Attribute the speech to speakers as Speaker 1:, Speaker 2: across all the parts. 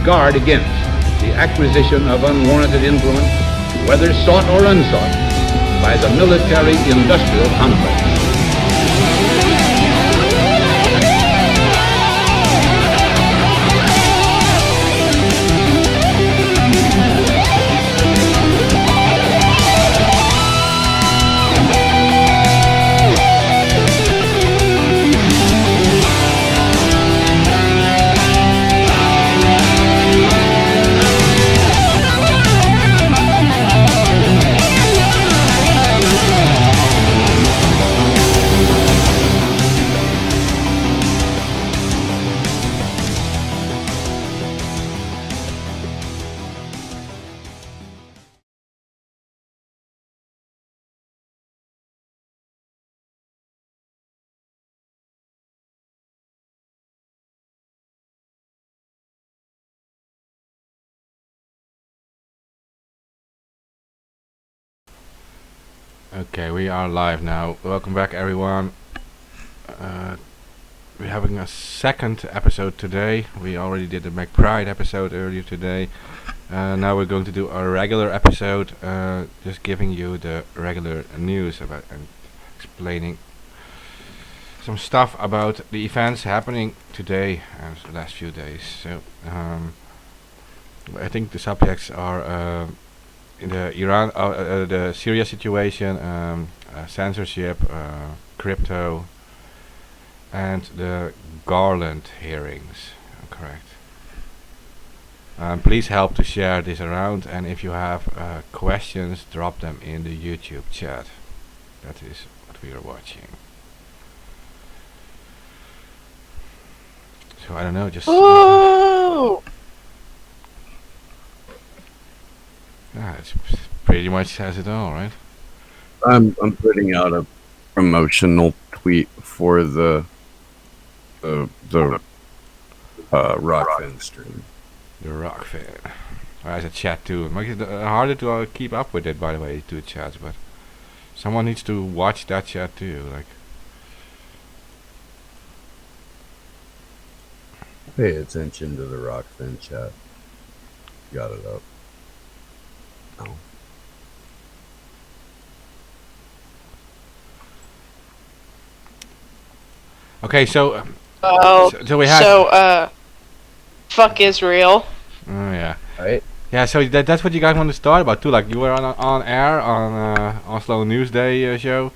Speaker 1: guard against the acquisition of unwarranted influence, whether sought or unsought, by the military-industrial complex.
Speaker 2: Okay, we are live now. Welcome back, everyone. We're having a second episode today. We already did the McBride episode earlier today. Now we're going to do a regular episode, just giving you the regular news about and explaining some stuff about the events happening today and the last few days. So I think the subjects are in the Iran, the Syria situation, censorship, crypto, and the Garland hearings. Correct. Please help to share this around, and if you have questions, drop them in the YouTube chat. That is what we are watching. So I don't know, just. It pretty much says it all, right?
Speaker 3: I'm putting out a promotional tweet for the Rockfin stream.
Speaker 2: The Rockfin. There's a chat too. It makes it harder to keep up with it, by the way, to chats, but someone needs to watch that chat too. Like,
Speaker 3: pay attention to the Rockfin chat. Got it up. Oh.
Speaker 2: Okay, so we have.
Speaker 4: Fuck Israel.
Speaker 2: Oh yeah.
Speaker 3: Right.
Speaker 2: Yeah, so that's what you guys want to start about too. Like, you were on air on Oslo Newsday show,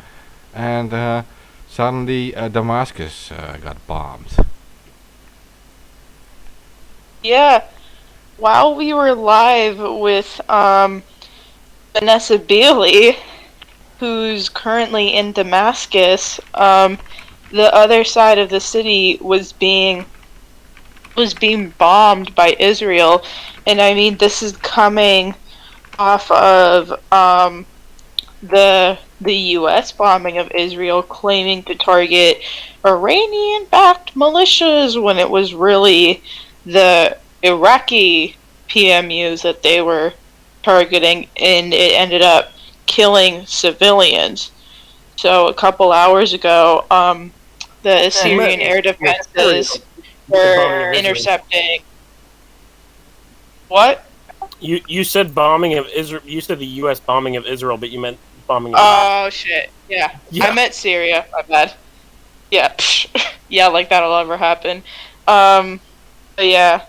Speaker 2: and suddenly Damascus got bombed.
Speaker 4: Yeah. While we were live with Vanessa Beeley, who's currently in Damascus, the other side of the city was being bombed by Israel, and I mean, this is coming off of the U.S. bombing of Israel, claiming to target Iranian-backed militias when it was really the Iraqi PMUs that they were targeting, and it ended up killing civilians. So a couple hours ago, the Syrian air defenses were intercepting. What?
Speaker 5: You said bombing of Israel. You said the U.S. bombing of Israel, but you meant bombing of
Speaker 4: Oh shit! Yeah, I meant Syria. My bad. Yeah, yeah, like that'll ever happen. But yeah.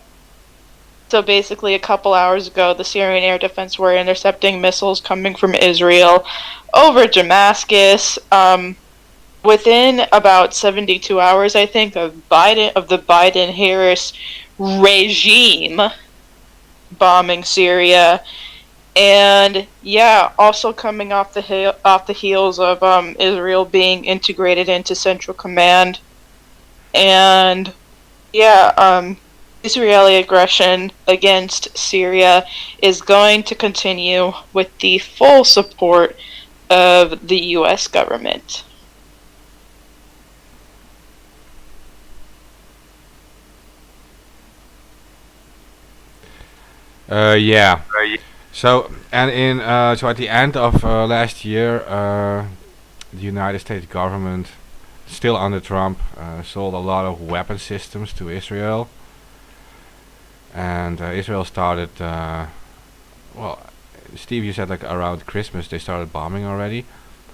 Speaker 4: So basically, a couple hours ago, the Syrian air defense were intercepting missiles coming from Israel over Damascus. Within about 72 hours, I think, of the Biden-Harris regime bombing Syria, and yeah, also coming off the heels of Israel being integrated into Central Command, and yeah, Israeli aggression against Syria is going to continue with the full support of the U.S. government.
Speaker 2: Yeah. So, and in so at the end of last year, the United States government, still under Trump, sold a lot of weapon systems to Israel. and Israel started. Well, Steve, you said like around Christmas they started bombing already.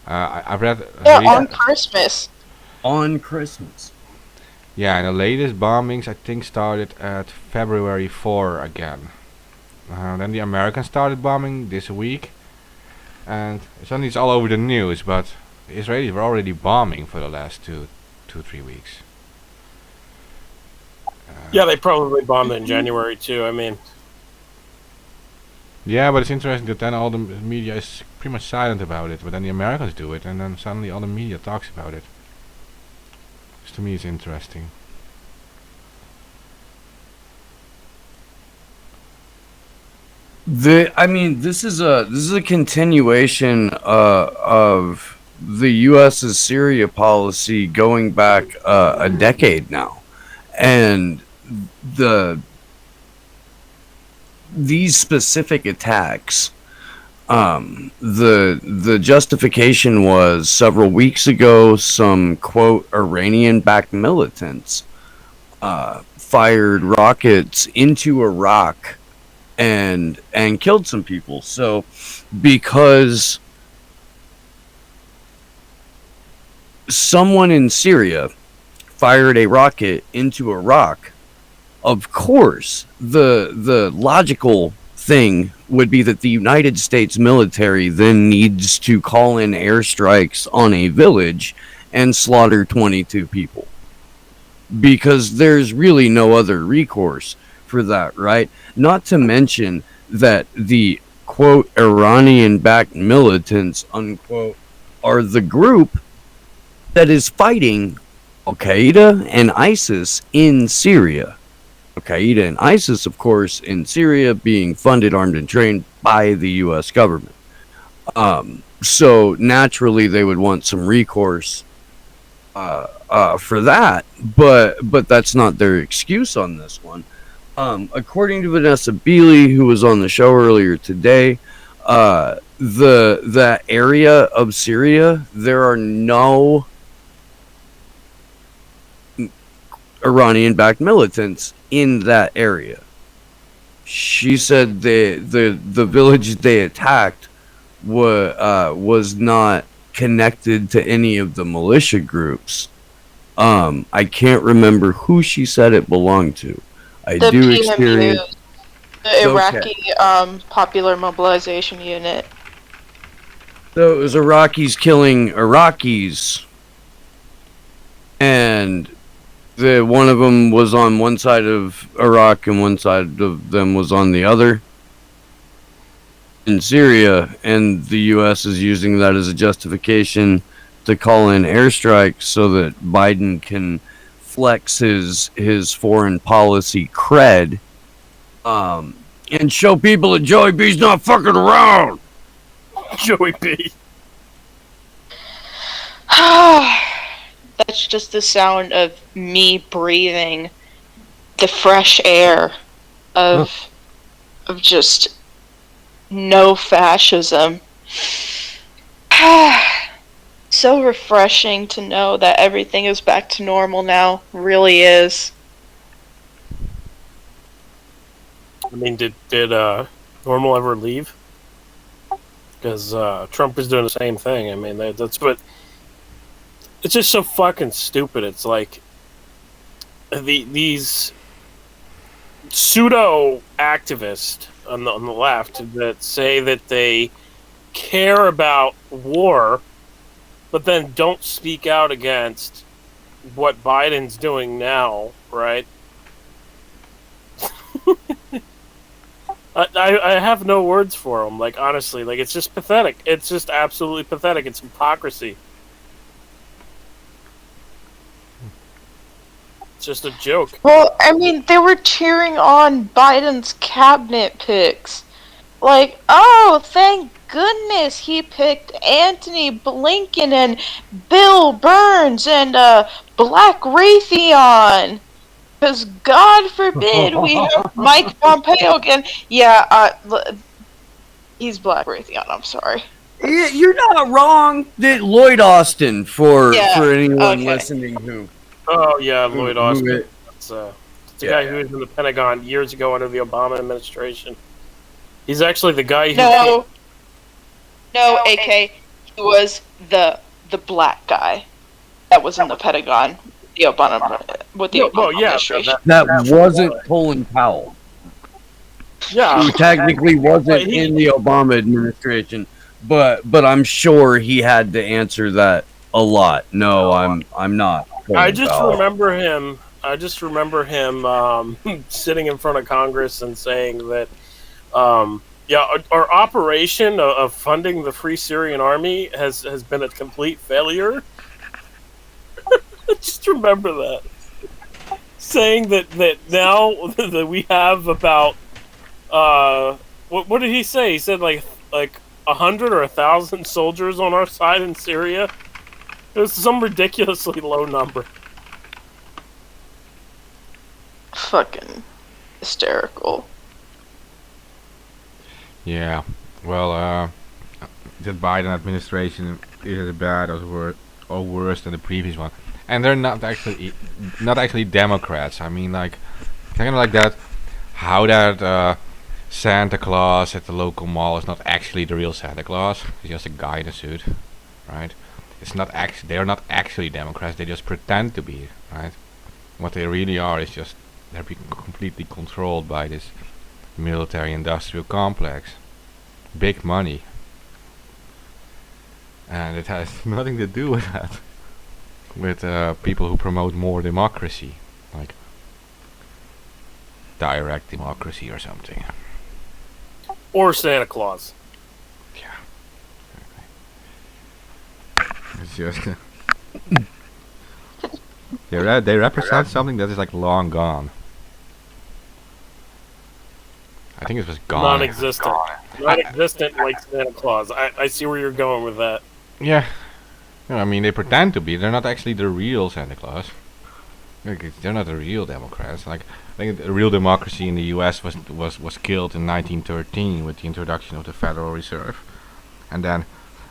Speaker 2: I've read.
Speaker 4: Yeah, on Christmas.
Speaker 3: On Christmas.
Speaker 2: Yeah, and the latest bombings I think started at February 4 again. Then the Americans started bombing this week, and suddenly it's all over the news. But the Israelis were already bombing for the last 3 weeks.
Speaker 5: Yeah, they probably bombed in January too. I mean,
Speaker 2: Yeah, but it's interesting that then all the media is pretty much silent about it, but then the Americans do it, and then suddenly all the media talks about it. Which to me is interesting.
Speaker 3: This is a continuation of the U.S.'s Syria policy going back a decade now, and these specific attacks. The justification was several weeks ago. Some quote Iranian-backed militants fired rockets into Iraq and killed some people. So because someone in Syria fired a rocket into Iraq, of course the logical thing would be that the United States military then needs to call in airstrikes on a village and slaughter 22 people, because there's really no other recourse for that, right? Not to mention that the quote Iranian-backed militants unquote are the group that is fighting Al-Qaeda and ISIS in Syria. Al-Qaeda and ISIS, of course, in Syria, being funded, armed, and trained by the U.S. government. So naturally, they would want some recourse for that, but that's not their excuse on this one. According to Vanessa Beeley, who was on the show earlier today, the area of Syria, there are no Iranian-backed militants in that area. She said the village they attacked was not connected to any of the militia groups. I can't remember who she said it belonged to. I
Speaker 4: The
Speaker 3: do
Speaker 4: PMU,
Speaker 3: experience
Speaker 4: the Iraqi Popular Mobilization Unit.
Speaker 3: So it was Iraqis killing Iraqis, and one of them was on one side of Iraq and one side of them was on the other in Syria, and the U.S. is using that as a justification to call in airstrikes so that Biden can flex his foreign policy cred, and show people that Joey B's not fucking around.
Speaker 5: Joey B.
Speaker 4: That's just the sound of me breathing the fresh air of just no fascism. So refreshing to know that everything is back to normal now. Really is.
Speaker 5: I mean, did normal ever leave? Because Trump is doing the same thing. I mean, that's what. It's just so fucking stupid. It's like these pseudo activists on the left that say that they care about war, but then don't speak out against what Biden's doing now, right? I have no words for them. Like, honestly, like, it's just pathetic. It's just absolutely pathetic. It's hypocrisy. It's just a joke.
Speaker 4: Well, I mean, they were cheering on Biden's cabinet picks. Like, oh, thank goodness he picked Antony Blinken and Bill Burns and Black Raytheon. Because God forbid we have Mike Pompeo again. Yeah, he's Black Raytheon, I'm sorry.
Speaker 3: You're not wrong. Lloyd Austin, for anyone listening who...
Speaker 5: Oh yeah, Lloyd Austin. That's It's a guy who was in the Pentagon years ago under the Obama administration. He's actually the guy who...
Speaker 4: No, AK. He was the black guy that was in the Pentagon with the Obama administration.
Speaker 3: That wasn't Colin Powell.
Speaker 5: Yeah.
Speaker 3: Who technically wasn't in the Obama administration, but I'm sure he had to answer that a lot. No, I'm not.
Speaker 5: I just remember him sitting in front of Congress and saying that our operation of funding the Free Syrian Army has been a complete failure. Just remember that. Saying that now that we have about what did he say? He said like 100 or 1,000 soldiers on our side in Syria. It was some ridiculously low number.
Speaker 4: Fucking hysterical.
Speaker 2: Yeah, well, the Biden administration is as bad or worse than the previous one, and they're not actually Democrats. I mean, like, kind of like that. How that Santa Claus at the local mall is not actually the real Santa Claus. He's just a guy in a suit, right? It's not actually. They are not actually Democrats. They just pretend to be, right? What they really are is just they're being completely controlled by this military-industrial complex. Big money. And it has nothing to do with that. With people who promote more democracy. Like direct democracy or something.
Speaker 5: Or Santa Claus.
Speaker 2: Yeah. It's just... they represent something that is like long gone. I think it was gone.
Speaker 5: Non-existent. Non-existent like Santa Claus. I see where you're going with that.
Speaker 2: Yeah. I mean, they pretend to be. They're not actually the real Santa Claus. They're not the real Democrats. Like, I think the real democracy in the U.S. was killed in 1913 with the introduction of the Federal Reserve, and then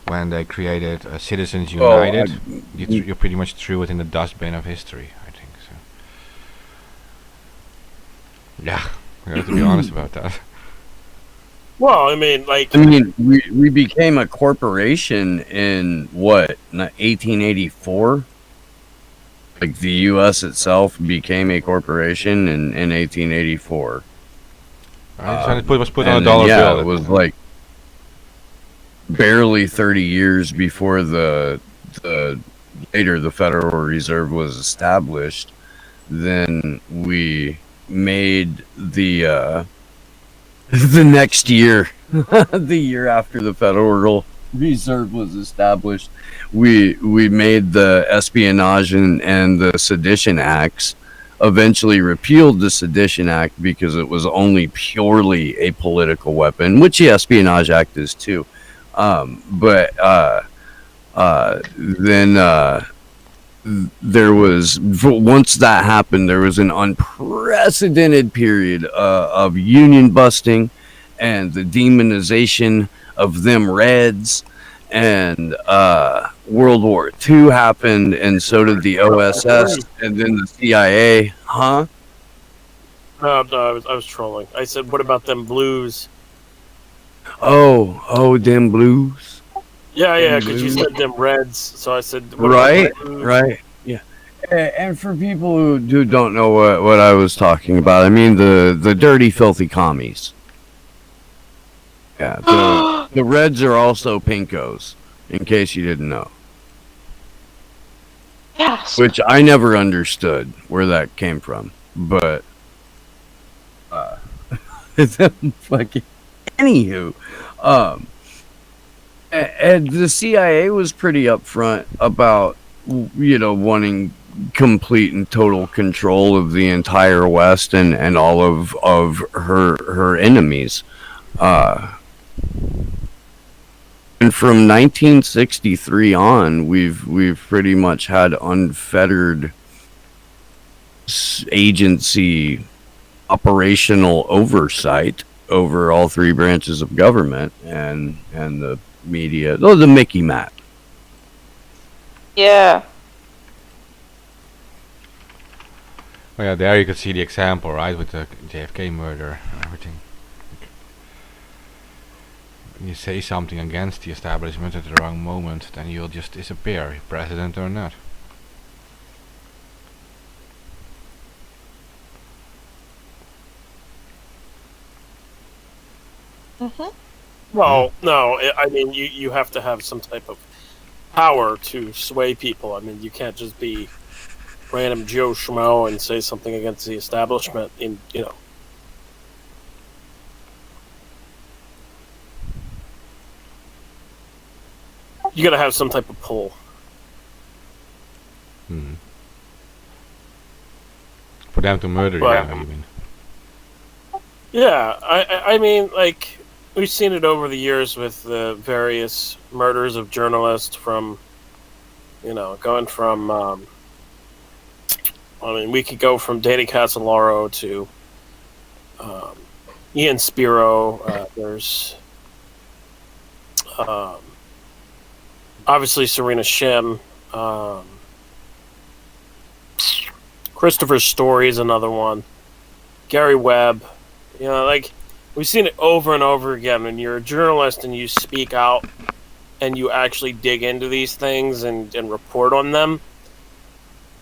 Speaker 2: when they created Citizens United, you pretty much threw it in the dustbin of history. I think so. Yeah, we have to be honest about that.
Speaker 5: Well, I mean,
Speaker 3: we became a corporation in what, 1884? Like the U.S. itself became a corporation in 1884.
Speaker 2: So it was put on a dollar bill.
Speaker 3: Yeah, it was like barely 30 years before the Federal Reserve was established. Then we made the next year, the year after the Federal Reserve was established, we made the Espionage and the Sedition Acts. Eventually repealed the Sedition Act because it was only purely a political weapon, which the Espionage Act is too. Then there was, once that happened, there was an unprecedented period of union busting and the demonization of them Reds, and World War II happened, and so did the OSS, and then the CIA. Huh?
Speaker 5: No, I was trolling. I said, what about them blues?
Speaker 3: Oh, them blues.
Speaker 5: Yeah, because you said them Reds, so I said, what
Speaker 3: right, yeah. And for people who don't know what I was talking about, I mean the dirty, filthy commies. Yeah, the Reds are also pinkos, in case you didn't know.
Speaker 4: Yes.
Speaker 3: Which I never understood where that came from, but fucking anywho, and the CIA was pretty upfront about wanting complete and total control of the entire West and all of her enemies. And from 1963 on, we've pretty much had unfettered agency operational oversight over all three branches of government and the media. Oh, the Mickey map.
Speaker 4: Yeah.
Speaker 2: Well, yeah, there you could see the example, right, with the JFK murder and everything. When you say something against the establishment at the wrong moment, then you'll just disappear, president or not.
Speaker 5: Well, no, I mean, you have to have some type of power to sway people. I mean, you can't just be random Joe Schmo and say something against the establishment. You gotta have some type of pull.
Speaker 2: For them to murder you,
Speaker 5: But-
Speaker 2: you mean?
Speaker 5: Yeah, I mean, like, we've seen it over the years with the various murders of journalists from, going from, I mean, we could go from Danny Casolaro to Ian Spiro. There's obviously Serena Shim. Christopher Story is another one. Gary Webb. Like, we've seen it over and over again. When you're a journalist and you speak out and you actually dig into these things and report on them,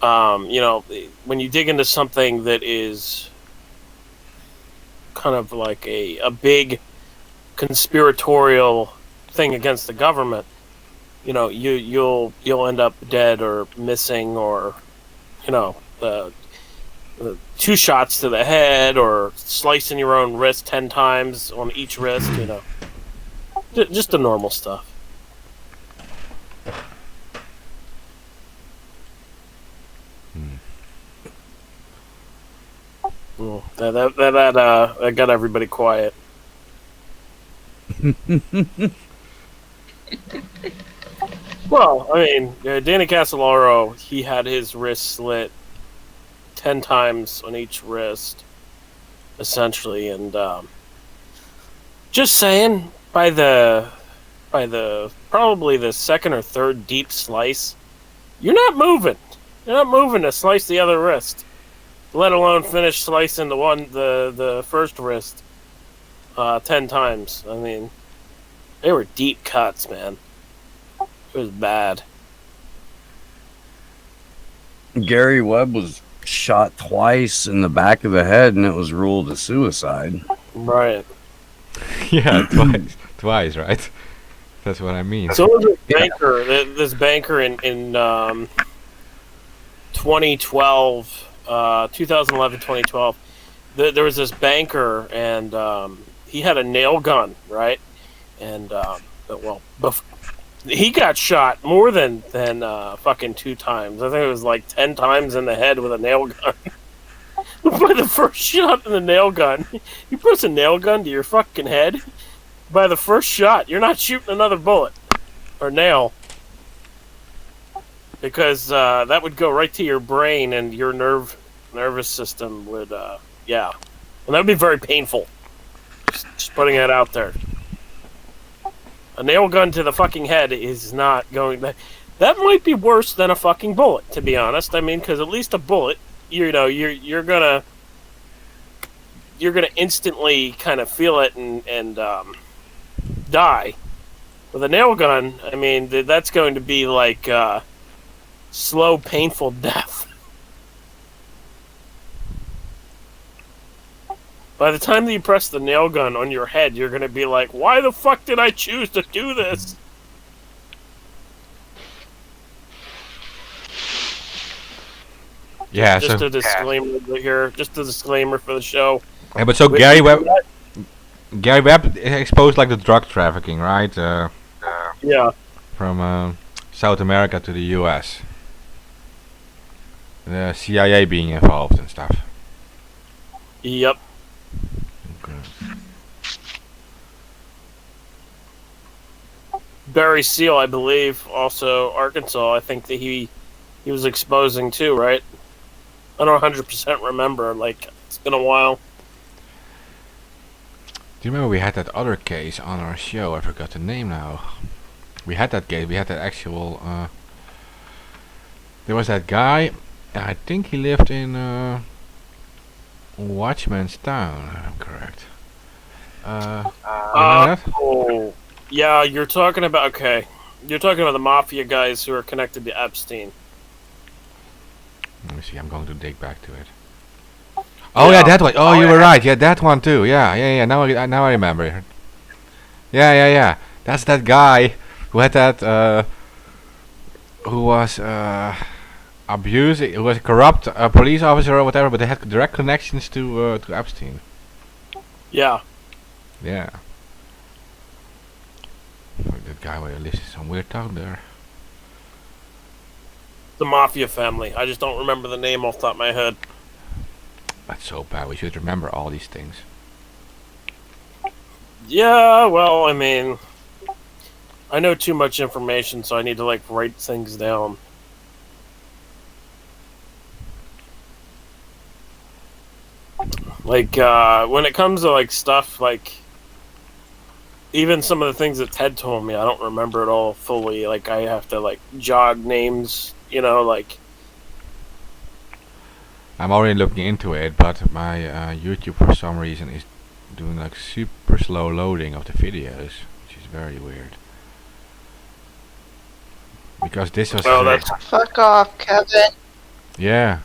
Speaker 5: when you dig into something that is kind of like a big conspiratorial thing against the government, you'll end up dead or missing, or two shots to the head, or slicing your own wrist 10 times on each wrist. Just the normal stuff. That got everybody quiet. Well, I mean, Danny Casolaro, he had his wrist slit 10 times on each wrist, essentially, and just saying, by the probably the second or third deep slice, you're not moving. You're not moving to slice the other wrist, let alone finish slicing the first wrist 10 times. I mean, they were deep cuts, man. It was bad.
Speaker 3: Gary Webb was shot twice in the back of the head, and it was ruled a suicide.
Speaker 5: Right.
Speaker 2: Yeah, twice, right? That's what I mean.
Speaker 5: So was this banker in 2012, 2011, 2012. There was this banker, and he had a nail gun, right? And he got shot more than fucking 2 times. I think it was like 10 times in the head with a nail gun. By the first shot in the nail gun, you put a nail gun to your fucking head. By the first shot, you're not shooting another bullet or nail, because that would go right to your brain, and your nervous system would, and that would be very painful. Just putting that out there. A nail gun to the fucking head is not going. That might be worse than a fucking bullet, to be honest. I mean, because at least a bullet, you're gonna instantly kind of feel it and die. With a nail gun, I mean, that's going to be like slow, painful death. By the time that you press the nail gun on your head, you're going to be like, why the fuck did I choose to do this?
Speaker 2: Yeah,
Speaker 5: Just
Speaker 2: so
Speaker 5: a disclaimer here. Just a disclaimer for the show.
Speaker 2: yeah, but so Gary Webb exposed like the drug trafficking, right?
Speaker 5: Yeah.
Speaker 2: From South America to the U.S. The CIA being involved and stuff.
Speaker 5: Yep. Barry Seal, I believe, also Arkansas. I think that he was exposing too, right? I don't 100% remember. Like, it's been a while.
Speaker 2: Do you remember we had that other case on our show? I forgot the name now. We had that case. We had that actual. There was that guy. I think he lived in Watchman's Town, if I'm correct. Remember that?
Speaker 5: Oh, yeah, you're talking about, okay. You're talking about the mafia guys who are connected to Epstein.
Speaker 2: Let me see, I'm going to dig back to it. Oh yeah, that one. Oh, you were right. Yeah, that one too. Yeah. Now I remember. Yeah. That's that guy who had that, who was abusing, who was a corrupt police officer or whatever, but they had direct connections to Epstein.
Speaker 5: Yeah.
Speaker 2: Yeah. Fuck, that guy where he lives in some weird town there.
Speaker 5: The mafia family. I just don't remember the name off the top of my head.
Speaker 2: That's so bad. We should remember all these things.
Speaker 5: Yeah, well, I mean, I know too much information, so I need to, like, write things down. Like, when it comes to, like, stuff, like, even some of the things that Ted told me, I don't remember it all fully. Like, I have to, like, jog names, you know, like...
Speaker 2: I'm already looking into it, but my YouTube for some reason is doing like super slow loading of the videos, which is very weird. Because this was
Speaker 4: Fuck off, Kevin.
Speaker 2: yeah.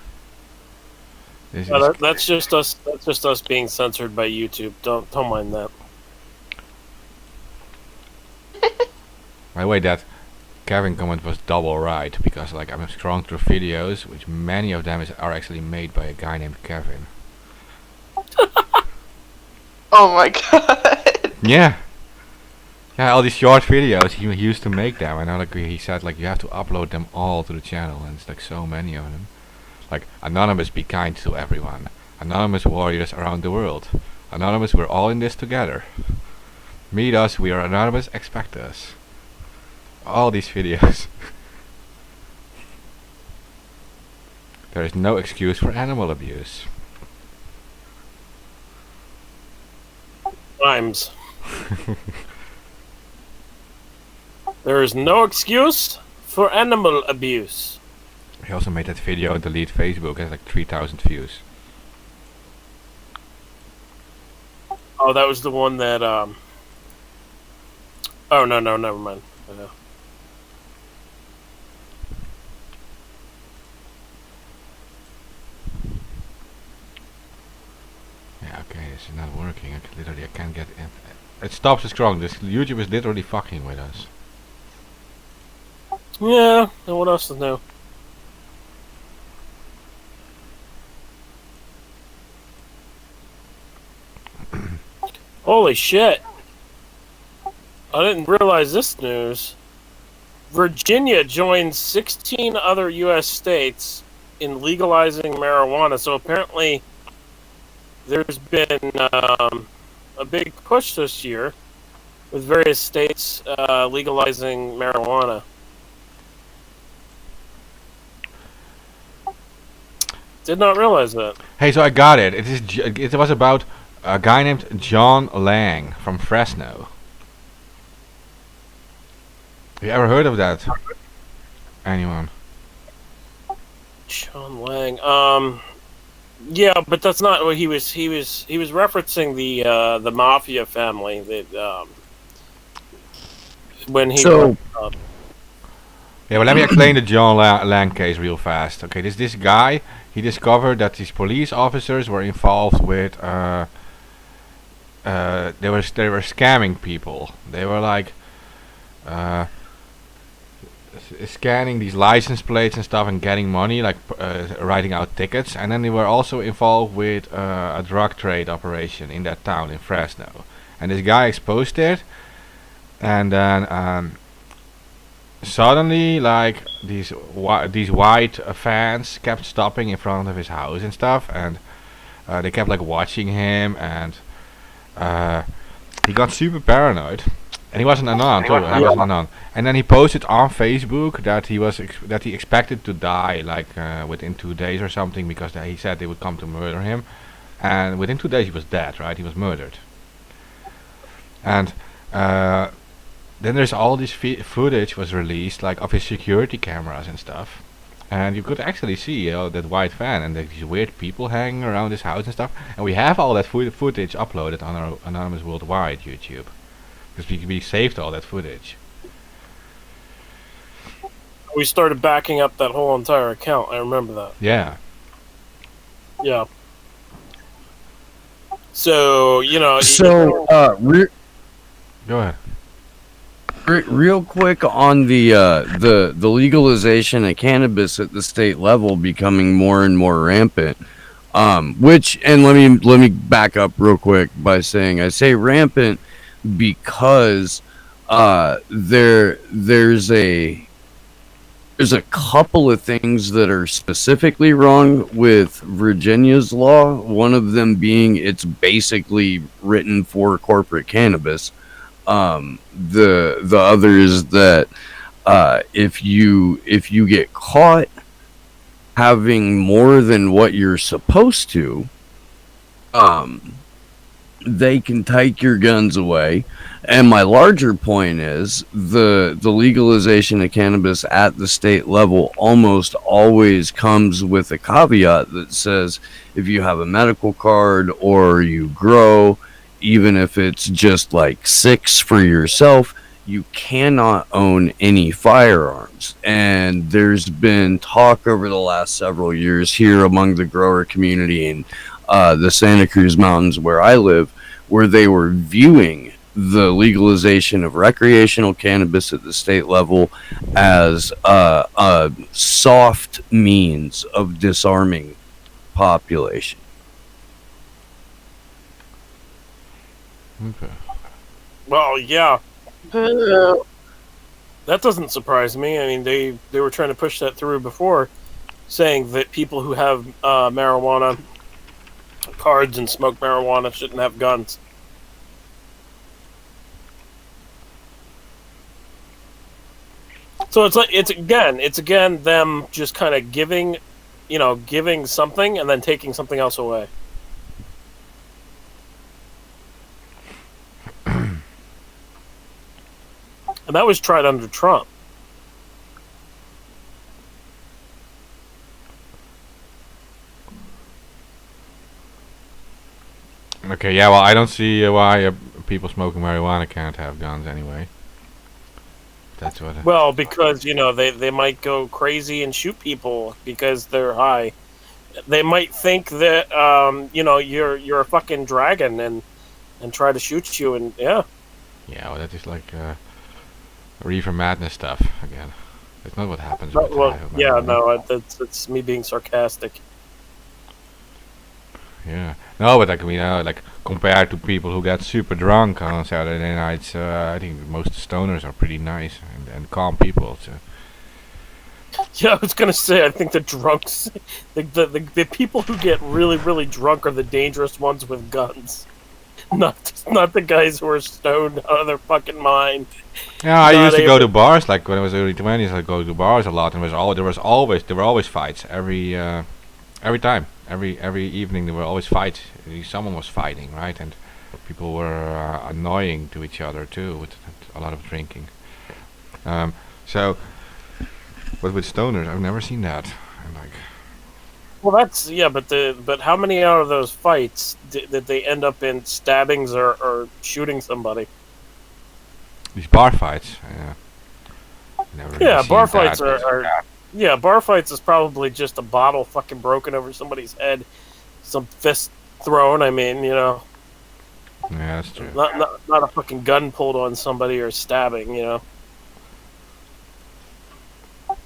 Speaker 2: This is
Speaker 5: That's just us. That's just us being censored by YouTube. Don't mind that.
Speaker 2: by the way, that Kevin comment was double right, because like I'm scrolling through videos, which many of them are actually made by a guy named Kevin.
Speaker 4: Oh my god.
Speaker 2: Yeah, all these short videos he used to make them, and now like he said like you have to upload them all to the channel, and it's like so many of them. Like Anonymous, be kind to everyone. Anonymous warriors around the world. Anonymous, we're all in this together. Meet us, we are Anonymous, expect us. All these videos. There is no excuse for animal abuse.
Speaker 5: Rhymes. There is no excuse for animal abuse.
Speaker 2: He also made that video and delete Facebook. It has like 3,000 views.
Speaker 5: Oh, that was the one that, Oh, no, never mind.
Speaker 2: Yeah, okay, this is not working. I can't get in. It stops scrolling. This YouTube is literally fucking with us.
Speaker 5: Yeah, and what else is new? Holy shit. I didn't realize this news. Virginia joins 16 other U.S. states in legalizing marijuana. So apparently there's been a big push this year with various states legalizing marijuana. Did not realize that.
Speaker 2: Hey, so I got it. It was about a guy named John Lang from Fresno. Have you ever heard of that? Anyone?
Speaker 5: John Lang. Yeah, but that's not what he was referencing the mafia family that when he
Speaker 3: So-
Speaker 2: Yeah, well, let me explain the John Lang case real fast. Okay, this guy, he discovered that these police officers were involved with they were scamming people. They were like scanning these license plates and stuff and getting money, like writing out tickets. And then they were also involved with a drug trade operation in that town in Fresno. And this guy exposed it, and then suddenly, like these white fans kept stopping in front of his house and stuff, and they kept like watching him, and he got super paranoid. And he was an anon too. He was an anon. And then he posted on Facebook that he expected to die like within 2 days or something, because he said they would come to murder him. And within 2 days he was dead, right? He was murdered. And then there's all this footage was released, like of his security cameras and stuff. and you could actually see that white van and these weird people hanging around his house and stuff. And we have all that footage uploaded on our Anonymous Worldwide YouTube, because we saved all that footage.
Speaker 5: We started backing up that whole entire account. I remember that.
Speaker 2: Yeah.
Speaker 5: Yeah. So
Speaker 2: Go ahead.
Speaker 3: Real quick on the legalization of cannabis at the state level becoming more and more rampant. Which, and let me back up real quick by saying I say rampant because there's a couple of things that are specifically wrong with Virginia's law. One of them being it's basically written for corporate cannabis. The other is that if you get caught having more than what you're supposed to, they can take your guns away. And my larger point is the legalization of cannabis at the state level almost always comes with a caveat that says if you have a medical card or you grow, even if it's just like 6 for yourself, you cannot own any firearms. And there's been talk over the last several years here among the grower community in the Santa Cruz Mountains where I live, where they were viewing the legalization of recreational cannabis at the state level as a soft means of disarming population.
Speaker 2: Okay.
Speaker 5: well, yeah, that doesn't surprise me. I mean, they were trying to push that through before, saying that people who have marijuana cards and smoke marijuana shouldn't have guns. So it's again them just kind of giving something and then taking something else away. And that was tried under Trump.
Speaker 2: Okay, yeah, well, I don't see why people smoking marijuana can't have guns anyway. That's what.
Speaker 5: Well, because they might go crazy and shoot people because they're high. They might think that you're a fucking dragon and try to shoot you, and yeah.
Speaker 2: Yeah, well, that is like Reefer Madness stuff again. That's not what happens.
Speaker 5: But,
Speaker 2: with
Speaker 5: well,
Speaker 2: marijuana.
Speaker 5: yeah, no, that's me being sarcastic.
Speaker 2: Yeah. No, but like, like compared to people who get super drunk on Saturday nights, I think most stoners are pretty nice and calm people. So.
Speaker 5: Yeah, I was gonna say, I think the drunks, the people who get really, really drunk are the dangerous ones with guns. Not the guys who are stoned out of their fucking mind.
Speaker 2: Yeah, I used to go to bars, like when I was early 20s, I'd go to bars a lot, and there were always fights every time. Every evening there were always fights. Someone was fighting, right? And people were annoying to each other too with a lot of drinking. So, but with stoners, I've never seen that. I'm like,
Speaker 5: well, that's but how many out of those fights did they end up in stabbings or shooting somebody?
Speaker 2: these bar fights. Never really
Speaker 5: Yeah,
Speaker 2: seen
Speaker 5: bar
Speaker 2: that,
Speaker 5: fights
Speaker 2: but-
Speaker 5: are. Yeah, bar fights is probably just a bottle fucking broken over somebody's head, some fist thrown. I mean,
Speaker 2: Yeah, that's true.
Speaker 5: not a fucking gun pulled on somebody or stabbing.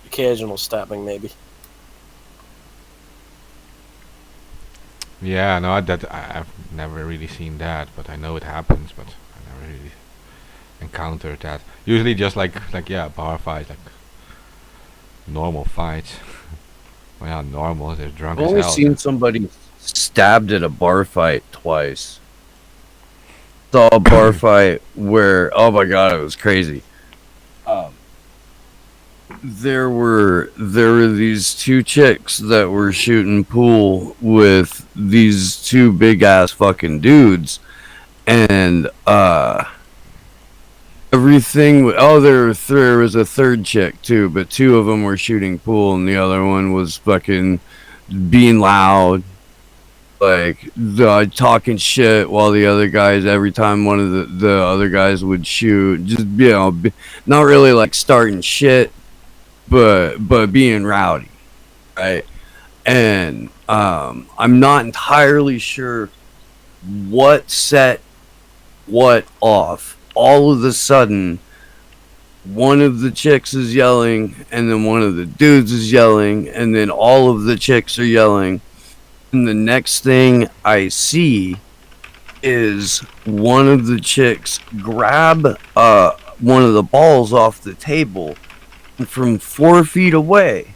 Speaker 5: Occasional stabbing, maybe.
Speaker 2: Yeah, no, I've never really seen that, but I know it happens, but I never really encountered that. Usually just like bar fights, like normal fights. Well, yeah, normal, they're drunk
Speaker 3: I've
Speaker 2: as
Speaker 3: only
Speaker 2: hell.
Speaker 3: seen somebody stabbed at a bar fight twice. Saw a bar fight where, oh my god, it was crazy. There were these two chicks that were shooting pool with these two big ass fucking dudes, and everything. Oh, there was a third chick too, but two of them were shooting pool, and the other one was fucking being loud, like talking shit, while the other guys, every time one of the other guys would shoot, just not really like starting shit, but being rowdy, right? And I'm not entirely sure what set what off. All of a sudden, one of the chicks is yelling, and then one of the dudes is yelling, and then all of the chicks are yelling. And the next thing I see is one of the chicks grab one of the balls off the table, and from 4 feet away,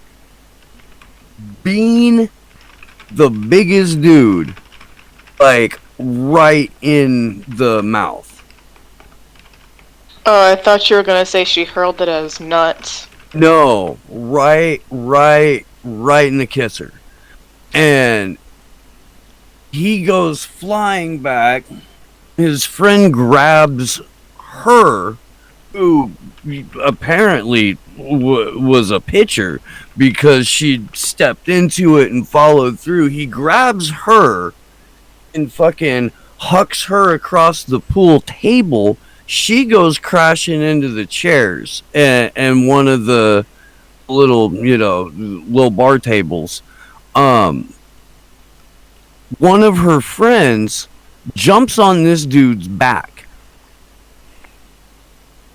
Speaker 3: being the biggest dude, like right in the mouth.
Speaker 4: Oh, I thought you were gonna say she hurled it as nuts.
Speaker 3: No, right in the kisser. And he goes flying back. His friend grabs her, who apparently was a pitcher because she stepped into it and followed through. He grabs her and fucking hucks her across the pool table. She goes crashing into the chairs and one of the little bar tables. One of her friends jumps on this dude's back.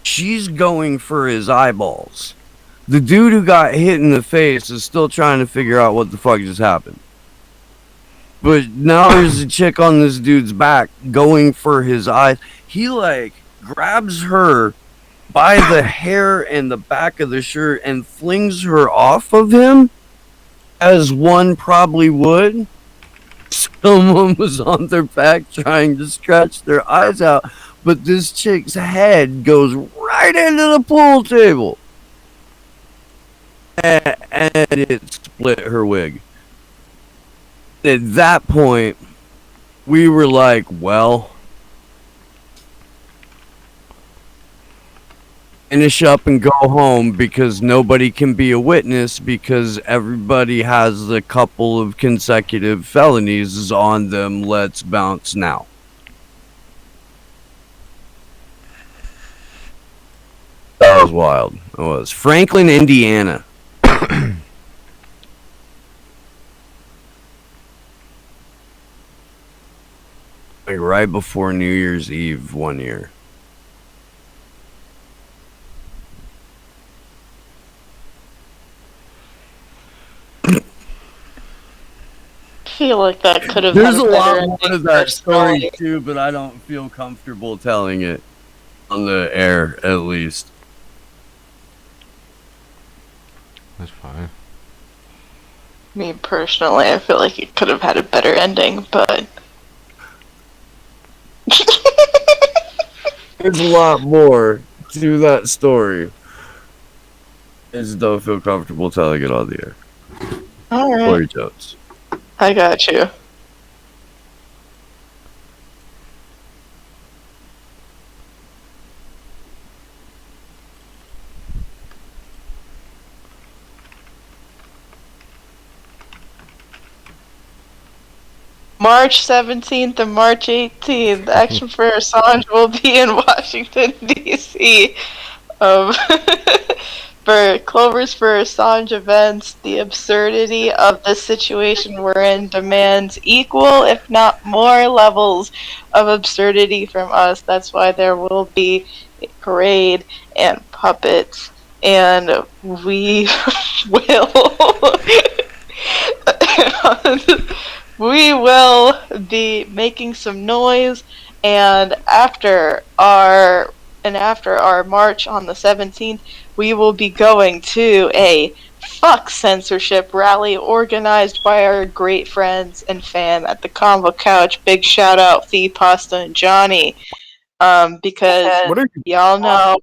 Speaker 3: She's going for his eyeballs. The dude who got hit in the face is still trying to figure out what the fuck just happened. But now there's a chick on this dude's back going for his eyes. He like grabs her by the hair and the back of the shirt and flings her off of him, as one probably would. Someone was on their back trying to scratch their eyes out, but this chick's head goes right into the pool table. And it split her wig. At that point, we were like, well, finish up and go home, because nobody can be a witness, because everybody has a couple of consecutive felonies on them. Let's bounce now. That was wild. It was. Franklin, Indiana. Like right before New Year's Eve one year.
Speaker 4: I feel like that could have
Speaker 3: There's
Speaker 4: had
Speaker 3: a lot
Speaker 4: better
Speaker 3: more to
Speaker 4: ending
Speaker 3: that story
Speaker 4: personally.
Speaker 3: too, but I don't feel comfortable telling it on the air, at least.
Speaker 2: That's fine.
Speaker 4: Me personally, I feel like it could have had a better ending, but
Speaker 3: There's a lot more to that story. I just don't feel comfortable telling it on the air.
Speaker 4: alright,
Speaker 3: Corey Jones.
Speaker 4: I got you. March 17th and March 18th, Action for Assange will be in Washington, D.C. For Clovers for Assange events. The absurdity of the situation we're in demands equal, if not more, levels of absurdity from us. That's why there will be a parade and puppets, and we will... We will be making some noise, and after our march on the 17th, we will be going to a fuck censorship rally organized by our great friends and fam at the Convo Couch. Big shout out Fee, Pasta, and Johnny, because
Speaker 5: What are you?
Speaker 4: y'all know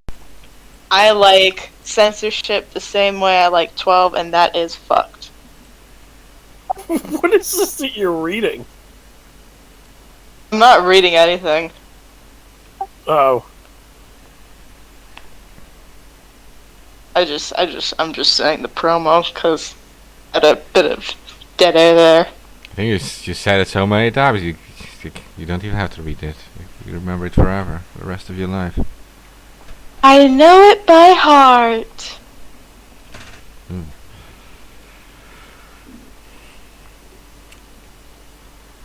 Speaker 4: I like censorship the same way I like 12, and that is fucked.
Speaker 5: What is this that you're reading?
Speaker 4: I'm not reading anything.
Speaker 5: Oh,
Speaker 4: I'm just saying the promo because had a bit of dead air there.
Speaker 2: I think you said it so many times. You don't even have to read it. You remember it forever, for the rest of your life.
Speaker 4: I know it by heart.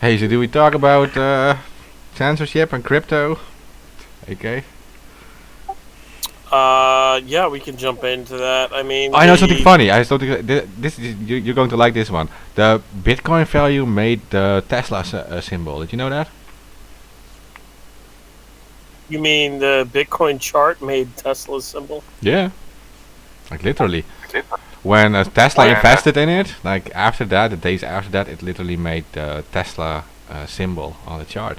Speaker 2: Hey, so do we talk about censorship and crypto? Okay.
Speaker 5: Yeah, we can jump into that. I mean,
Speaker 2: I know something funny. I don't think you're going to like this one. The Bitcoin value made the Tesla symbol. Did you know that?
Speaker 5: You mean the Bitcoin chart made Tesla's symbol?
Speaker 2: Yeah. Like literally. When Tesla invested in it, like after that, the days after that, it literally made the Tesla symbol on the chart.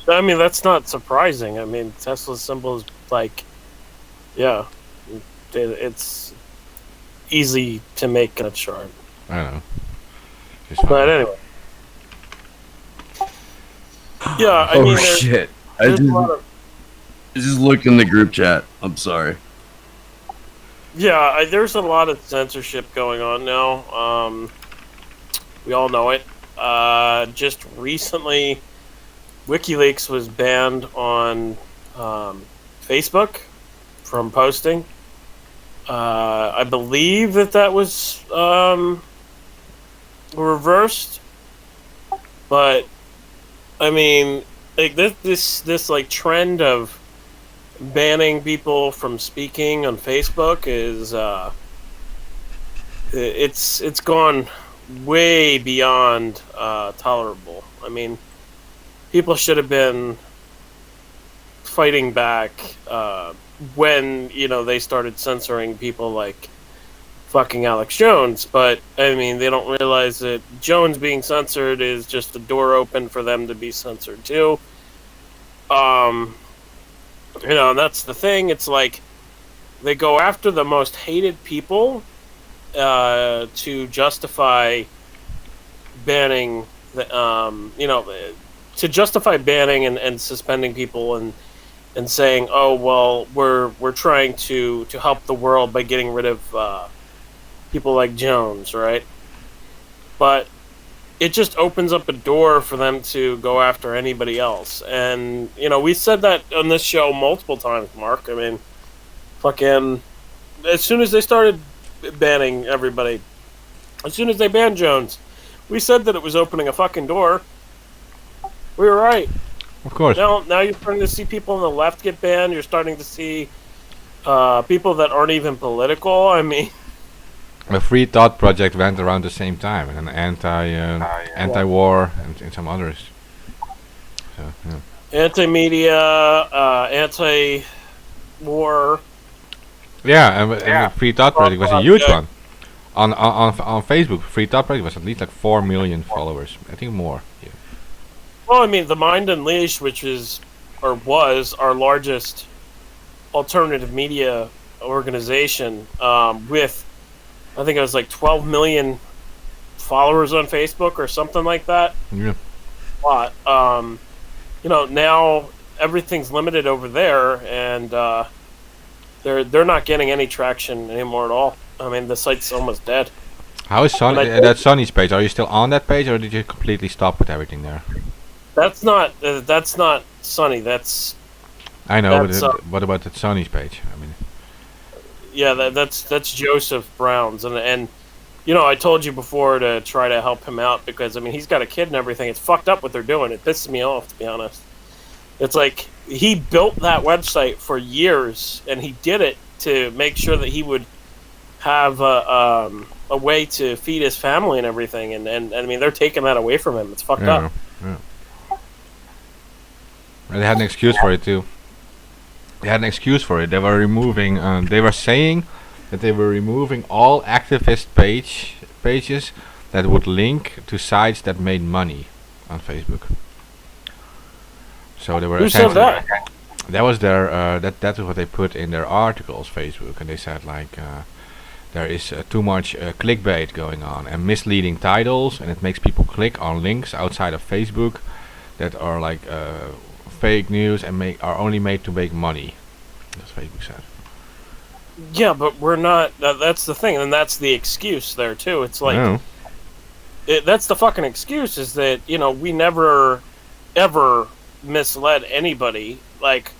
Speaker 5: I mean, that's not surprising. I mean, Tesla's symbol is like, yeah, it's easy to make a chart.
Speaker 2: I don't know.
Speaker 5: But anyway. Yeah, I mean,
Speaker 3: shit.
Speaker 5: there's a lot of...
Speaker 3: I just looked in the group chat. I'm sorry.
Speaker 5: Yeah, there's a lot of censorship going on now. We all know it. Just recently, WikiLeaks was banned on Facebook from posting. I believe that was reversed, but I mean, like this like trend of banning people from speaking on Facebook is it's gone way beyond tolerable. I mean, people should have been fighting back when they started censoring people like fucking Alex Jones, but I mean they don't realize that Jones being censored is just a door open for them to be censored too. And that's the thing. It's like they go after the most hated people to justify banning to justify banning and suspending people and saying, oh well, we're trying to help the world by getting rid of people like Jones, right? But it just opens up a door for them to go after anybody else. And we said that on this show multiple times, Mark. I mean, fucking as soon as they started banning everybody, as soon as they banned Jones, we said that it was opening a fucking door. We were right.
Speaker 2: Of course.
Speaker 5: Now you're starting to see people on the left get banned. You're starting to see people that aren't even political. I mean,
Speaker 2: the Free Thought Project went around the same time, and an anti-war and some others. So yeah.
Speaker 5: Anti-media, anti-war.
Speaker 2: Yeah, and the Free Thought Project was a huge one. On Facebook, Free Thought Project was at least like 4 million followers. I think more. Yeah.
Speaker 5: Well, I mean, the Mind Unleashed, which was our largest alternative media organization, with I think it was like 12 million followers on Facebook or something like that.
Speaker 2: Yeah.
Speaker 5: A lot. Now everything's limited over there, and they're not getting any traction anymore at all. I mean, the site's almost dead.
Speaker 2: How is that Sonny's page? Are you still on that page, or did you completely stop with everything there?
Speaker 5: That's not Sonny. That's
Speaker 2: I know, but what about that Sonny's page? I mean,
Speaker 5: yeah, that's Joseph Brown's, and I told you before to try to help him out because I mean he's got a kid and everything. It's fucked up what they're doing. It pisses me off, to be honest. It's like he built that website for years, and he did it to make sure that he would have a way to feed his family and everything, and I mean they're taking that away from him. It's fucked up.
Speaker 2: Yeah. And they had an excuse for it too. They had an excuse for it. They were removing. They were saying that they were removing all activist pages that would link to sites that made money on Facebook. So they were.
Speaker 5: Who said that?
Speaker 2: That was their. That's what they put in their articles, Facebook, and they said like there is too much clickbait going on and misleading titles, and it makes people click on links outside of Facebook that are like fake news and are only made to make money. That's Facebook said.
Speaker 5: Yeah, but we're not. That's the thing, and that's the excuse there too. It's like
Speaker 2: No.
Speaker 5: that's the fucking excuse is that we never ever misled anybody like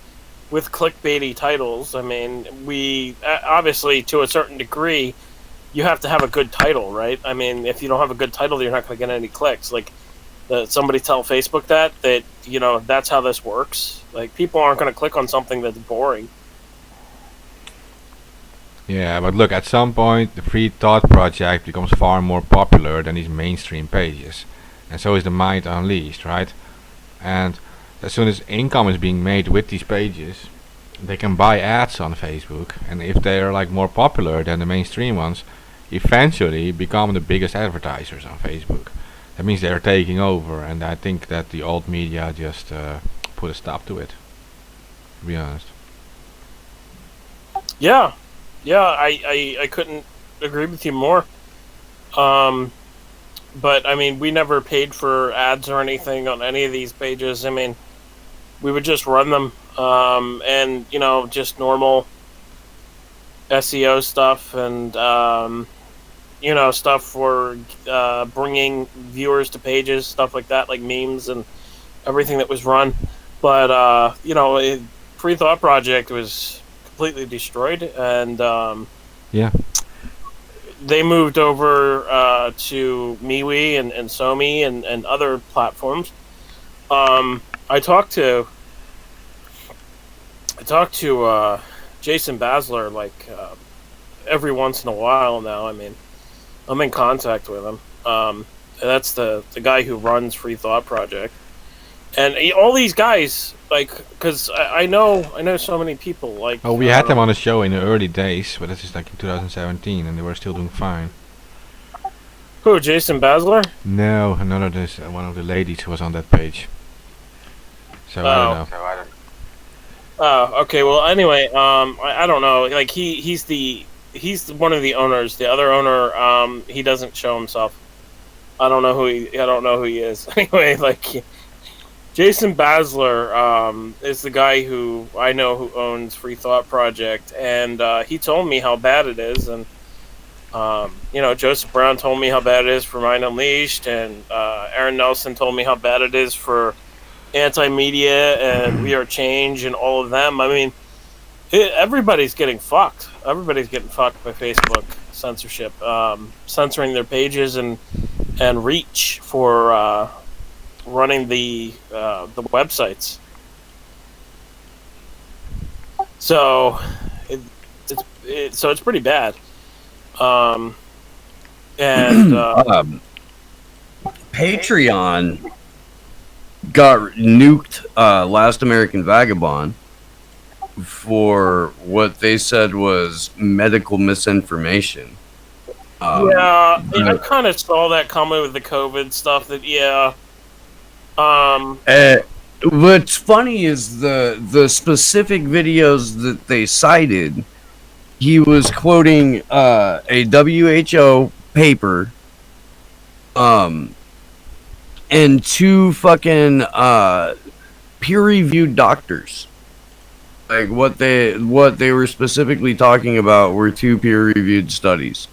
Speaker 5: with clickbaity titles. I mean, we obviously to a certain degree you have to have a good title, right? I mean, if you don't have a good title, you're not going to get any clicks. Like, somebody tell Facebook that that's how this works. Like, people aren't going to click on something that's boring.
Speaker 2: Yeah, but look, at some point the Free Thought Project becomes far more popular than these mainstream pages. And so is the Mind Unleashed, right? And as soon as income is being made with these pages, they can buy ads on Facebook, and if they are like more popular than the mainstream ones, eventually become the biggest advertisers on Facebook. That means they're taking over, and I think that the old media just put a stop to it, to be honest.
Speaker 5: Yeah, I couldn't agree with you more. But I mean, we never paid for ads or anything on any of these pages. I mean, we would just run them, and just normal SEO stuff and stuff for bringing viewers to pages, stuff like that, like memes and everything that was run. But Free Thought Project was completely destroyed, and
Speaker 2: Yeah.
Speaker 5: they moved over to MeWe and SoMe and other platforms. I talked to Jason Basler like every once in a while now. I mean, I'm in contact with him. That's the guy who runs Free Thought Project, and all these guys because I know so many people like.
Speaker 2: Oh, we had them on the show in the early days, but this is like in 2017, and they were still doing fine.
Speaker 5: Who, Jason Basler?
Speaker 2: No, none of this. One of the ladies who was on that page. So I don't know.
Speaker 5: Oh, okay. Well, anyway, I don't know. Like he's one of the owners. The other owner, he doesn't show himself. I don't know who he is. Anyway, like Jason Basler is the guy who I know who owns Free Thought Project, and he told me how bad it is, and Joseph Brown told me how bad it is for Mind Unleashed, and Aaron Nelson told me how bad it is for Anti-Media and We Are Change and all of them. I mean, everybody's getting fucked. Everybody's getting fucked by Facebook censorship, censoring their pages and reach for running the websites. So it's pretty bad.
Speaker 3: Patreon got nuked Last American Vagabond for what they said was medical misinformation.
Speaker 5: I kind of saw that coming with the COVID stuff.
Speaker 3: What's funny is the specific videos that they cited. He was quoting a WHO paper, and two fucking peer-reviewed doctors. Like what they were specifically talking about were two peer-reviewed studies.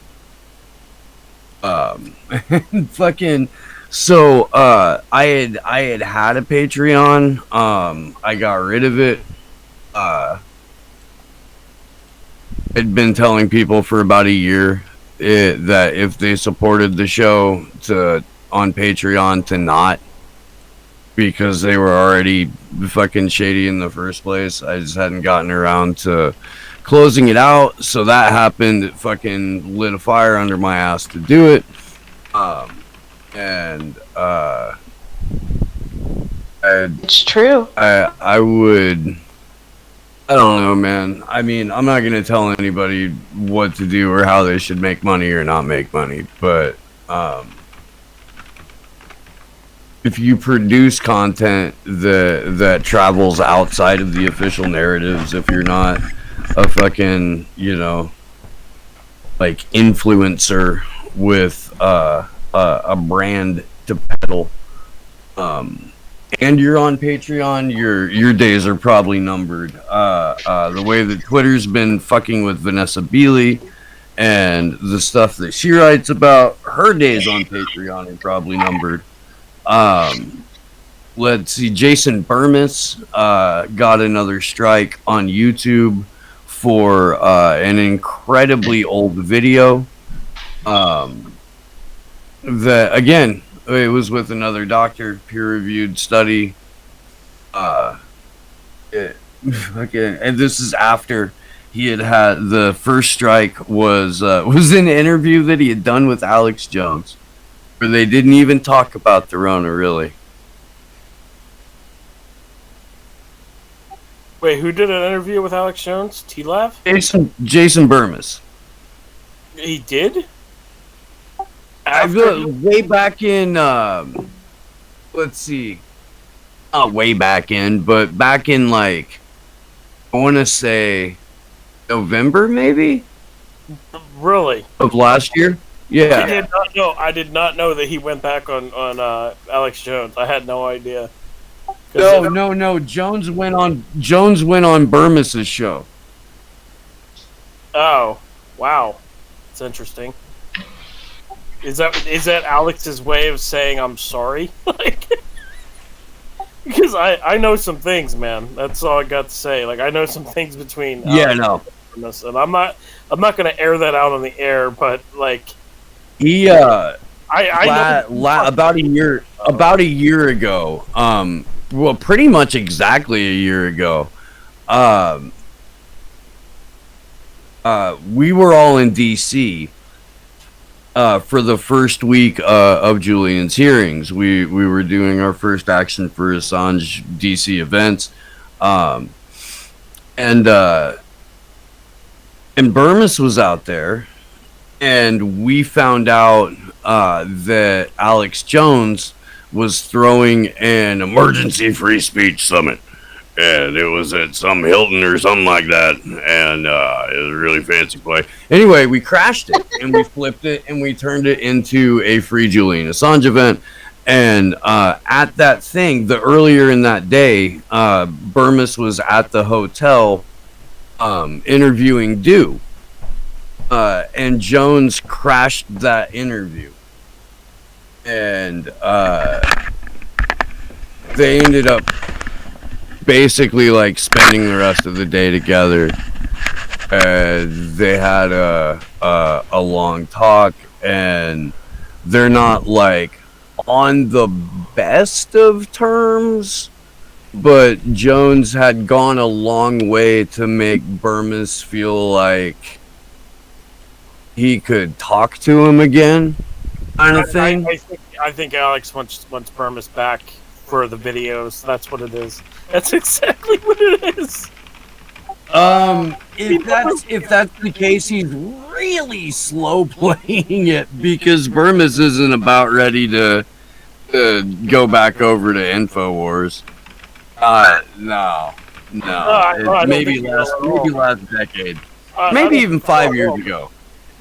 Speaker 3: Fucking. So I had a Patreon. I got rid of it. I'd been telling people for about a year that if they supported the show on Patreon to not, because they were already fucking shady in the first place. I just hadn't gotten around to closing it out, so that happened. It fucking lit a fire under my ass to do it.
Speaker 4: It's true.
Speaker 3: I would. I don't know, man. I mean, I'm not gonna tell anybody what to do or how they should make money or not make money, but if you produce content that travels outside of the official narratives, if you're not a fucking, like influencer with a brand to peddle, and you're on Patreon, your days are probably numbered. The way that Twitter's been fucking with Vanessa Beeley and the stuff that she writes about, her days on Patreon are probably numbered. Let's see, Jason Burmis got another strike on YouTube for an incredibly old video. That again, it was with another doctor, peer-reviewed study. And this is after he had the first strike was an interview that he had done with Alex Jones, where they didn't even talk about the Rona really.
Speaker 5: Wait, who did an interview with Alex Jones? T-Lav?
Speaker 3: Jason Burmis.
Speaker 5: He did?
Speaker 3: Way back in, let's see, not way back in, but back in like, I want to say November maybe
Speaker 5: Really?
Speaker 3: of last year. Yeah,
Speaker 5: I did not know that he went back on Alex Jones. I had no idea.
Speaker 3: no. Jones went on Burmis's show.
Speaker 5: Oh, wow. It's interesting. Is that Alex's way of saying I'm sorry? Like, because I know some things, man. That's all I got to say. Like, I know some things between Alex and Burmis, and I'm not gonna air that out on the air, but like
Speaker 3: He
Speaker 5: know
Speaker 3: about a year ago, well, pretty much exactly a year ago, we were all in DC for the first week of Julian's hearings. We were doing our first Action for Assange DC events, and Burmis was out there, and we found out that Alex Jones was throwing an emergency free speech summit. And it was at some Hilton or something like that. And it was a really fancy place. Anyway, we crashed it and we flipped it and we turned it into a free Julian Assange event. And at that thing, earlier in that day, Burmis was at the hotel interviewing Dew. And Jones crashed that interview. And they ended up basically like spending the rest of the day together. They had a long talk, and they're not like on the best of terms, but Jones had gone a long way to make Burmis feel like he could talk to him again, kind of thing.
Speaker 5: I think Alex wants Burmis back for the videos. That's what it is. That's exactly what it is.
Speaker 3: If that's the case, he's really slow playing it, because Burmis isn't about ready to go back over to InfoWars. No. Maybe last decade. Maybe even 5 years ago.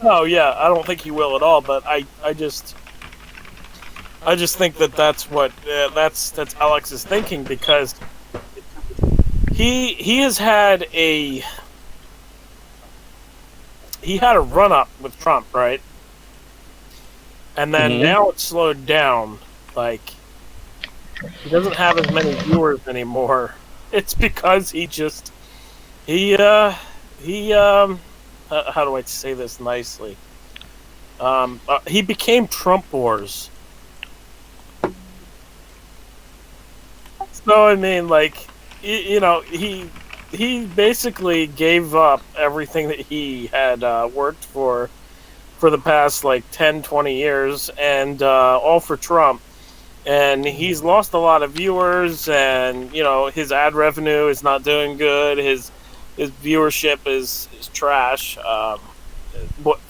Speaker 5: Oh yeah, I don't think he will at all. But I just think that's what that's Alex's thinking, because he has had a run up with Trump, right? And then now it's slowed down. Like, he doesn't have as many viewers anymore. It's because how do I say this nicely? He became Trump Wars. So I mean, like, he basically gave up everything that he had worked for the past like 10, 20 years, and all for Trump. And he's lost a lot of viewers, and his ad revenue is not doing good. His viewership is trash,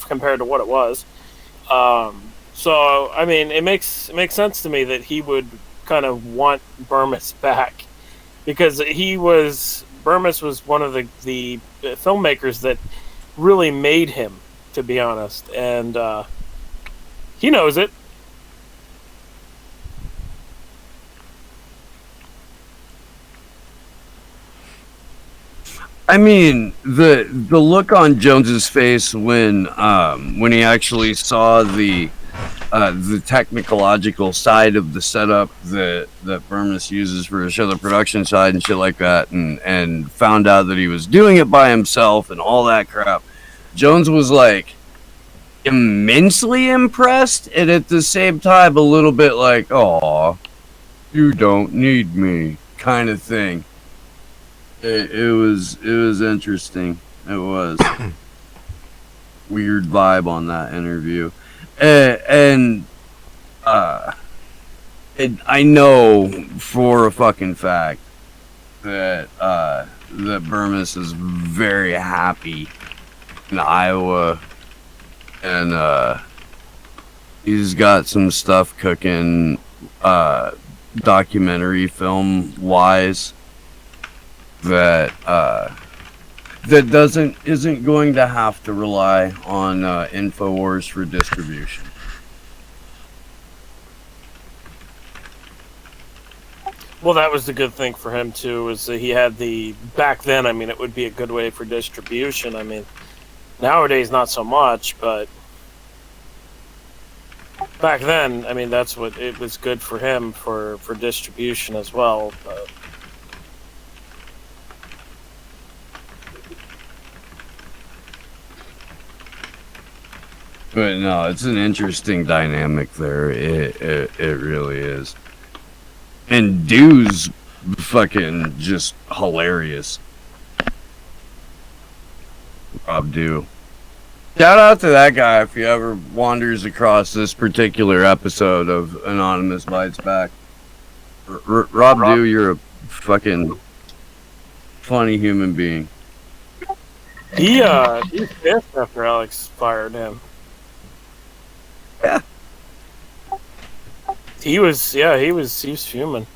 Speaker 5: compared to what it was. So I mean, it makes sense to me that he would kind of want Burmis back, because Burmis was one of the filmmakers that really made him, to be honest, and he knows it.
Speaker 3: I mean, the look on Jones's face when he actually saw the technological side of the setup that Burmese uses for his show, the production side and shit like that, and found out that he was doing it by himself and all that crap. Jones was like immensely impressed, and at the same time a little bit like, "Aw, you don't need me," kind of thing. It was interesting. It was weird vibe on that interview, and I know for a fucking fact that that Burmese is very happy in Iowa, and he's got some stuff cooking, documentary film wise, that isn't going to have to rly on InfoWars for distribution.
Speaker 5: Well, that was the good thing for him too, was that he had the back then. I mean, it would be a good way for distribution. I mean, nowadays not so much, but back then, I mean, that's what it was good for him for distribution as well.
Speaker 3: But no, it's an interesting dynamic there. It really is. And Dew's fucking just hilarious. Rob Dew. Shout out to that guy if he ever wanders across this particular episode of Anonymous Bites Back. Rob Dew, you're a fucking funny human being.
Speaker 5: He was pissed after Alex fired him.
Speaker 3: Yeah.
Speaker 5: He was fuming.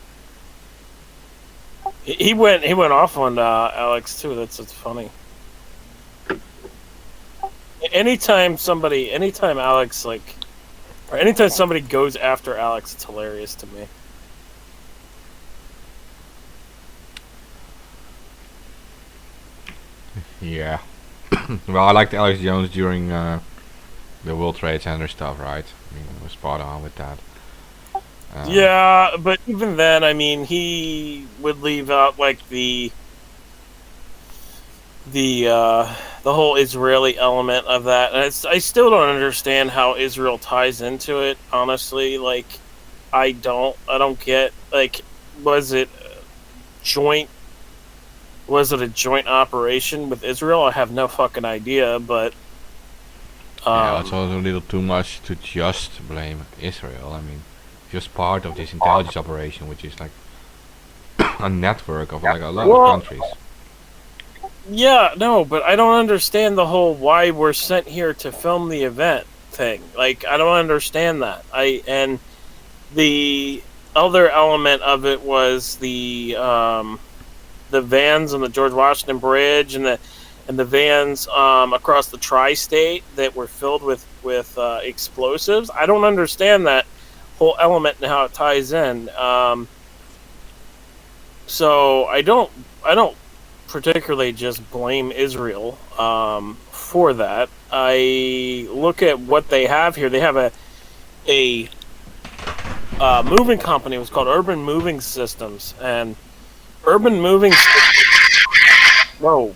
Speaker 5: He went off on Alex too. That's funny. Anytime Alex or anytime somebody goes after Alex, it's hilarious to me.
Speaker 2: Yeah. Well, I liked Alex Jones during the World Trade Center stuff, right? I mean, he was spot on with that.
Speaker 5: Yeah, but even then, I mean, he would leave out like the whole Israeli element of that, and I still don't understand how Israel ties into it. Honestly, like, I don't get, like, was it a joint operation with Israel? I have no fucking idea, but
Speaker 2: yeah, it's also a little too much to just blame Israel. I mean, just part of this intelligence operation, which is like a network of like a lot of countries.
Speaker 5: Yeah, no, but I don't understand the whole why we're sent here to film the event thing. Like, I don't understand that. And the other element of it was the vans on the George Washington Bridge and the vans across the tri-state that were filled with explosives. I don't understand that whole element and how it ties in. So I don't particularly just blame Israel for that. I look at what they have here. They have a moving company. It was called Urban Moving Systems, and Urban Moving. Whoa.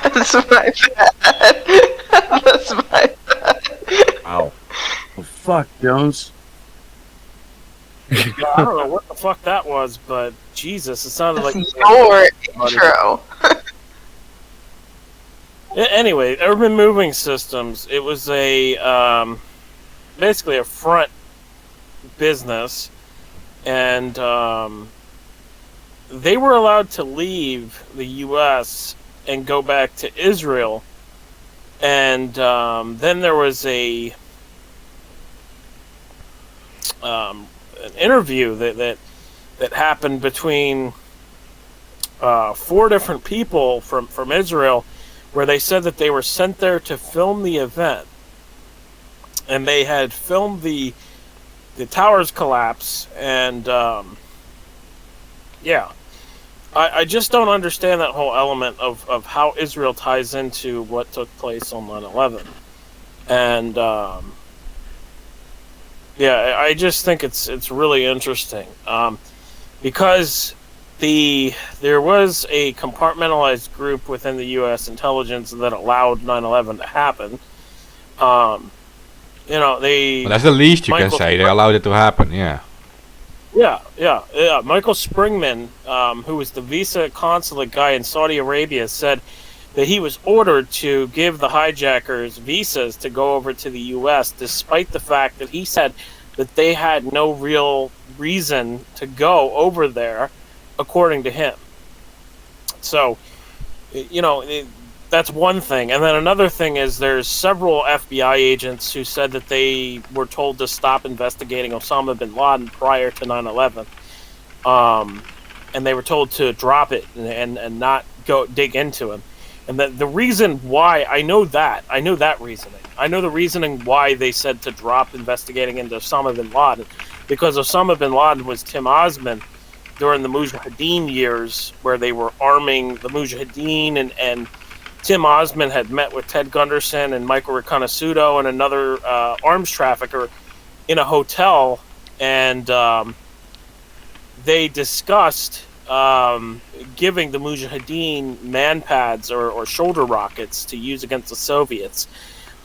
Speaker 4: That's my bad. That's my bad.
Speaker 3: Ow. Oh, fuck, Jones.
Speaker 5: I don't know what the fuck that was, but Jesus, it sounded like
Speaker 4: your intro.
Speaker 5: Anyway, Urban Moving Systems. It was a basically a front business, and they were allowed to leave the U.S. and go back to Israel. And then there was an interview that happened between 4 different people from Israel, where they said that they were sent there to film the event, and they had filmed the towers collapse, and I just don't understand that whole element of how Israel ties into what took place on 9/11. And yeah, I just think it's really interesting because there was a compartmentalized group within the U.S. intelligence that allowed 9/11 to happen. They
Speaker 2: Well, that's the least you can
Speaker 5: Michael
Speaker 2: say. They allowed it to happen. Yeah.
Speaker 5: Yeah. Michael Springman, who was the visa consulate guy in Saudi Arabia, said that he was ordered to give the hijackers visas to go over to the U.S., despite the fact that he said that they had no real reason to go over there, according to him. So, that's one thing. And then another thing is there's several FBI agents who said that they were told to stop investigating Osama bin Laden prior to 9/11. And they were told to drop it and not go dig into him. And the reason why, I know that reasoning. I know the reasoning why they said to drop investigating into Osama bin Laden, because Osama bin Laden was Tim Osman during the Mujahideen years, where they were arming the Mujahideen, and Tim Osman had met with Ted Gunderson and Michael Riconosciuto and another arms trafficker in a hotel, and they discussed giving the Mujahideen man pads or shoulder rockets to use against the Soviets.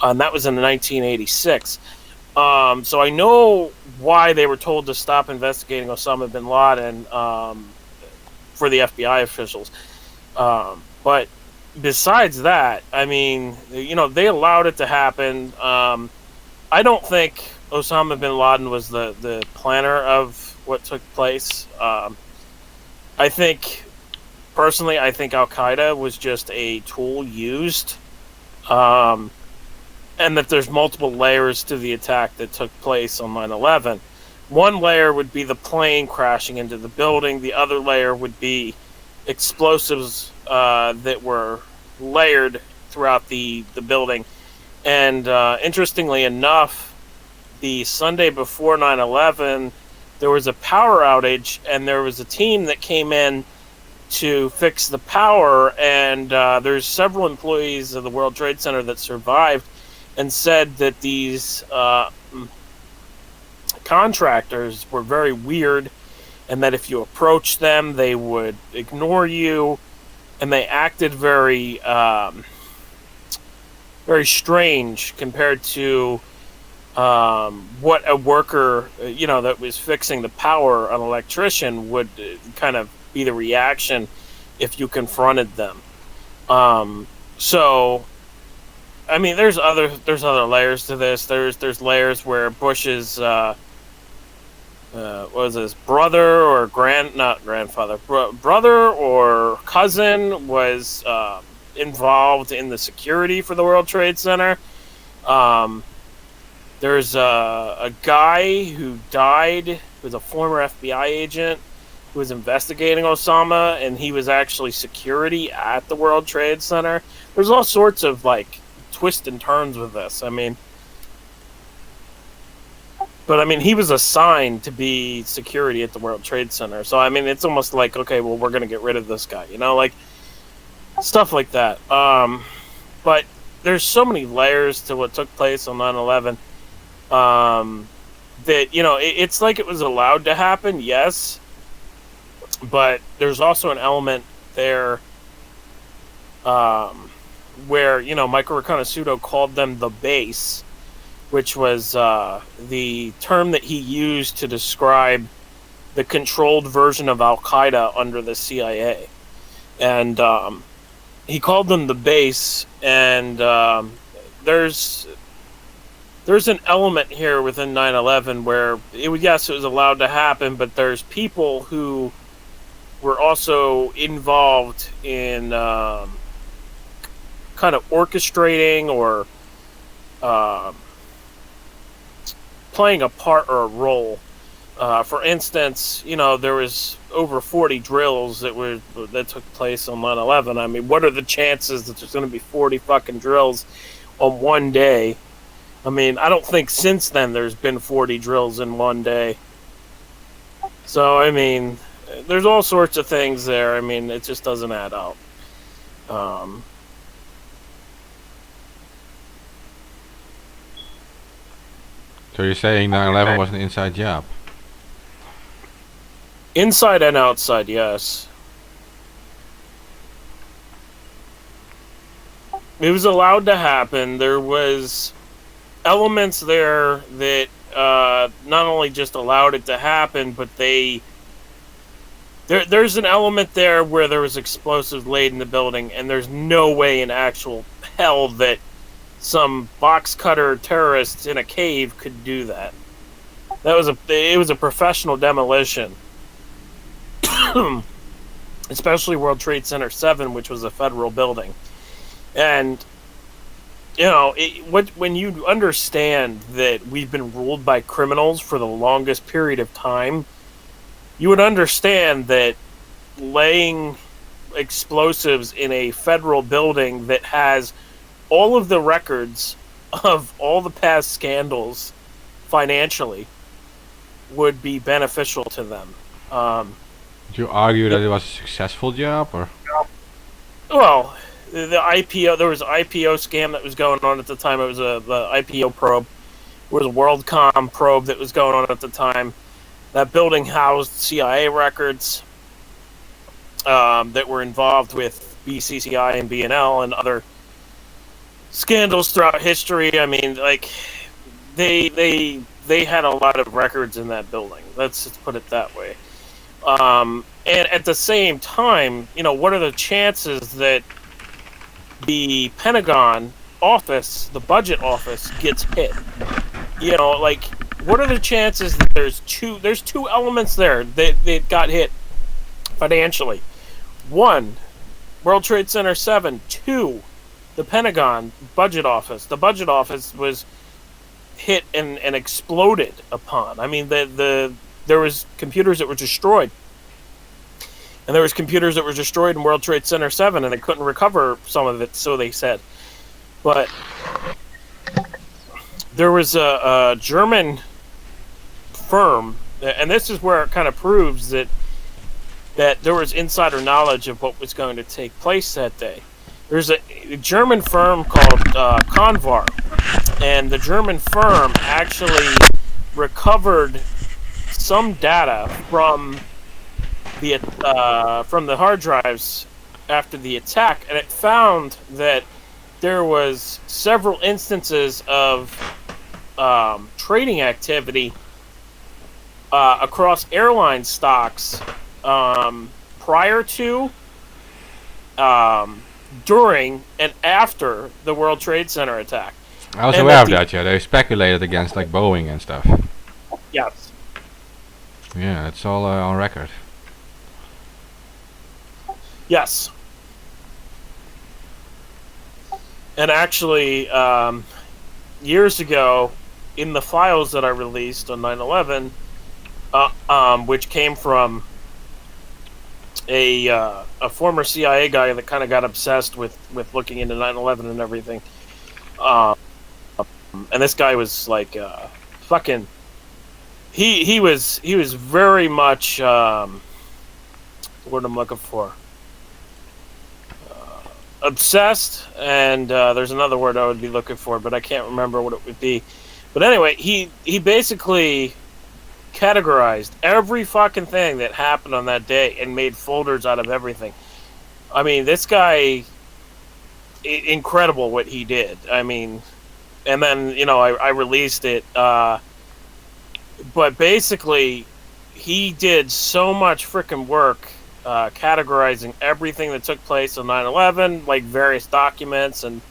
Speaker 5: And that was in 1986. So I know why they were told to stop investigating Osama bin Laden for the FBI officials. But besides that, I mean, they allowed it to happen. I don't think Osama bin Laden was the planner of what took place. Personally, I think Al-Qaeda was just a tool used. And that there's multiple layers to the attack that took place on 9/11. One layer would be the plane crashing into the building. The other layer would be explosives that were layered throughout the building. And interestingly enough, the Sunday before 9/11, there was a power outage, and there was a team that came in to fix the power, and there's several employees of the World Trade Center that survived and said that these contractors were very weird, and that if you approached them, they would ignore you, and they acted very very strange compared to what a worker, that was fixing the power, an electrician, would kind of be the reaction if you confronted them. So, I mean, there's other layers to this. There's layers where Bush's was his brother or brother or cousin was involved in the security for the World Trade Center. There's a guy who died, who was a former FBI agent, who was investigating Osama, and he was actually security at the World Trade Center. There's all sorts of twists and turns with this. He was assigned to be security at the World Trade Center. So it's almost like, okay, well, we're gonna get rid of this guy, stuff like that. But there's so many layers to what took place on 9/11 that it's like it was allowed to happen, yes, but there's also an element there where Michael Riconosciuto called them the base, which was the term that he used to describe the controlled version of Al-Qaeda under the CIA. And he called them the base, and there's an element here within 9/11 where it was allowed to happen, but there's people who were also involved in kind of orchestrating or playing a part or a role. For instance, there was over 40 drills that took place on 9/11. What are the chances that there's going to be 40 fucking drills on one day? I don't think since then there's been 40 drills in one day. So, there's all sorts of things there. I mean, it just doesn't add up.
Speaker 2: So you're saying 9/11 was an inside job?
Speaker 5: Inside and outside, yes. It was allowed to happen. There was elements there that not only just allowed it to happen, but there's an element there where there was explosives laid in the building, and there's no way in actual hell that some box cutter terrorists in a cave could do that. It was a professional demolition. Especially World Trade Center 7, which was a federal building. And, you know, when you understand that we've been ruled by criminals for the longest period of time, you would understand that laying explosives in a federal building that has all of the records of all the past scandals financially would be beneficial to them.
Speaker 2: Would you argue that it was a successful job, or?
Speaker 5: Well, the IPO, there was an IPO scam that was going on at the time. It was the IPO probe. There was a WorldCom probe that was going on at the time. That building housed CIA records that were involved with BCCI and BNL and other scandals throughout history. I mean, like, they had a lot of records in that building. Let's just put it that way. And at the same time, you know, what are the chances that the Pentagon office, the budget office, gets hit? You know, like, what are the chances that there's two elements there that got hit financially? One, World Trade Center 7. Two, the Pentagon budget office. The budget office was hit and exploded upon. I mean, there was computers that were destroyed. And there was computers that were destroyed in World Trade Center 7, and they couldn't recover some of it, so they said. But there was a German firm, and this is where it kind of proves that there was insider knowledge of what was going to take place that day. There's a German firm called Convar, and the German firm actually recovered some data from the hard drives after the attack, and it found that there was several instances of trading activity across airline stocks prior to, during, and after the World Trade Center attack.
Speaker 2: I was aware of that, yeah. They speculated against, like, Boeing and stuff.
Speaker 5: Yes.
Speaker 2: Yeah, it's all on record.
Speaker 5: Yes. And actually, years ago, in the files that I released on 9/11, which came from a former CIA guy that kind of got obsessed with looking into 9/11 and everything, and this guy was like fucking. He was very much what I'm looking for. Obsessed, and there's another word I would be looking for, but I can't remember what it would be. But anyway, he basically categorized every fucking thing that happened on that day and made folders out of everything. I mean, this guy, incredible what he did. I mean, and then, you know, I released it, but basically he did so much freaking work categorizing everything that took place on 9/11, like various documents and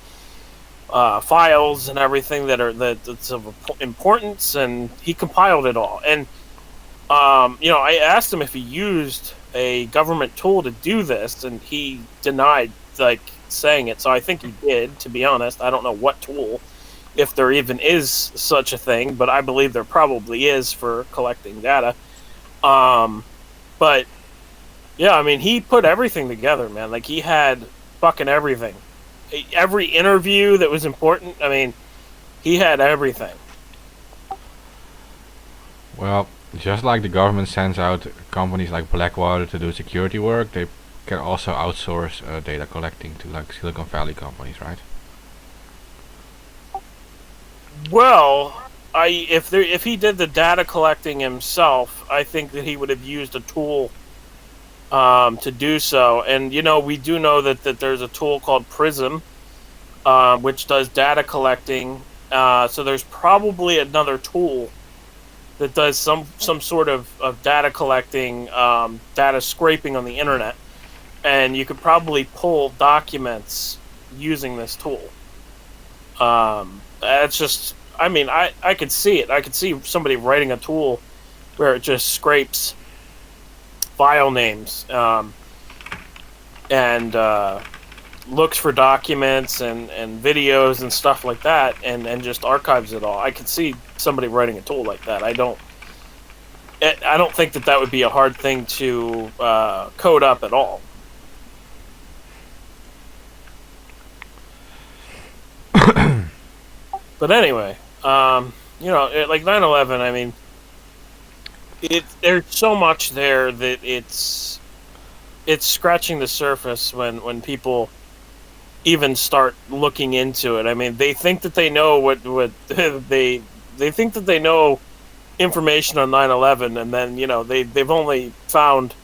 Speaker 5: files and everything that's of importance, and he compiled it all. And you know, I asked him if he used a government tool to do this, and he denied, like, saying it. So I think he did, to be honest. I don't know what tool, if there even is such a thing, but I believe there probably is for collecting data. But yeah, I mean, he put everything together, man. Like, he had fucking everything. Every interview that was important, I mean, he had everything.
Speaker 2: Well, just like the government sends out companies like Blackwater to do security work, they can also outsource data collecting to like Silicon Valley companies, right?
Speaker 5: Well, if he did the data collecting himself, I think that he would have used a tool to do so. And we do know that there's a tool called Prism, which does data collecting. So there's probably another tool that does some sort of data collecting, data scraping on the internet, and you could probably pull documents using this tool. That's just, I could see it. I could see somebody writing a tool where it just scrapes file names and looks for documents and videos and stuff like that, and just archives it all. I could see somebody writing a tool like that. I don't think that would be a hard thing to code up at all. But anyway, like 9/11. I mean, there's so much there that it's scratching the surface when people even start looking into it. I mean, they think that they know what they think that they know information on 9/11, and then they've only found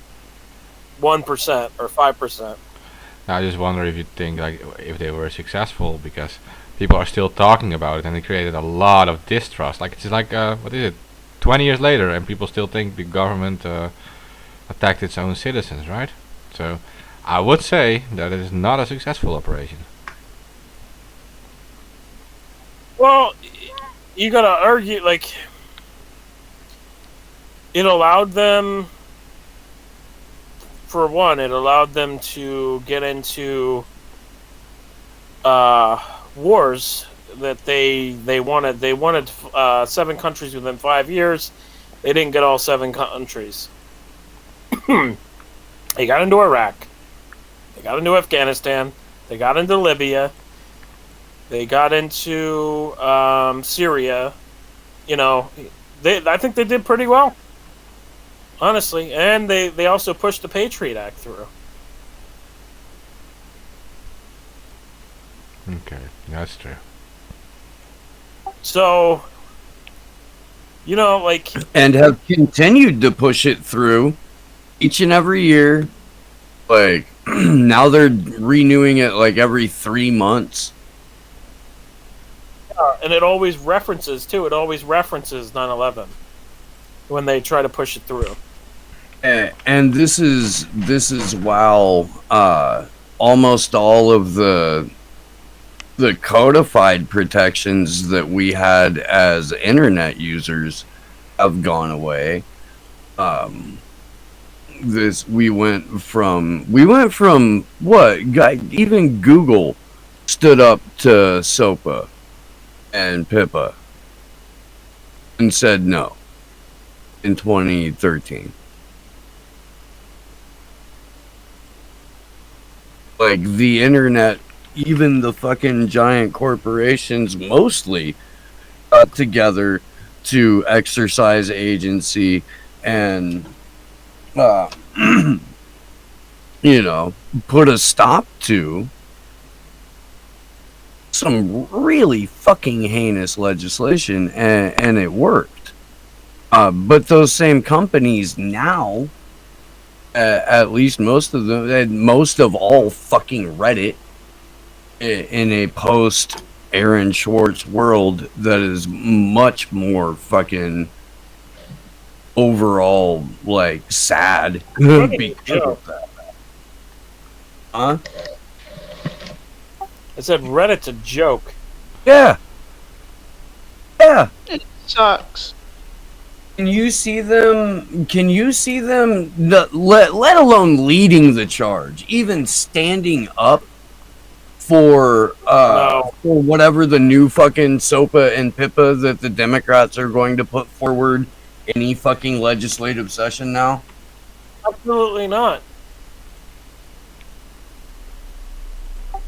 Speaker 5: 1% or 5%.
Speaker 2: I just wonder if you think like if they were successful, because people are still talking about it and it created a lot of distrust. Like it's like what is it, 20 years later, and people still think the government attacked its own citizens, right? So I would say that it is not a successful operation.
Speaker 5: Well, you gotta argue, like, it allowed them, for one, it allowed them to get into wars that they wanted. They wanted 7 countries within 5 years. They didn't get all 7 countries. They got into Iraq. They got into Afghanistan. They got into Libya. They got into Syria. I think they did pretty well, honestly. And they also pushed the Patriot Act through.
Speaker 2: Okay, that's true.
Speaker 5: So, like...
Speaker 3: And have continued to push it through each and every year. Like, now they're renewing it like every 3 months.
Speaker 5: And it always references, too. It always references 9/11 when they try to push it through.
Speaker 3: And this is while almost all of the codified protections that we had as internet users have gone away. We went from what? Even Google stood up to SOPA and PIPA and said no in 2013. Like, the internet, even the fucking giant corporations mostly got together to exercise agency and put a stop to some really fucking heinous legislation, and it worked. But those same companies now, at least most of them, and most of all fucking Reddit, in a post Aaron Schwartz world that is much more fucking overall like sad because of that. Huh?
Speaker 5: I said Reddit's a joke.
Speaker 3: Yeah.
Speaker 4: It sucks.
Speaker 3: Can you see them? Let alone leading the charge, even standing up for whatever the new fucking SOPA and PIPA that the Democrats are going to put forward any fucking legislative session now?
Speaker 5: Absolutely not.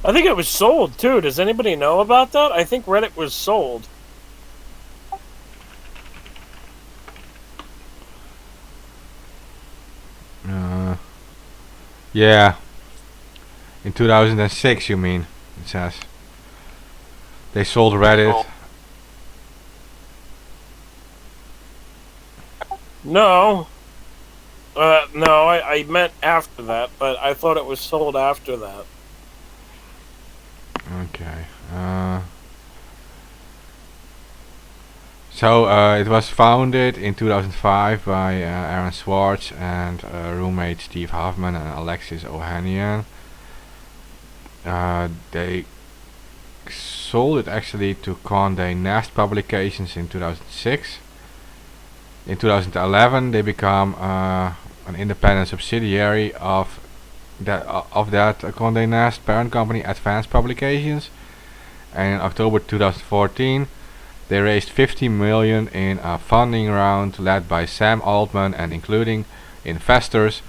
Speaker 5: I think it was sold too. Does anybody know about that? I think Reddit was sold.
Speaker 2: Yeah. In 2006, you mean? It says. They sold Reddit.
Speaker 5: No. No, I meant after that, but I thought it was sold after that.
Speaker 2: Okay. So it was founded in 2005 by Aaron Swartz and roommate Steve Hoffman and Alexis Ohanian. They sold it actually to Condé Nast Publications in 2006. In 2011, they become an independent subsidiary of that Condé Nast parent company, Advanced Publications. And in October 2014, they raised 50 million in a funding round led by Sam Altman and including investors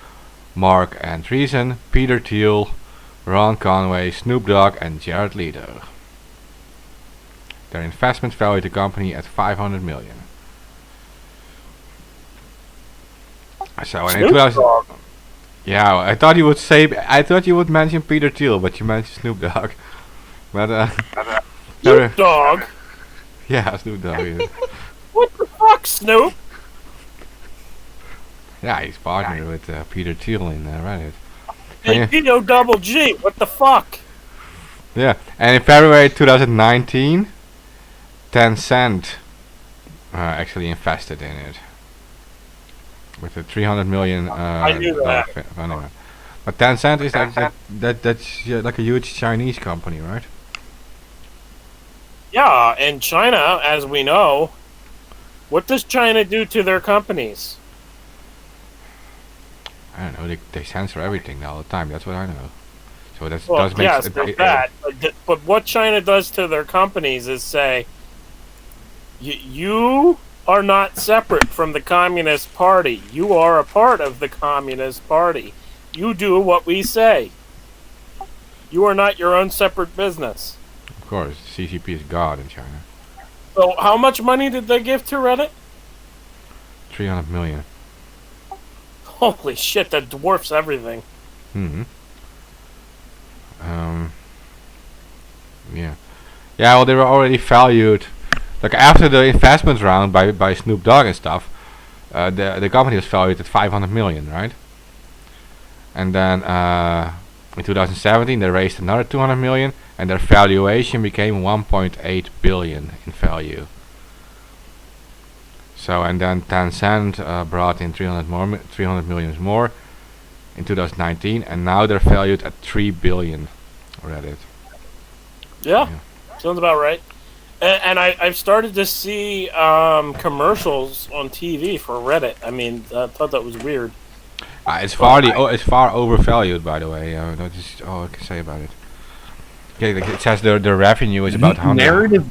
Speaker 2: Mark Andreessen, Peter Thiel, Ron Conway, Snoop Dogg, and Jared Leto. Their investment valued the company at 500 million. So in 2000, yeah, I thought you would mention Peter Thiel, but you mentioned Snoop Dogg. But
Speaker 5: Snoop Dogg.
Speaker 2: Yeah, Snoop Dogg. Yeah.
Speaker 5: What the fuck, Snoop?
Speaker 2: Yeah, he's partnered with Peter Thiel in Reddit.
Speaker 5: Hey, Tito Double G. What the fuck?
Speaker 2: Yeah, and in February 2019, Tencent actually invested in it with a 300 million.
Speaker 5: I knew that.
Speaker 2: Funding. But Tencent is that's like a huge Chinese company, right?
Speaker 5: Yeah, and China, as we know, what does China do to their companies?
Speaker 2: I don't know. They censor everything all the time. That's what I know. So that
Speaker 5: Well,
Speaker 2: does make
Speaker 5: yes, there's that. But what China does to their companies is say, you are not separate from the Communist Party. You are a part of the Communist Party. You do what we say. You are not your own separate business.
Speaker 2: Of course, CCP is God in China.
Speaker 5: So how much money did they give to Reddit?
Speaker 2: 300 million.
Speaker 5: Holy shit, that dwarfs everything.
Speaker 2: Hmm. Yeah. Yeah, well, they were already valued. Like after the investment round by Snoop Dogg and stuff, the company was valued at 500 million, right? And then in 2017 they raised another 200 million, and their valuation became 1.8 billion in value. So and then Tencent brought in 300 million more in 2019, and now they're valued at 3 billion. Reddit.
Speaker 5: Yeah. Sounds about right. And I've started to see commercials on TV for Reddit. I mean, I thought that was weird.
Speaker 2: It's far overvalued, by the way. That is all I can say about it. Okay, like it says the revenue is about 100.
Speaker 3: Narrative.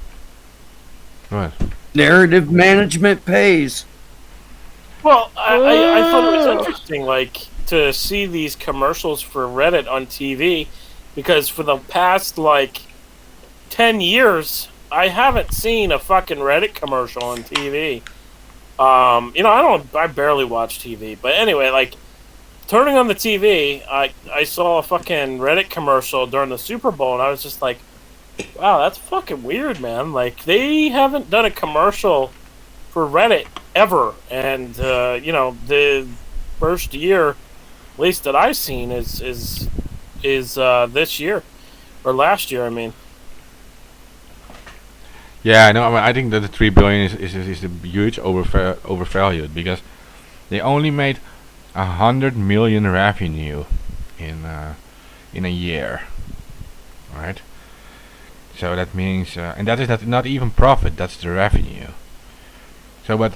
Speaker 2: What?
Speaker 3: Narrative management pays.
Speaker 5: Well, I thought it was interesting, like, to see these commercials for Reddit on TV, because for the past, like, 10 years, I haven't seen a fucking Reddit commercial on TV. I barely watch TV, but anyway, like, turning on the TV, I saw a fucking Reddit commercial during the Super Bowl, and I was just like, wow, that's fucking weird, man. Like, they haven't done a commercial for Reddit ever, and the first year, at least that I've seen, is this year or last year. I mean.
Speaker 2: Yeah, no, I think that the 3 billion is a huge overvalued, because they only made 100 million revenue in a year, right? So that means, and that is not even profit. That's the revenue. So, but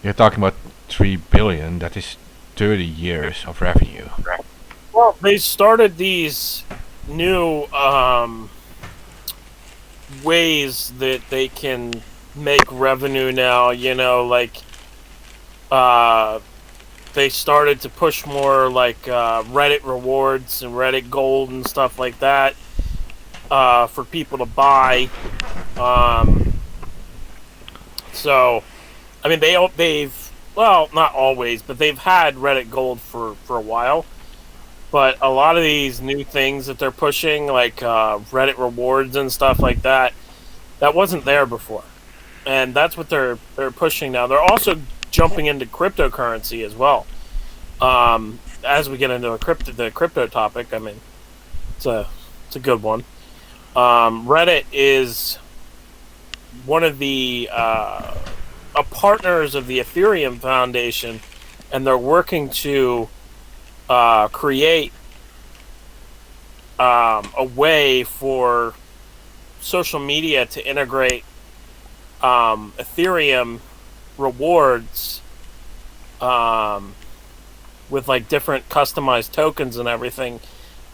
Speaker 2: you're talking about 3 billion. That is 30 years of revenue.
Speaker 5: Well, they started these new ways that they can make revenue now. They started to push more like Reddit rewards and Reddit gold and stuff like that for people to buy. So, I mean, they've well, not always, but they've had Reddit gold for a while. But a lot of these new things that they're pushing, like Reddit rewards and stuff like that, that wasn't there before, and that's what they're pushing now. They're also jumping into cryptocurrency as well. As we get into the crypto topic, I mean, it's a good one. Reddit is one of the partners of the Ethereum Foundation, and they're working to create a way for social media to integrate Ethereum rewards with like different customized tokens and everything,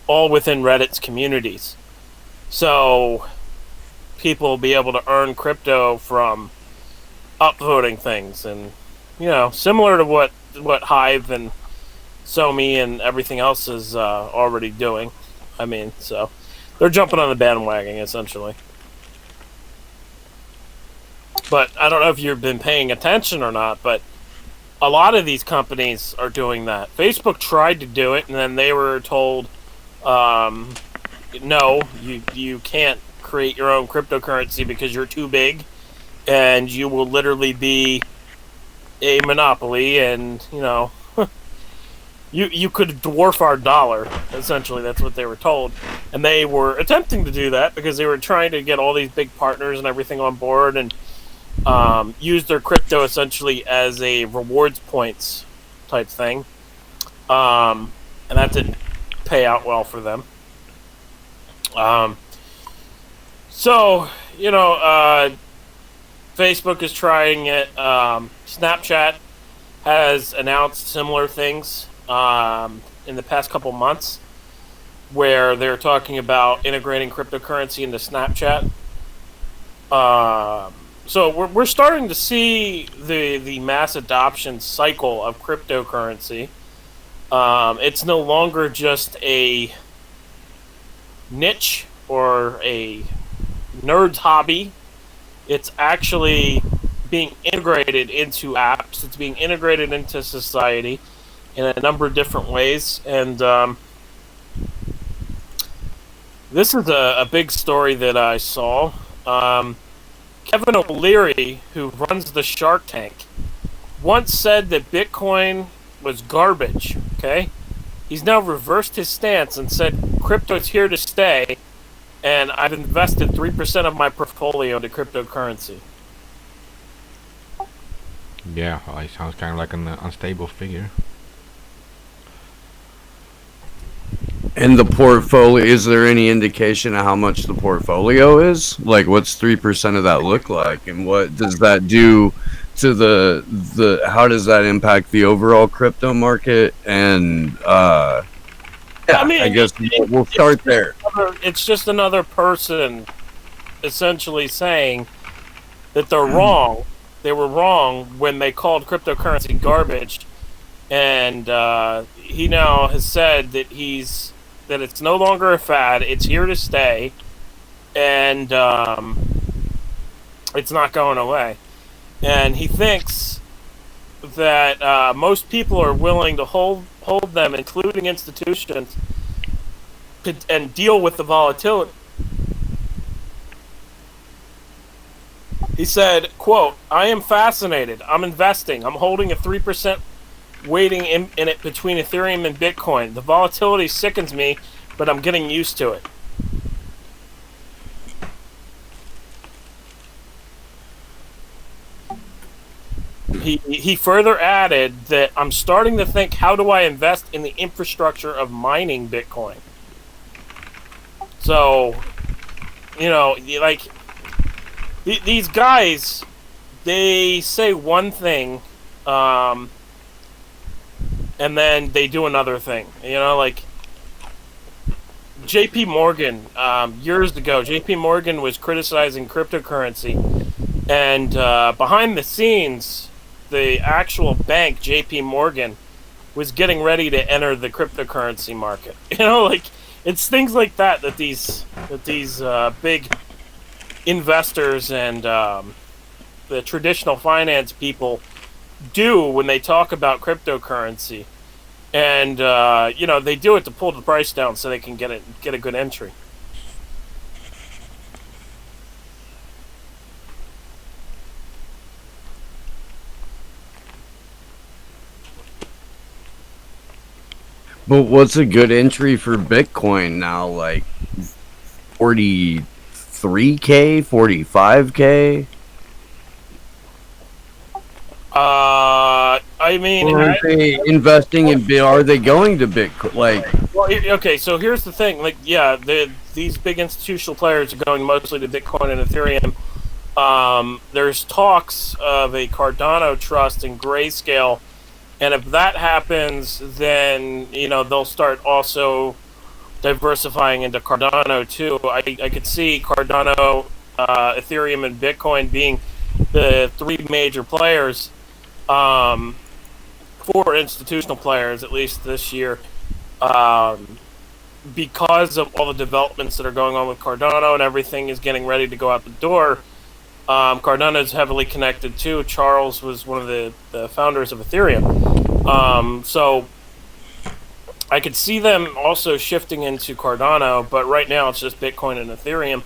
Speaker 5: all within Reddit's communities. So people will be able to earn crypto from upvoting things, and similar to what Hive and Somi and everything else is already doing. I mean, so they're jumping on the bandwagon essentially. But I don't know if you've been paying attention or not, but a lot of these companies are doing that. Facebook tried to do it, and then they were told, no, you can't create your own cryptocurrency because you're too big, and you will literally be a monopoly, and you could dwarf our dollar. Essentially, that's what they were told, and they were attempting to do that because they were trying to get all these big partners and everything on board, and use their crypto essentially as a rewards points type thing, and that didn't pay out well for them. So Facebook is trying it. Snapchat has announced similar things in the past couple months, where they're talking about integrating cryptocurrency into Snapchat. So we're starting to see the mass adoption cycle of cryptocurrency. It's no longer just a niche or a nerd's hobby. It's actually being integrated into apps. It's being integrated into society in a number of different ways. And this is a big story that I saw. Kevin O'Leary, who runs the Shark Tank, once said that Bitcoin was garbage, okay? He's now reversed his stance and said crypto's here to stay, and I've invested 3% of my portfolio into cryptocurrency.
Speaker 2: Yeah, well, it sounds kind of like an unstable figure.
Speaker 3: And the portfolio, is there any indication of how much the portfolio is? Like, what's 3% of that look like? And what does that do to the how does that impact the overall crypto market? And, yeah, I guess we'll start there.
Speaker 5: It's just another person essentially saying that they're wrong. They were wrong when they called cryptocurrency garbage. And he now has said that that it's no longer a fad. It's here to stay, and it's not going away. And he thinks that most people are willing to hold them, including institutions, and deal with the volatility. He said, quote, "I am fascinated. I'm investing. I'm holding a 3% weighting in it between Ethereum and Bitcoin. The volatility sickens me, but I'm getting used to it." He further added that I'm starting to think, how do I invest in the infrastructure of mining Bitcoin? So, like, these guys, they say one thing, and then they do another thing. Like J.P. Morgan, years ago, J.P. Morgan was criticizing cryptocurrency, and behind the scenes, the actual bank, J.P. Morgan, was getting ready to enter the cryptocurrency market. Like, it's things like that these big investors and the traditional finance people do when they talk about cryptocurrency. and they do it to pull the price down so they can get a good entry.
Speaker 3: But what's a good entry for Bitcoin now? Like 43K, 45K?
Speaker 5: I mean,
Speaker 3: Or are they investing in Are they going to Bitcoin? Like,
Speaker 5: well, okay. So here's the thing. Like, yeah, these big institutional players are going mostly to Bitcoin and Ethereum. There's talks of a Cardano trust in Grayscale, and if that happens, then they'll start also diversifying into Cardano too. I could see Cardano, Ethereum, and Bitcoin being the three major players for institutional players, at least this year, because of all the developments that are going on with Cardano and everything is getting ready to go out the door. Cardano is heavily connected too. Charles was one of the founders of Ethereum. So I could see them also shifting into Cardano, but right now it's just Bitcoin and Ethereum.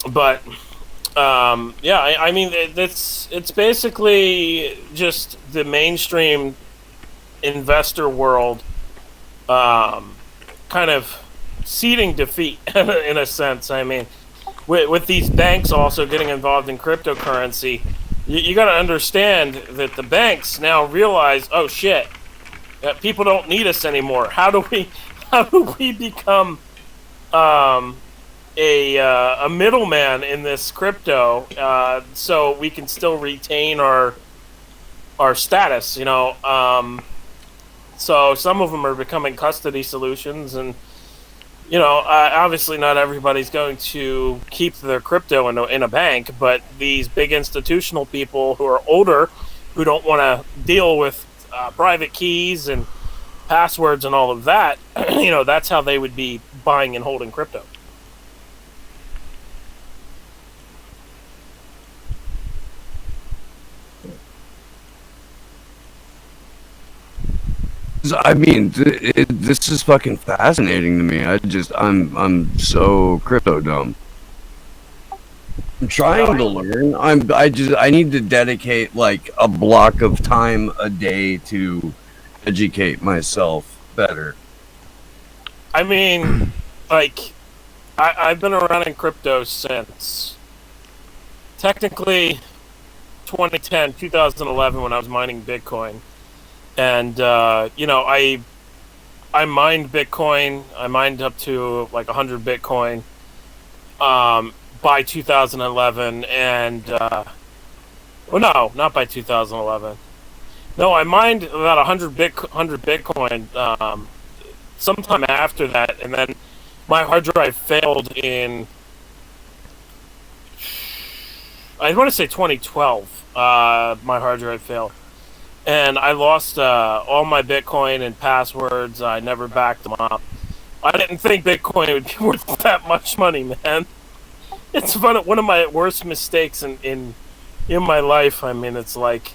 Speaker 5: But I mean, it's basically just the mainstream investor world kind of ceding defeat in a sense. I mean, with these banks also getting involved in cryptocurrency, you got to understand that the banks now realize, oh shit, people don't need us anymore. How do we become a middleman in this crypto, so we can still retain our status, so some of them are becoming custody solutions, and obviously not everybody's going to keep their crypto in a bank, but these big institutional people who are older, who don't want to deal with private keys and passwords and all of that, that's how they would be buying and holding crypto.
Speaker 3: I mean, this is fucking fascinating to me. I'm so crypto dumb. I'm trying to learn. I need to dedicate like a block of time a day to educate myself better.
Speaker 5: I mean, like, I've been around in crypto since technically 2011 when I was mining Bitcoin. And, I mined Bitcoin. I mined up to like 100 Bitcoin by 2011. And, well, no, not by 2011. No, I mined about 100 Bitcoin sometime after that. And then my hard drive failed in, I want to say 2012. My hard drive failed. And I lost all my Bitcoin and passwords. I never backed them up. I didn't think Bitcoin would be worth that much money, man. It's one of my worst mistakes in my life. I mean, it's like,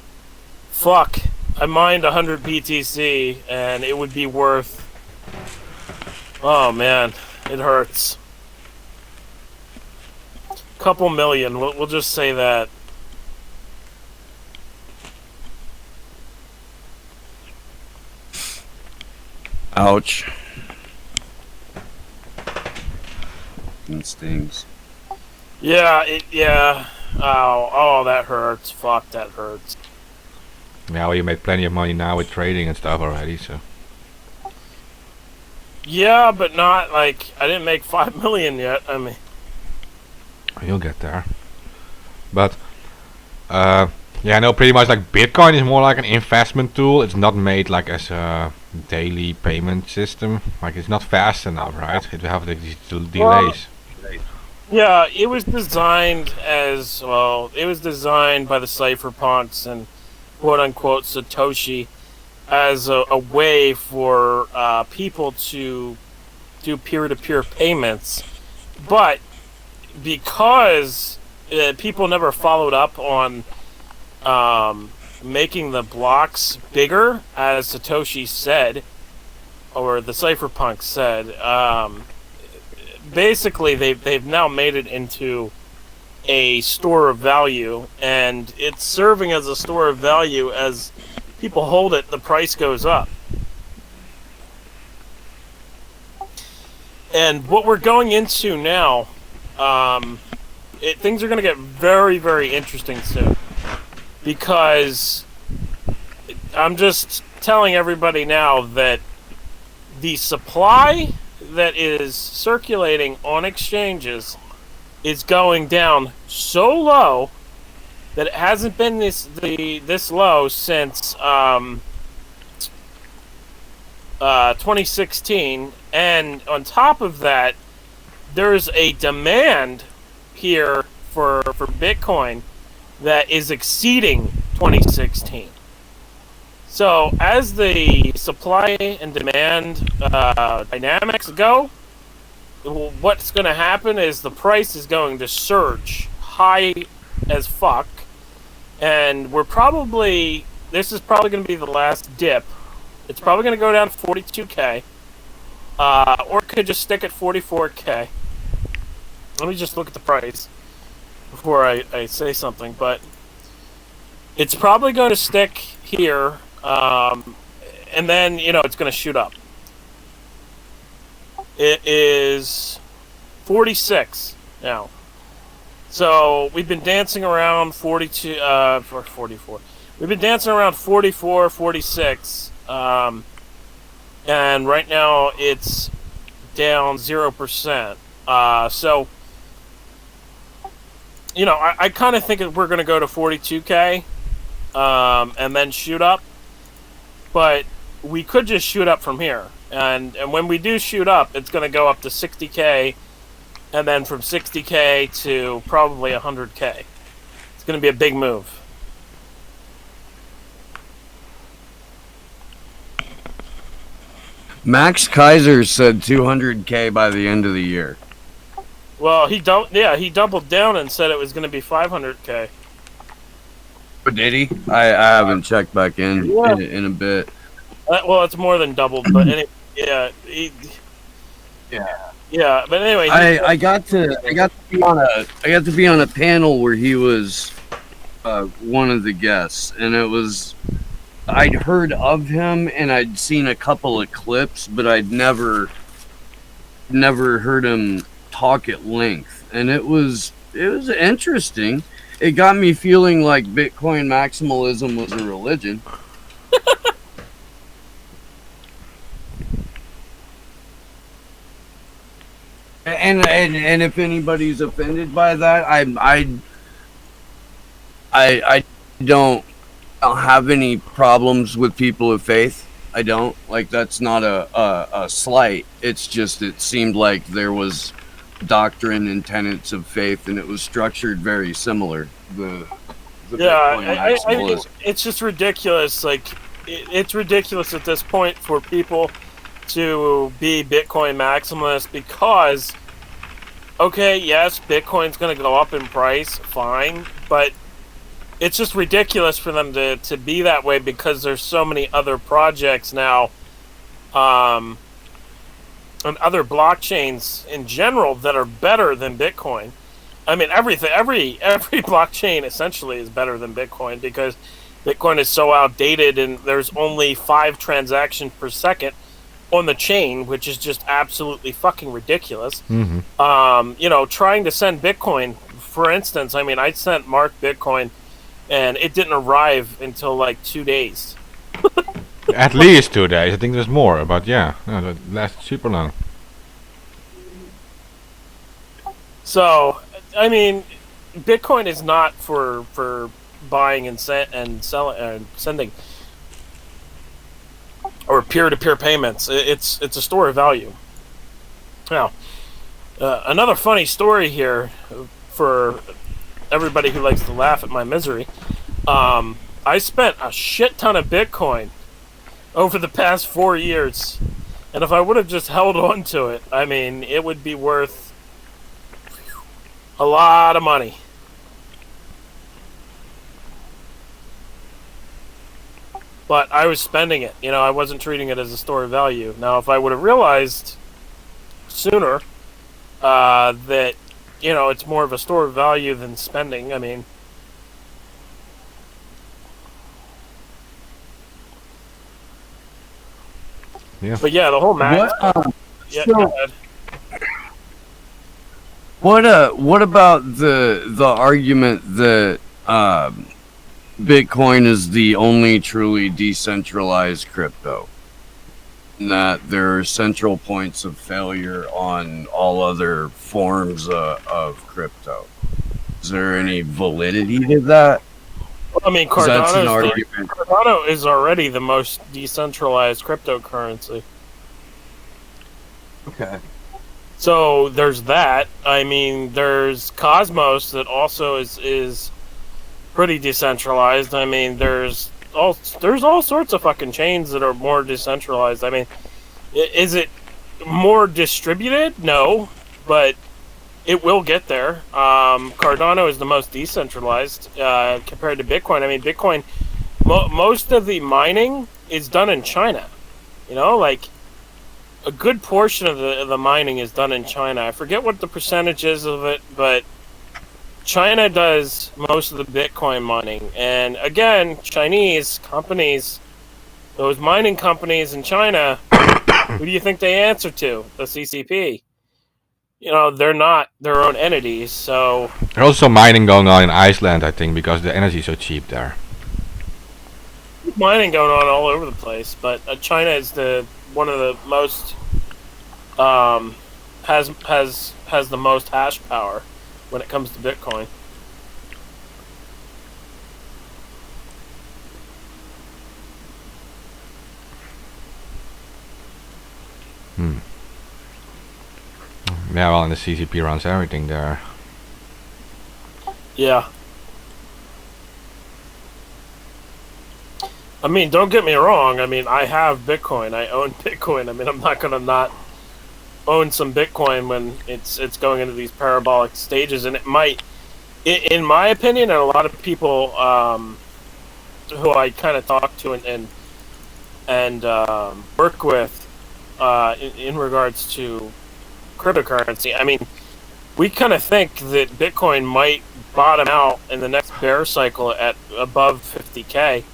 Speaker 5: fuck. I mined 100 BTC, and it would be worth... Oh, man. It hurts. Couple million. We'll just say that.
Speaker 3: Ouch. It stings.
Speaker 5: Yeah. Oh, that hurts. Fuck, that hurts.
Speaker 2: Yeah, well, you made plenty of money now with trading and stuff already, so.
Speaker 5: Yeah, but not like I didn't make 5 million yet. I mean,
Speaker 2: you'll get there. But yeah, no, pretty much like Bitcoin is more like an investment tool. It's not made like as a daily payment system. Like it's not fast enough, right? It will have these delays.
Speaker 5: Yeah, it was designed as well. It was designed by the cypherpunks and quote unquote Satoshi as a way for people to do peer-to-peer payments, but because people never followed up on making the blocks bigger, as Satoshi said, or the cypherpunk said. Basically, they've now made it into a store of value, and it's serving as a store of value. As people hold it, the price goes up. And what we're going into now, things are going to get very, very interesting soon, because I'm just telling everybody now that the supply that is circulating on exchanges is going down so low that it hasn't been this low since 2016. And on top of that, there's a demand here for Bitcoin that is exceeding 2016. So as the supply and demand dynamics go, what's going to happen is the price is going to surge high as fuck, and this is probably going to be the last dip. It's probably going to go down to 42K, or it could just stick at 44K. Let me just look at the price before I say something, but it's probably going to stick here, and then, it's going to shoot up. It is 46 now. So we've been dancing around 42, 44. We've been dancing around 44, 46, and right now it's down 0%. So, I kind of think we're going to go to 42K, and then shoot up. But we could just shoot up from here. And when we do shoot up, it's going to go up to 60K, and then from 60K to probably 100K. It's going to be a big move.
Speaker 3: Max Kaiser said 200K by the end of the year.
Speaker 5: Well, he doubled down and said it was going to be 500K.
Speaker 3: But did he? I haven't checked back in a bit.
Speaker 5: Well, it's more than doubled, but anyway, yeah. But anyway,
Speaker 3: I got to be on a panel where he was one of the guests, and I'd heard of him and I'd seen a couple of clips, but I'd never heard him talk at length, and it was interesting. It got me feeling like Bitcoin maximalism was a religion. And if anybody's offended by that, I don't have any problems with people of faith. I don't. Like, that's not a slight. It's just, it seemed like there was doctrine and tenets of faith, and it was structured very similar.
Speaker 5: I mean, it's just ridiculous. Like, it's ridiculous at this point for people to be Bitcoin maximalists, because, okay, yes, Bitcoin's going to go up in price, fine, but it's just ridiculous for them to be that way, because there's so many other projects now, and other blockchains in general that are better than Bitcoin. I mean, every blockchain essentially is better than Bitcoin, because Bitcoin is so outdated, and there's only 5 transactions per second on the chain, which is just absolutely fucking ridiculous. Mm-hmm. Trying to send Bitcoin, for instance, I mean, I sent Mark Bitcoin, and it didn't arrive until like 2 days.
Speaker 2: At least 2 days. I think there's more, but yeah, no, that lasts super long.
Speaker 5: So, I mean, Bitcoin is not for buying and selling and sending, or peer-to-peer payments. It's a store of value. Now, another funny story here for everybody who likes to laugh at my misery. I spent a shit ton of Bitcoin over the past 4 years, and if I would have just held on to it, I mean, it would be worth a lot of money. but I was spending it. I wasn't treating it as a store of value. Now, if I would have realized sooner that it's more of a store of value than spending, I mean.
Speaker 2: Yeah.
Speaker 5: But yeah, the whole match. Yeah,
Speaker 3: so-
Speaker 5: go ahead.
Speaker 3: What about the argument that Bitcoin is the only truly decentralized crypto? And that there are central points of failure on all other forms of crypto. Is there any validity to that?
Speaker 5: I mean,
Speaker 3: 'Cause that's an
Speaker 5: Cardano
Speaker 3: argument.
Speaker 5: is already the most decentralized cryptocurrency.
Speaker 3: Okay.
Speaker 5: So there's that. I mean, there's Cosmos that also is pretty decentralized. I mean, there's all sorts of fucking chains that are more decentralized. I mean, is it more distributed? No, but it will get there. Cardano is the most decentralized compared to Bitcoin. I mean, Bitcoin, most of the mining is done in China. Like a good portion of the mining is done in China. I forget what the percentage is of it, but China does most of the Bitcoin mining. And again, Chinese companies, those mining companies in China, who do you think they answer to? The CCP. They're not their own entities, so.
Speaker 2: There's also mining going on in Iceland, I think, because the energy is so cheap there.
Speaker 5: Mining going on all over the place, but China is one of the most has the most hash power when it comes to Bitcoin.
Speaker 2: Yeah, well, and the CCP runs everything there.
Speaker 5: Yeah. I mean, don't get me wrong. I mean, I have Bitcoin. I own Bitcoin. I mean, I'm not gonna not own some Bitcoin when it's going into these parabolic stages, and it might, in my opinion, and a lot of people who I kind of talk to and work with in regards to cryptocurrency. I mean, we kind of think that Bitcoin might bottom out in the next bear cycle at above 50K.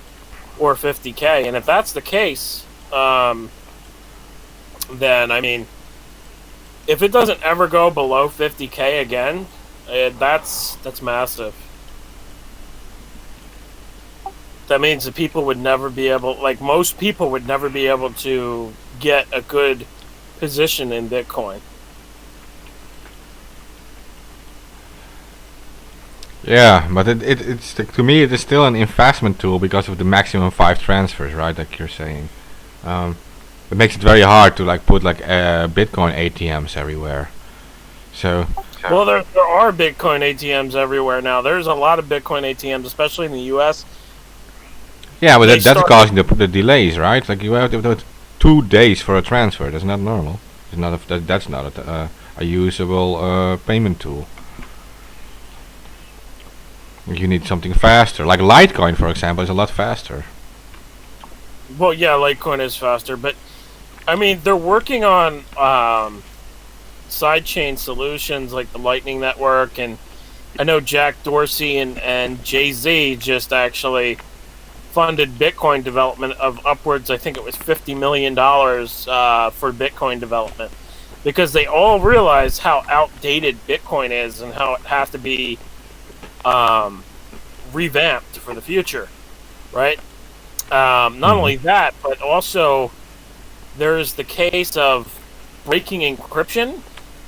Speaker 5: Or 50K, and if that's the case, then I mean, if it doesn't ever go below 50K again, that's massive. That means that people would never be able, like most people would never be able to get a good position in Bitcoin.
Speaker 2: Yeah, but it's to me it is still an investment tool because of the maximum 5 transfers, right? Like you're saying, it makes it very hard to put Bitcoin ATMs everywhere. So
Speaker 5: well, there are Bitcoin ATMs everywhere now. There's a lot of Bitcoin ATMs, especially in the U.S.
Speaker 2: Yeah, but that's causing the delays, right? Like you have to wait 2 days for a transfer. That's not normal. It's not that's not a usable payment tool. You need something faster. Like Litecoin, for example, is a lot faster.
Speaker 5: Well, yeah, Litecoin is faster, but I mean, they're working on sidechain solutions like the Lightning Network, and I know Jack Dorsey and Jay-Z just actually funded Bitcoin development of upwards, I think it was $50 million for Bitcoin development, because they all realize how outdated Bitcoin is and how it has to be revamped for the future, right? Not only that, but also there's the case of breaking encryption,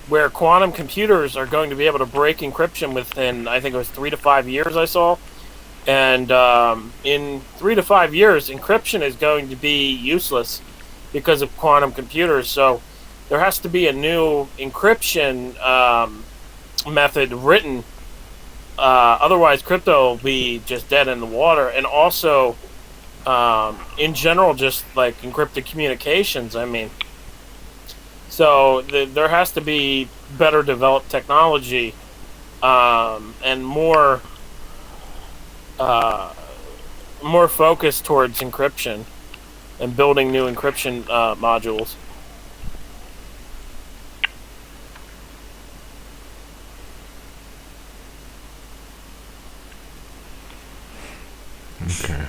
Speaker 5: where quantum computers are going to be able to break encryption within, I think it was 3 to 5 years I saw. And in 3 to 5 years, encryption is going to be useless because of quantum computers. So there has to be a new encryption method written. Otherwise, crypto will be just dead in the water. And also, in general, just like encrypted communications. I mean, so there has to be better developed technology and more more focused towards encryption and building new encryption modules.
Speaker 2: Okay.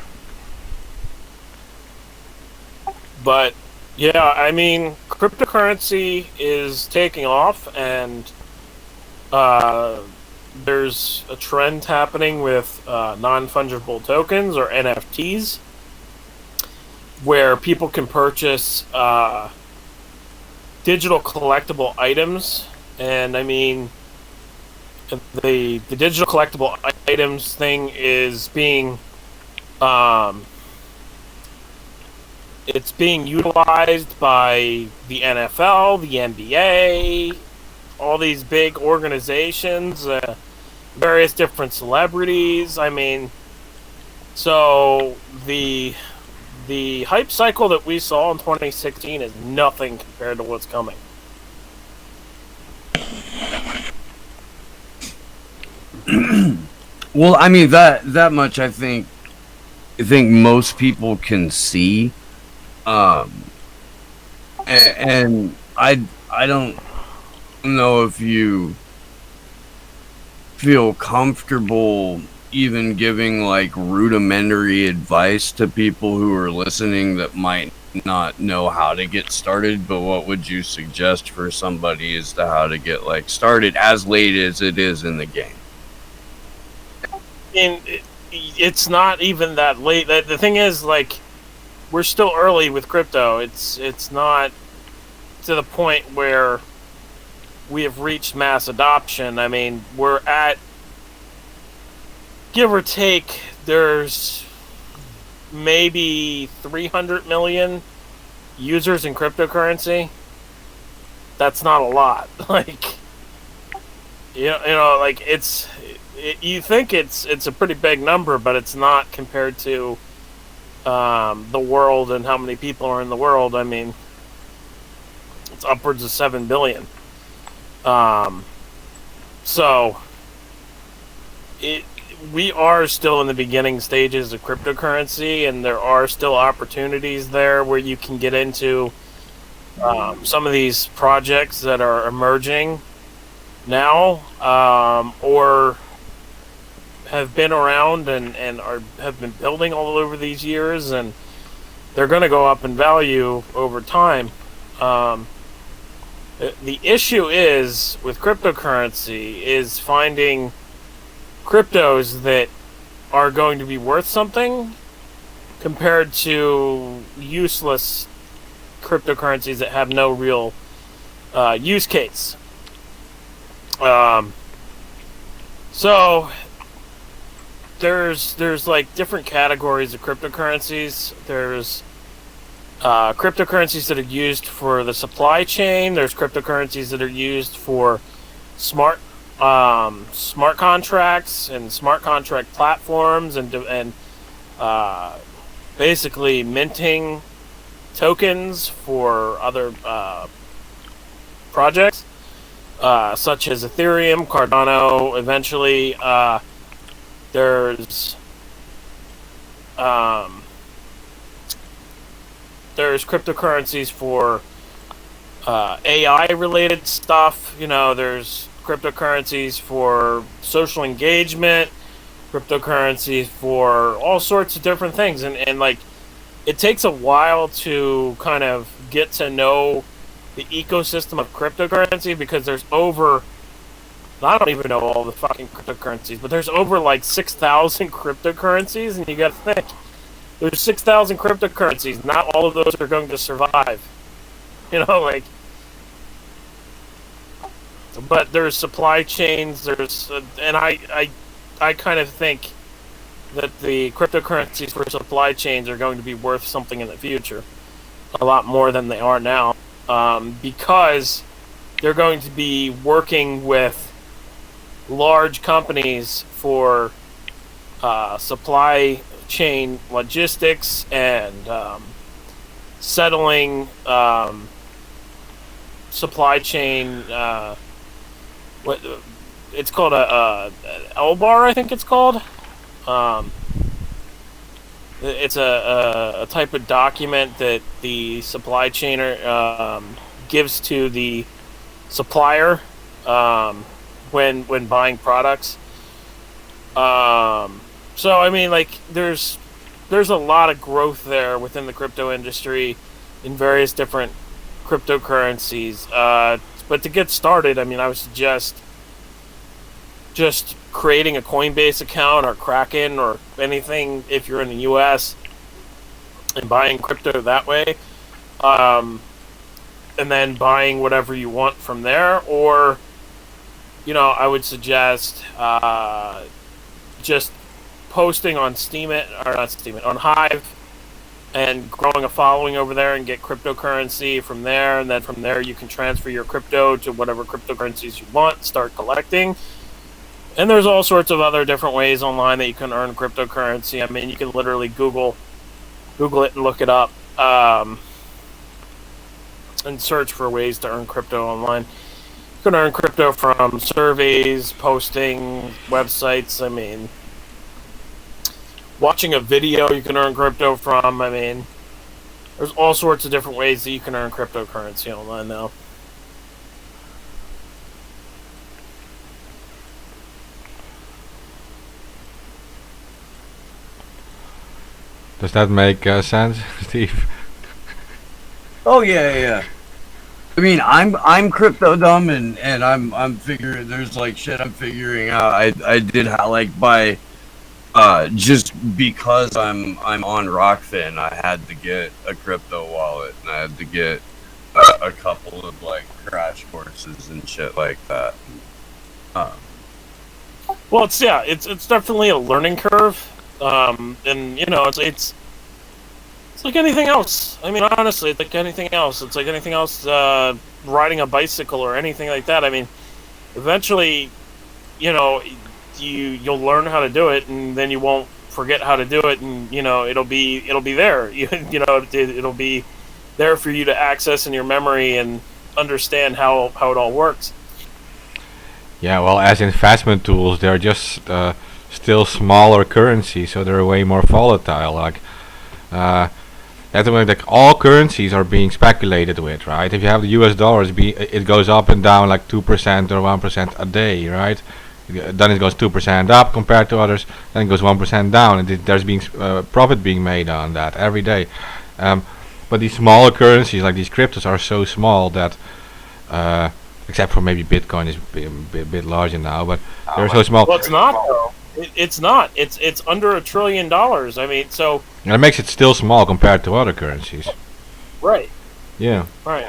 Speaker 5: But yeah, I mean, cryptocurrency is taking off, and there's a trend happening with non-fungible tokens, or NFTs, where people can purchase digital collectible items. And I mean, the digital collectible items thing is being it's being utilized by the NFL, the NBA, all these big organizations, various different celebrities. I mean, so the hype cycle that we saw in 2016 is nothing compared to what's coming.
Speaker 3: Well, I mean that much I think most people can see. And I don't know if you feel comfortable even giving like rudimentary advice to people who are listening that might not know how to get started, but what would you suggest for somebody as to how to get like started as late as it is in the game?
Speaker 5: And it's not even that late. The thing is, like, we're still early with crypto. It's not to the point where we have reached mass adoption. I mean, we're at, give or take, there's maybe 300 million users in cryptocurrency. That's not a lot. Like, you know, like you think it's a pretty big number, but it's not compared to the world and how many people are in the world. I mean, it's upwards of 7 billion. So we are still in the beginning stages of cryptocurrency, and there are still opportunities there where you can get into some of these projects that are emerging now, or have been around and have been building all over these years, and they're going to go up in value over time. The issue is with cryptocurrency is finding cryptos that are going to be worth something compared to useless cryptocurrencies that have no real use case. So there's like different categories of cryptocurrencies. There's cryptocurrencies that are used for the supply chain. There's cryptocurrencies that are used for smart contracts and smart contract platforms, and basically minting tokens for other projects, such as Ethereum, Cardano. Eventually, there's cryptocurrencies for AI related stuff. You know, there's cryptocurrencies for social engagement, cryptocurrencies for all sorts of different things, and like, it takes a while to kind of get to know the ecosystem of cryptocurrency, because there's over, I don't even know all the fucking cryptocurrencies, but there's over like 6,000 cryptocurrencies, and you gotta think, there's 6,000 cryptocurrencies, not all of those are going to survive. You know, like, but there's supply chains, there's, and I kind of think that the cryptocurrencies for supply chains are going to be worth something in the future, a lot more than they are now, because they're going to be working with large companies for supply chain logistics and settling supply chain. What it's called, a L-bar, I think it's called. It's a type of document that the supply chainer gives to the supplier when buying products. So I mean, like, there's a lot of growth there within the crypto industry in various different cryptocurrencies. But to get started, I mean, I would suggest just creating a Coinbase account or Kraken or anything if you're in the U.S. and buying crypto that way, and then buying whatever you want from there. Or, I would suggest just posting on on Hive, and growing a following over there and get cryptocurrency from there, and then from there you can transfer your crypto to whatever cryptocurrencies you want, start collecting. And there's all sorts of other different ways online that you can earn cryptocurrency. I mean, you can literally Google it and look it up, and search for ways to earn crypto online. You can earn crypto from surveys, posting, websites. I mean, watching a video you can earn crypto from. I mean, there's all sorts of different ways that you can earn cryptocurrency online now.
Speaker 2: Does that make sense, Steve?
Speaker 3: Oh yeah. I mean, I'm crypto dumb, and I'm figuring there's like shit I'm figuring out. I did like by just because I'm on Rockfin, I had to get a crypto wallet, and I had to get a couple of like crash courses and shit like that.
Speaker 5: Well, it's definitely a learning curve. And it's like anything else. I mean, honestly, it's like anything else. It's like anything else, riding a bicycle or anything like that. I mean, eventually, you'll learn how to do it, and then you won't forget how to do it, and it'll be there. It'll be there for you to access in your memory and understand how it all works.
Speaker 2: Yeah, well, as investment tools, they're just still smaller currencies, so they're way more volatile. Like, that's the way, like, all currencies are being speculated with, right? If you have the US dollars, it goes up and down like 2% or 1% a day, right? Then it goes 2% up compared to others, then it goes 1% down, and there's being profit being made on that every day. But these smaller currencies, like these cryptos, are so small that, except for maybe Bitcoin is a bit larger now, but they're so small.
Speaker 5: Well, it's not though. It's not. It's under $1 trillion. I mean, so.
Speaker 2: And it makes it still small compared to other currencies.
Speaker 5: Right.
Speaker 2: Yeah.
Speaker 5: Right.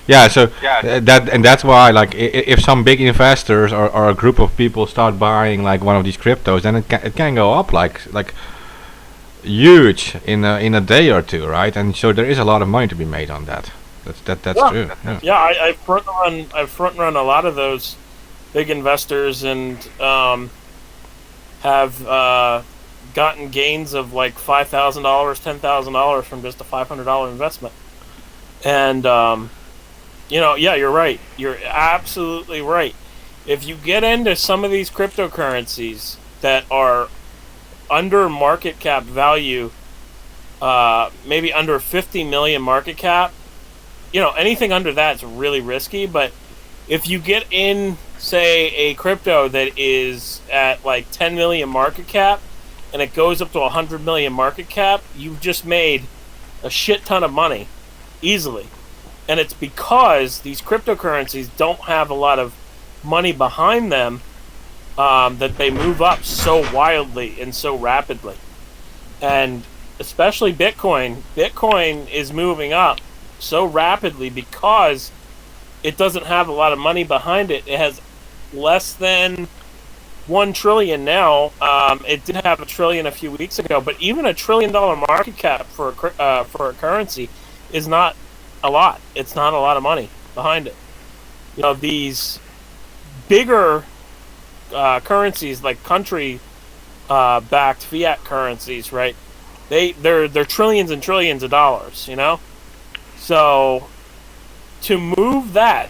Speaker 2: Yeah. So that's why, like, if some big investors or a group of people start buying like one of these cryptos, then it can go up like huge in a day or two, right? And so there is a lot of money to be made on that. That's true. Yeah.
Speaker 5: Yeah. I front run a lot of those big investors, and have gotten gains of like $5,000, $10,000 from just a $500 investment. And yeah, you're right. You're absolutely right. If you get into some of these cryptocurrencies that are under market cap value, maybe under 50 million market cap, anything under that is really risky. But if you get in, say, a crypto that is at like 10 million market cap, and it goes up to 100 million market cap, you've just made a shit ton of money easily. And it's because these cryptocurrencies don't have a lot of money behind them, that they move up so wildly and so rapidly. And especially Bitcoin is moving up so rapidly because it doesn't have a lot of money behind it. It has less than 1 trillion now. It did have $1 trillion a few weeks ago, but even $1 trillion market cap for a currency is not a lot. It's not a lot of money behind it. These bigger currencies, like country backed fiat currencies, right? They're trillions and trillions of dollars. So to move that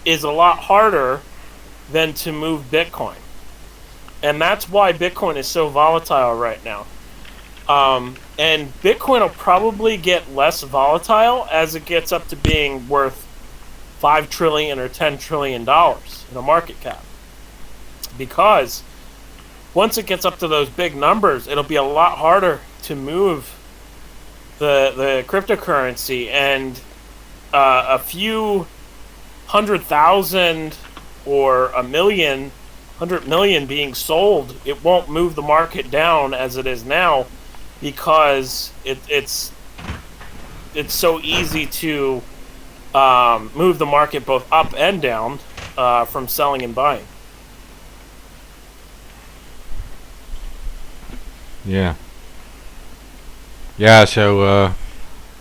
Speaker 5: is a lot harder than to move Bitcoin. And that's why Bitcoin is so volatile right now. And Bitcoin will probably get less volatile as it gets up to being worth $5 trillion or $10 trillion in a market cap. Because once it gets up to those big numbers, it'll be a lot harder to move the cryptocurrency, and a few 100,000 or 100 million being sold, it won't move the market down as it is now, because it's so easy to move the market both up and down from selling and buying.
Speaker 2: Yeah. Yeah. So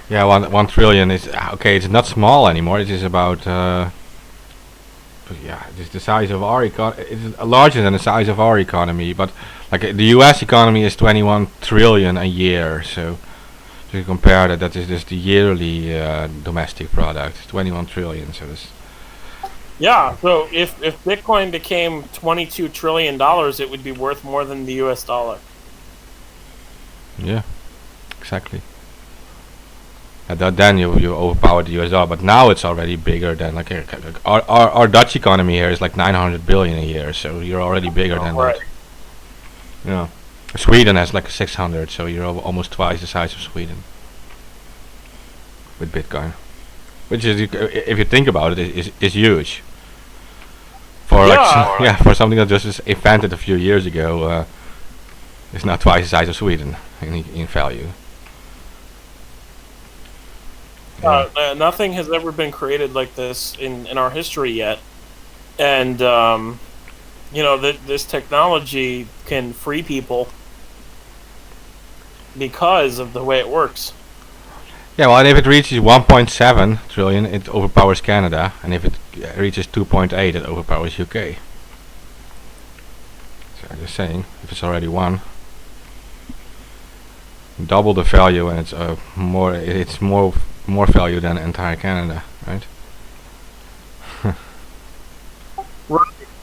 Speaker 2: yeah, 1 trillion is okay. It's not small anymore. It is about yeah, it's the size of our it's larger than the size of our economy. But like the U.S. economy is 21 trillion a year. So to compare that, that is just the yearly domestic product. It's 21 trillion. So it's
Speaker 5: Yeah, so if Bitcoin became $22 trillion, it would be worth more than the US dollar.
Speaker 2: yeah, exactly. And then you overpower the US dollar, but now it's already bigger than like our Dutch economy here is like 900 billion a year, so you're already bigger than
Speaker 5: Right.
Speaker 2: that. Yeah, Sweden has like 600, so you're almost twice the size of Sweden with Bitcoin, which is if you think about it, is huge. For like
Speaker 5: Yeah.
Speaker 2: yeah, for something that just was invented a few years ago, it's not twice the size of Sweden in value.
Speaker 5: Nothing has ever been created like this in our history yet. And, this technology can free people because of the way it works.
Speaker 2: Yeah, well, if it reaches 1.7 trillion, it overpowers Canada, and if it reaches 2.8, it overpowers UK. So I'm just saying, if it's already one, double the value, and it's more value than entire Canada, right?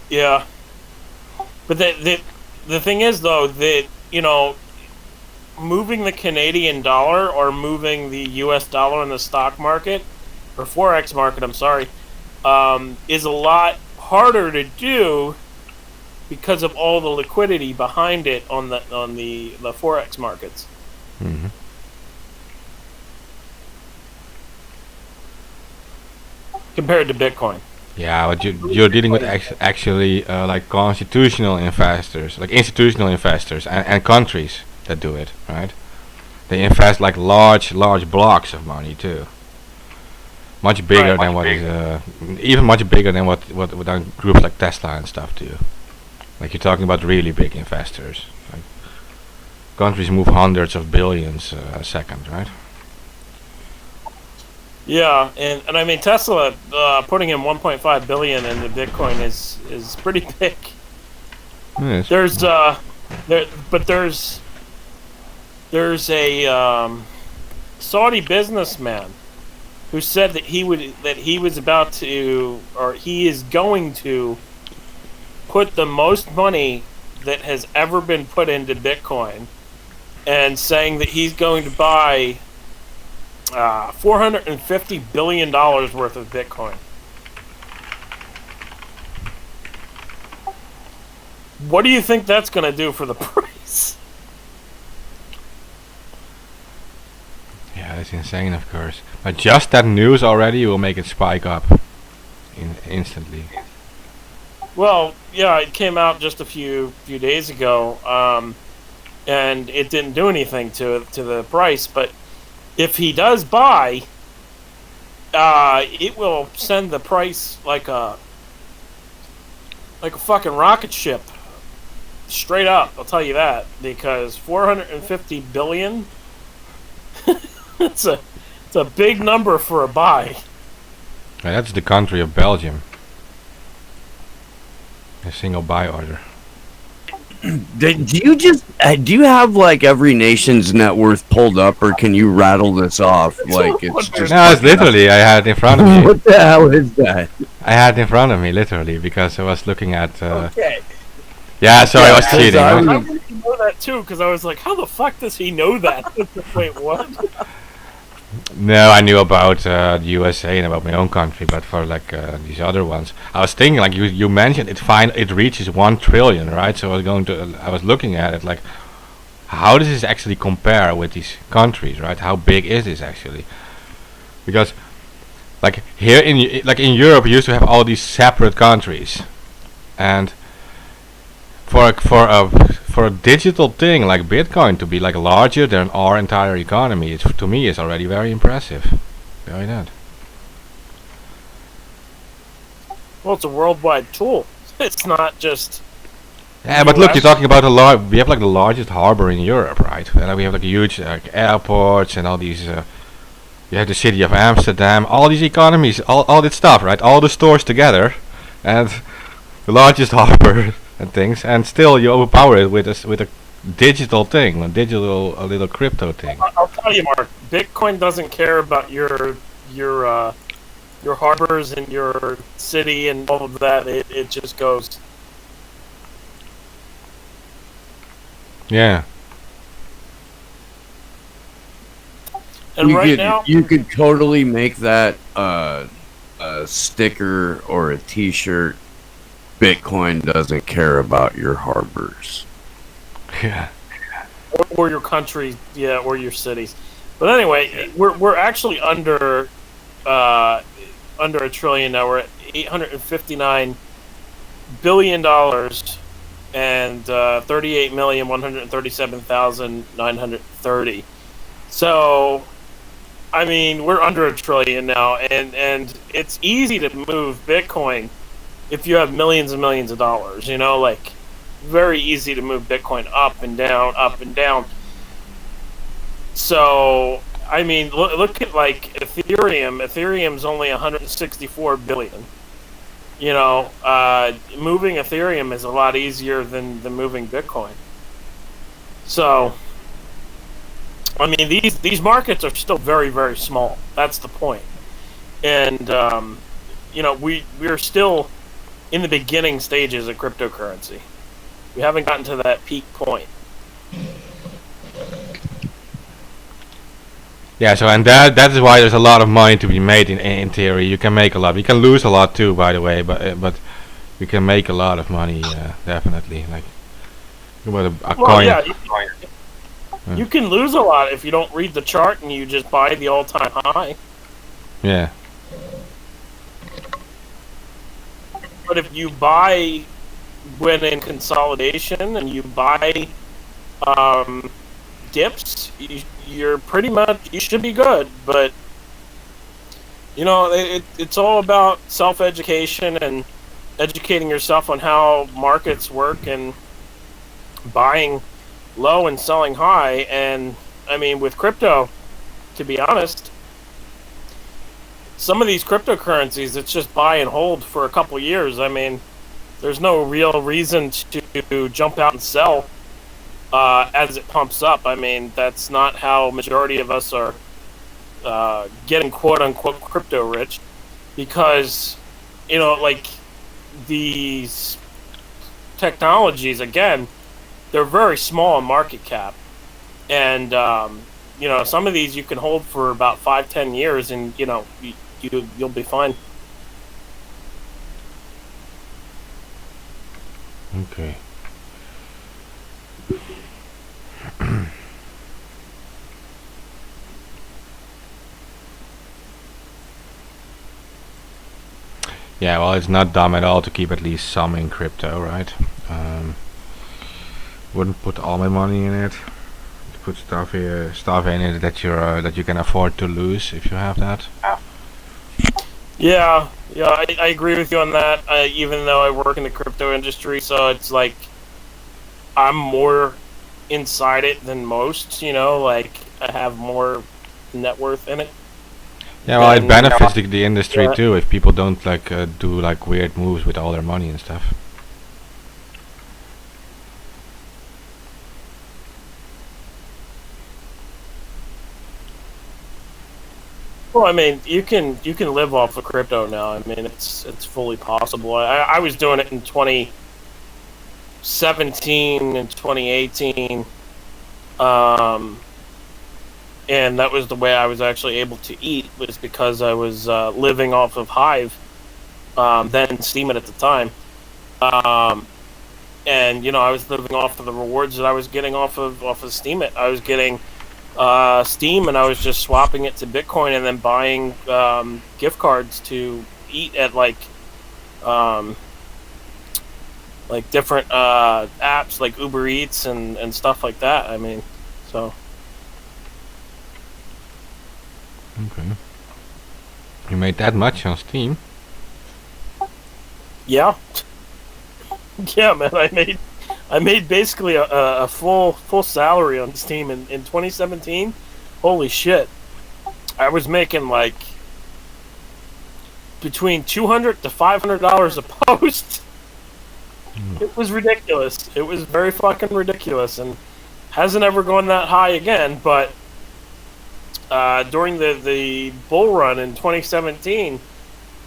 Speaker 5: Yeah. But the thing is, though, that, moving the Canadian dollar or moving the US dollar in the stock market, or Forex market, I'm sorry, is a lot harder to do because of all the liquidity behind it on the Forex markets.
Speaker 2: Mm-hmm.
Speaker 5: Compared to Bitcoin.
Speaker 2: Yeah, but you're dealing with actually like constitutional investors, like institutional investors, and countries that do it, right? They invest like large blocks of money too. Much bigger than what is even much bigger than what groups like Tesla and stuff do. Like you're talking about really big investors. Like countries move hundreds of billions a second, right?
Speaker 5: Yeah, and I mean Tesla putting in 1.5 billion into Bitcoin is pretty big.
Speaker 2: Yes.
Speaker 5: There's a Saudi businessman who said that he was about to, or he is going to, put the most money that has ever been put into Bitcoin, and saying that he's going to buy $450 billion worth of Bitcoin. What do you think that's going to do for the price?
Speaker 2: Yeah, that's insane, of course. But just that news already will make it spike up instantly.
Speaker 5: Well, yeah, it came out just a few days ago, and it didn't do anything to the price. But if he does buy, it will send the price like a fucking rocket ship, straight up. I'll tell you that, because 450 billion. It's a big number for a buy.
Speaker 2: Yeah, that's the country of Belgium. A single buy order.
Speaker 3: Do you have like every nation's net worth pulled up, or can you rattle this off? Like it's just.
Speaker 2: No, it's literally I had it in front of me.
Speaker 3: What the hell is that?
Speaker 2: I had it in front of me literally because I was looking at.
Speaker 3: Okay.
Speaker 2: Yeah, sorry, I was cheating.
Speaker 3: I
Speaker 5: How
Speaker 3: was-
Speaker 5: did you know that too because I was like, how the fuck does he know that? Wait, what?
Speaker 2: No, I knew about the USA and about my own country, but for like these other ones, I was thinking like you mentioned it reaches 1 trillion, right? So I was looking at it like, how does this actually compare with these countries, right? How big is this actually? Because like here in Europe, you used to have all these separate countries, and for a digital thing like Bitcoin to be like larger than our entire economy, to me is already very impressive. Very that.
Speaker 5: Well, it's a worldwide tool. It's not just.
Speaker 2: Yeah, but look, you're talking about we have like the largest harbor in Europe, right? And we have like huge airports and all these. You have the city of Amsterdam, all these economies, all this stuff, right? All the stores together, and the largest harbor and things, and still you overpower it with a digital thing, a little crypto thing.
Speaker 5: I'll tell you, Mark. Bitcoin doesn't care about your harbors and your city and all of that. It just goes.
Speaker 2: Yeah.
Speaker 5: And now,
Speaker 3: you could totally make that a sticker or a T-shirt. Bitcoin doesn't care about your harbors.
Speaker 2: Yeah.
Speaker 5: or your country, yeah, or your cities. But anyway, we're actually under $1 trillion now. We're at $859 billion and 38,137,930. So, I mean, we're under $1 trillion now, and it's easy to move Bitcoin if you have millions and millions of dollars. You know, like very easy to move Bitcoin up and down, up and down. So, I mean, look at like Ethereum. Ethereum's only 164 billion. You know, moving Ethereum is a lot easier than moving Bitcoin. So, I mean, these markets are still very, very small. That's the point. And, you know, we're still in the beginning stages of cryptocurrency. We haven't gotten to that peak point.
Speaker 2: Yeah, so and that is why there's a lot of money to be made in theory. You can make a lot. You can lose a lot too, by the way, but you can make a lot of money, definitely. Like about a coin.
Speaker 5: Yeah, you can lose a lot if you don't read the chart and you just buy the all-time high.
Speaker 2: Yeah.
Speaker 5: But if you buy when in consolidation and you buy dips, you're pretty much, you should be good. But you know, it's all about self-education and educating yourself on how markets work and buying low and selling high. And I mean, with crypto, to be honest, some of these cryptocurrencies, it's just buy and hold for a couple years. I mean, there's no real reason to jump out and sell as it pumps up. I mean, that's not how majority of us are getting quote-unquote crypto rich, because, you know, like, these technologies, again, they're very small in market cap. And, you know, some of these you can hold for about 5-10 years and, you know, you'll be fine.
Speaker 2: Okay. Yeah, well, it's not dumb at all to keep at least some in crypto, right? Wouldn't put all my money in it. Put stuff in it that you can afford to lose if you have that.
Speaker 5: Yeah, I agree with you on that. Even though I work in the crypto industry, so it's like I'm more inside it than most. You know, like I have more net worth in it.
Speaker 2: Yeah, well, it benefits the industry too if people don't like do like weird moves with all their money and stuff.
Speaker 5: Well, I mean, you can live off of crypto now. I mean, it's fully possible. I was doing it in 2017 and 2018, and that was the way I was actually able to eat, was because I was living off of Hive, then Steam at the time, and I was living off of the rewards that I was getting off of Steam. I was getting Steam, and I was just swapping it to Bitcoin and then buying gift cards to eat at like different apps like Uber Eats and stuff like that. I mean, so.
Speaker 2: Okay. You made that much on Steam?
Speaker 5: Yeah. Yeah, man. I made basically a full salary on Steam in 2017. Holy shit! I was making like between $200 to $500 a post. It was ridiculous. It was very fucking ridiculous, and hasn't ever gone that high again. But during the bull run in 2017,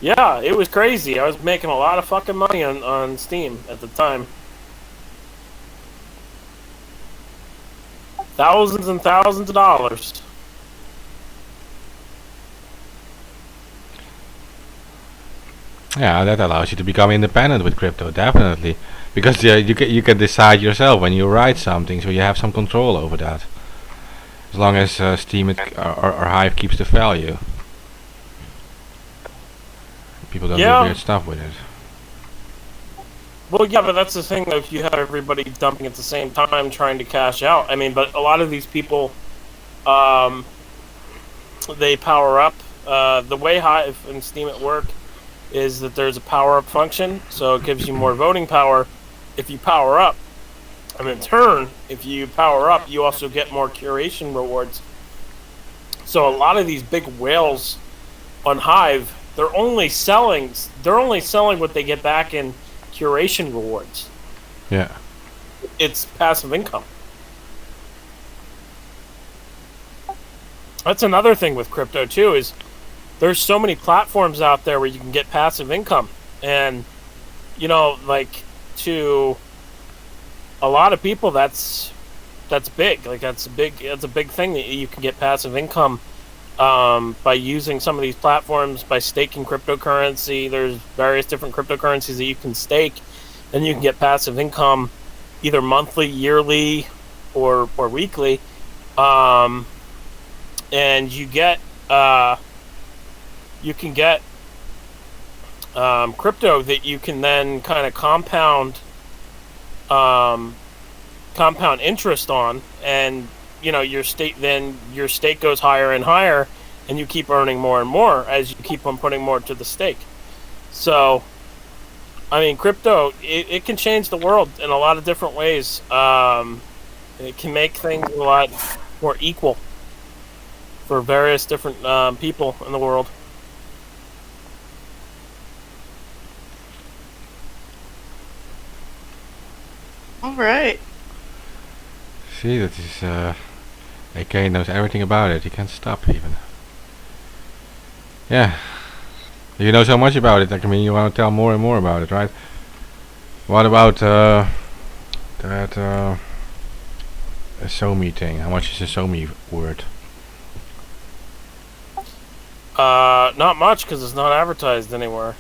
Speaker 5: yeah, it was crazy. I was making a lot of fucking money on Steam at the time. Thousands and thousands of dollars.
Speaker 2: Yeah, that allows you to become independent with crypto, definitely. Because you can decide yourself when you write something, so you have some control over that. As long as Steam or Hive keeps the value. People don't do weird stuff with it.
Speaker 5: Well, yeah, but that's the thing, though. If you have everybody dumping at the same time trying to cash out, I mean, but a lot of these people, they power up. The way Hive and Steam at work is that there's a power-up function, so it gives you more voting power if you power up. And in turn, if you power up, you also get more curation rewards. So a lot of these big whales on Hive, they're only selling what they get back in curation rewards.
Speaker 2: Yeah.
Speaker 5: It's passive income. That's another thing with crypto too, is there's so many platforms out there where you can get passive income. And like, to a lot of people that's big. Like that's a big thing, that you can get passive income by using some of these platforms, by staking cryptocurrency. There's various different cryptocurrencies that you can stake, and you can get passive income either monthly, yearly, or weekly. And you can get crypto that you can then kind of compound interest on, and your stake goes higher and higher, and you keep earning more and more as you keep on putting more to the stake. So I mean, crypto, it can change the world in a lot of different ways. It can make things a lot more equal for various different people in the world.
Speaker 4: All right.
Speaker 2: See, that is AK knows everything about it. He can't stop even. Yeah. You know so much about it. Like, I mean, you want to tell more and more about it, right? What about that SOMI thing? How much is a SOMI worth?
Speaker 5: Not much, because it's not advertised anywhere.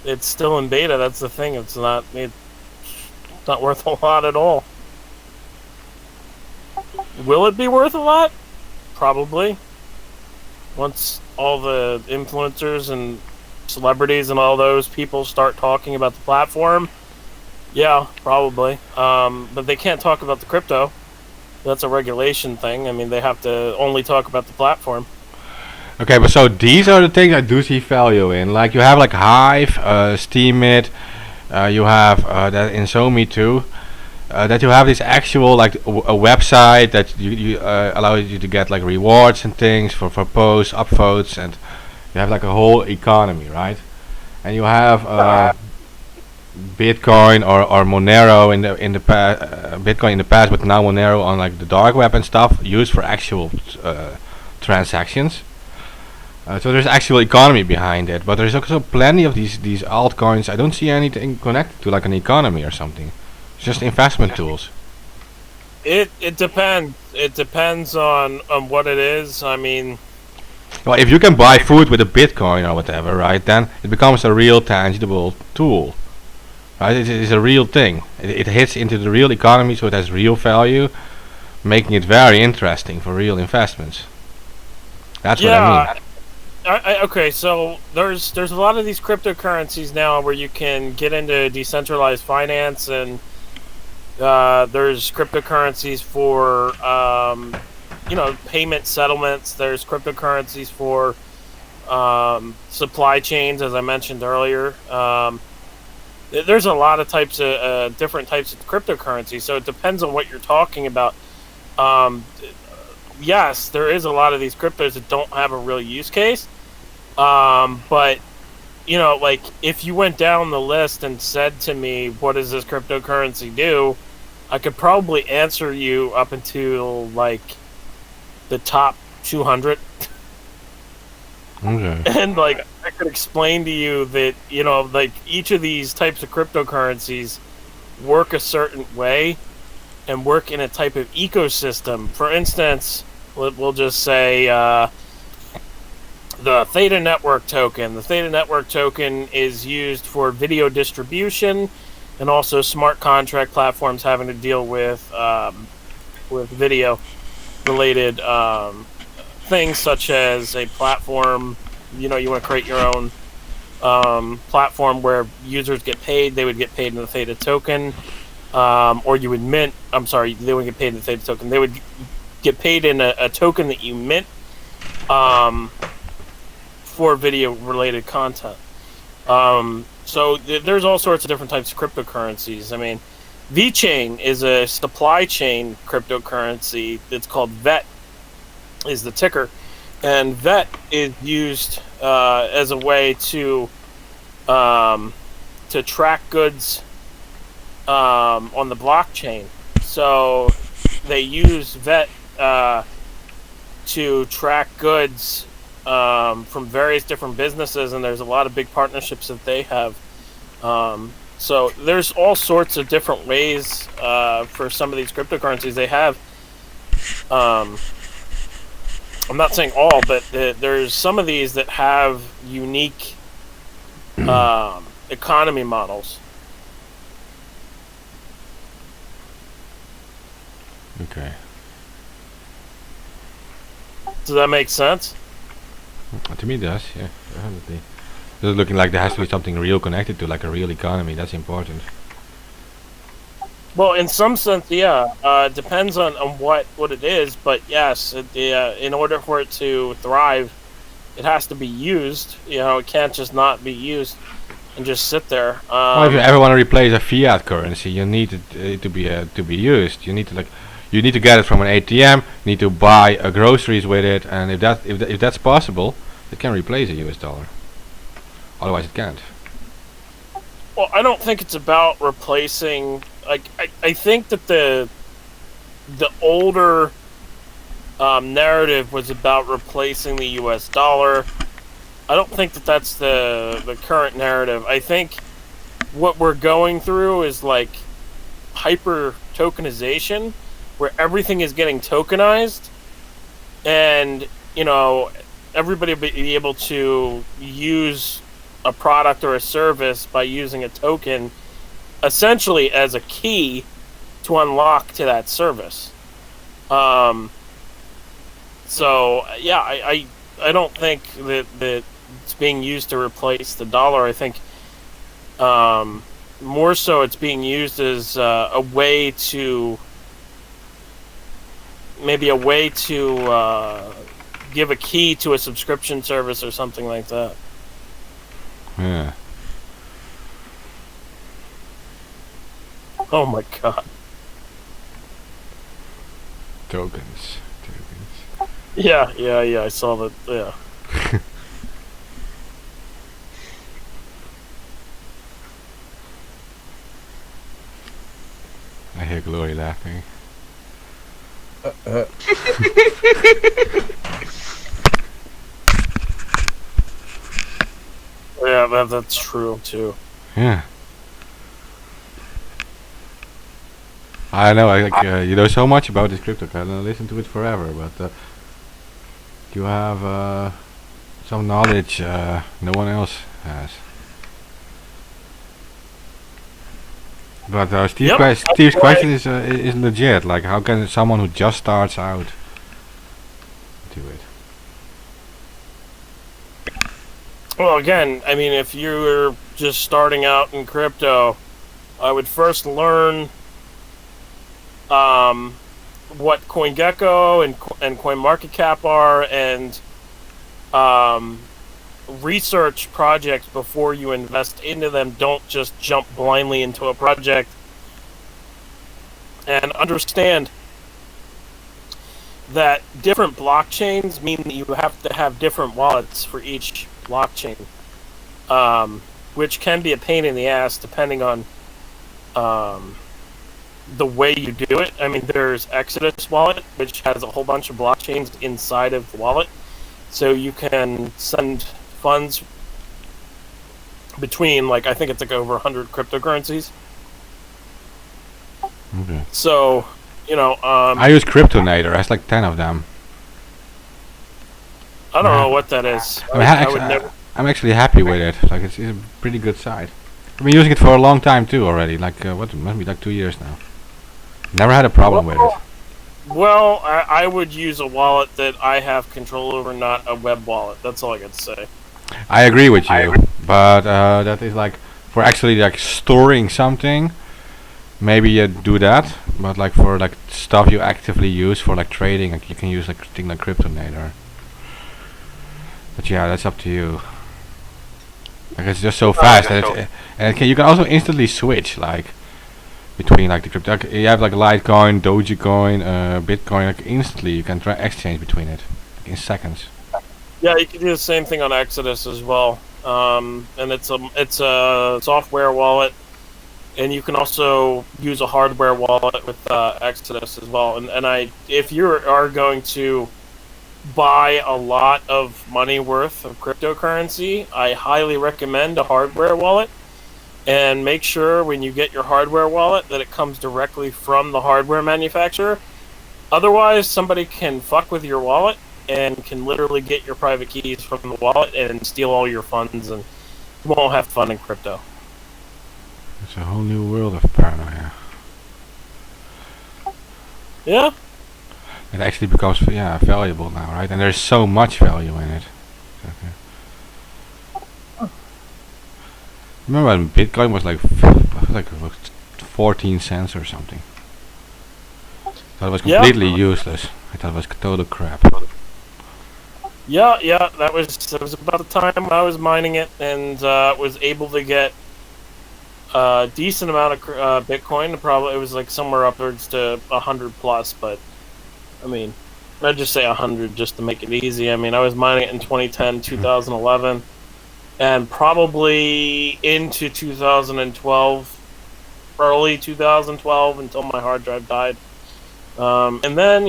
Speaker 5: It's still in beta. That's the thing. It's not worth a lot at all. Will it be worth a lot? Probably. Once all the influencers and celebrities and all those people start talking about the platform, yeah, probably. But they can't talk about the crypto. That's a regulation thing. I mean, they have to only talk about the platform.
Speaker 2: Okay, but so these are the things I do see value in. Like, you have like Hive, Steemit, you have that in SoMe too. That you have this actual like a website that you allow you to get like rewards and things for posts, upvotes, and you have like a whole economy, right? And you have Bitcoin or Monero in the past, Bitcoin in the past, but now Monero on like the dark web and stuff, used for actual transactions. So there's actual economy behind it, but there's also plenty of these altcoins. I don't see anything connected to like an economy or something. It's just investment tools.
Speaker 5: It depends. It depends on what it is. I mean,
Speaker 2: Well, if you can buy food with a Bitcoin or whatever, right, then it becomes a real tangible tool. Right, it is a real thing. It hits into the real economy, so it has real value, making it very interesting for real investments. That's what I mean.
Speaker 5: Okay, so there's a lot of these cryptocurrencies now where you can get into decentralized finance, and there's cryptocurrencies for payment settlements. There's cryptocurrencies for supply chains, as I mentioned earlier. There's a lot of types of different types of cryptocurrency, so it depends on what you're talking about. Yes, there is a lot of these cryptos that don't have a real use case. But like if you went down the list and said to me, "What does this cryptocurrency do?" I could probably answer you up until like the top 200.
Speaker 2: Okay.
Speaker 5: And like I could explain to you that like each of these types of cryptocurrencies work a certain way and work in a type of ecosystem. For instance, we'll just say the Theta Network token. The Theta Network token is used for video distribution and also smart contract platforms having to deal with video related things, such as a platform. You want to create your own platform where users get paid. They would get paid in the Theta token, or you would mint. I'm sorry, they wouldn't get paid in the Theta token. They would get paid in a token that you mint for video related content. So there's all sorts of different types of cryptocurrencies. I mean, VeChain is a supply chain cryptocurrency that's called VET, is the ticker. And VET is used as a way to track goods on the blockchain. So they use VET to track goods from various different businesses, and there's a lot of big partnerships that they have. So there's all sorts of different ways for some of these cryptocurrencies they have. I'm not saying all, but there's some of these that have unique economy models.
Speaker 2: Okay.
Speaker 5: Does that make sense?
Speaker 2: To me it does, yeah, definitely. It's looking like there has to be something real connected to, like a real economy. That's important.
Speaker 5: Well, in some sense, yeah. It depends on what it is, but yes, in order for it to thrive, it has to be used. It can't just not be used and just sit there.
Speaker 2: Well, if you ever want to replace a fiat currency, you need it to be used. You need to get it from an ATM. You need to buy groceries with it, and if that's possible, it can replace a US dollar. Otherwise, it can't.
Speaker 5: Well, I don't think it's about replacing. Like, I think that the older narrative was about replacing the US dollar. I don't think that that's the current narrative. I think what we're going through is like hyper tokenization, where everything is getting tokenized, and everybody will be able to use a product or a service by using a token essentially as a key to unlock to that service. So yeah, I don't think that it's being used to replace the dollar. I think more so it's being used as a way to give a key to a subscription service or something like that.
Speaker 2: Yeah.
Speaker 5: Oh my god.
Speaker 2: Tokens.
Speaker 5: Yeah, I saw that, yeah.
Speaker 2: I hear Glory laughing.
Speaker 5: Yeah, that's true too.
Speaker 2: Yeah. I know, you know so much about this crypto. I can listen to it forever, but you have some knowledge no one else has. But Steve's question is legit. Like, how can someone who just starts out do it?
Speaker 5: Well, again, I mean, if you're just starting out in crypto, I would first learn what CoinGecko and CoinMarketCap are, and research projects before you invest into them. Don't just jump blindly into a project, and understand that different blockchains mean that you have to have different wallets for each blockchain, which can be a pain in the ass depending on the way you do it. I mean, there's Exodus wallet, which has a whole bunch of blockchains inside of the wallet, so you can send funds between, like, I think it's like over 100 cryptocurrencies.
Speaker 2: Okay.
Speaker 5: So, you know,
Speaker 2: I use Cryptonator. It has like 10 of them.
Speaker 5: I don't know what that is.
Speaker 2: I'm actually happy with it. Like, it's a pretty good site. I've been using it for a long time too already. Like, what? It must be like 2 years now. Never had a problem with it.
Speaker 5: Well, I would use a wallet that I have control over, not a web wallet. That's all I got to say.
Speaker 2: I agree with you, but that is like for actually like storing something. Maybe you do that, but like for like stuff you actively use for like trading, like you can use like thing like Cryptonator. But yeah, that's up to you. Like, it's just so fast, and you can also instantly switch like between like the crypto. Like, you have like Litecoin, Dogecoin, Bitcoin. Like instantly, you can exchange between it like, in seconds.
Speaker 5: Yeah, you can do the same thing on Exodus as well, and it's a software wallet, and you can also use a hardware wallet with Exodus as well. And if you are going to buy a lot of money worth of cryptocurrency, I highly recommend a hardware wallet. And make sure when you get your hardware wallet that it comes directly from the hardware manufacturer. Otherwise, somebody can fuck with your wallet and can literally get your private keys from the wallet and steal all your funds, and you won't have fun in crypto.
Speaker 2: It's a whole new world of paranoia.
Speaker 5: Yeah.
Speaker 2: It actually becomes valuable now, right? And there's so much value in it. Okay. Remember when Bitcoin was like 14 cents or something? That was completely useless. I thought it was total crap.
Speaker 5: Yeah, that was about the time when I was mining it, and was able to get a decent amount of Bitcoin. Probably it was like somewhere upwards to 100 plus, but I mean, I'd just say 100 just to make it easy. I mean, I was mining it in 2010, 2011, and probably into 2012, early 2012, until my hard drive died. And then,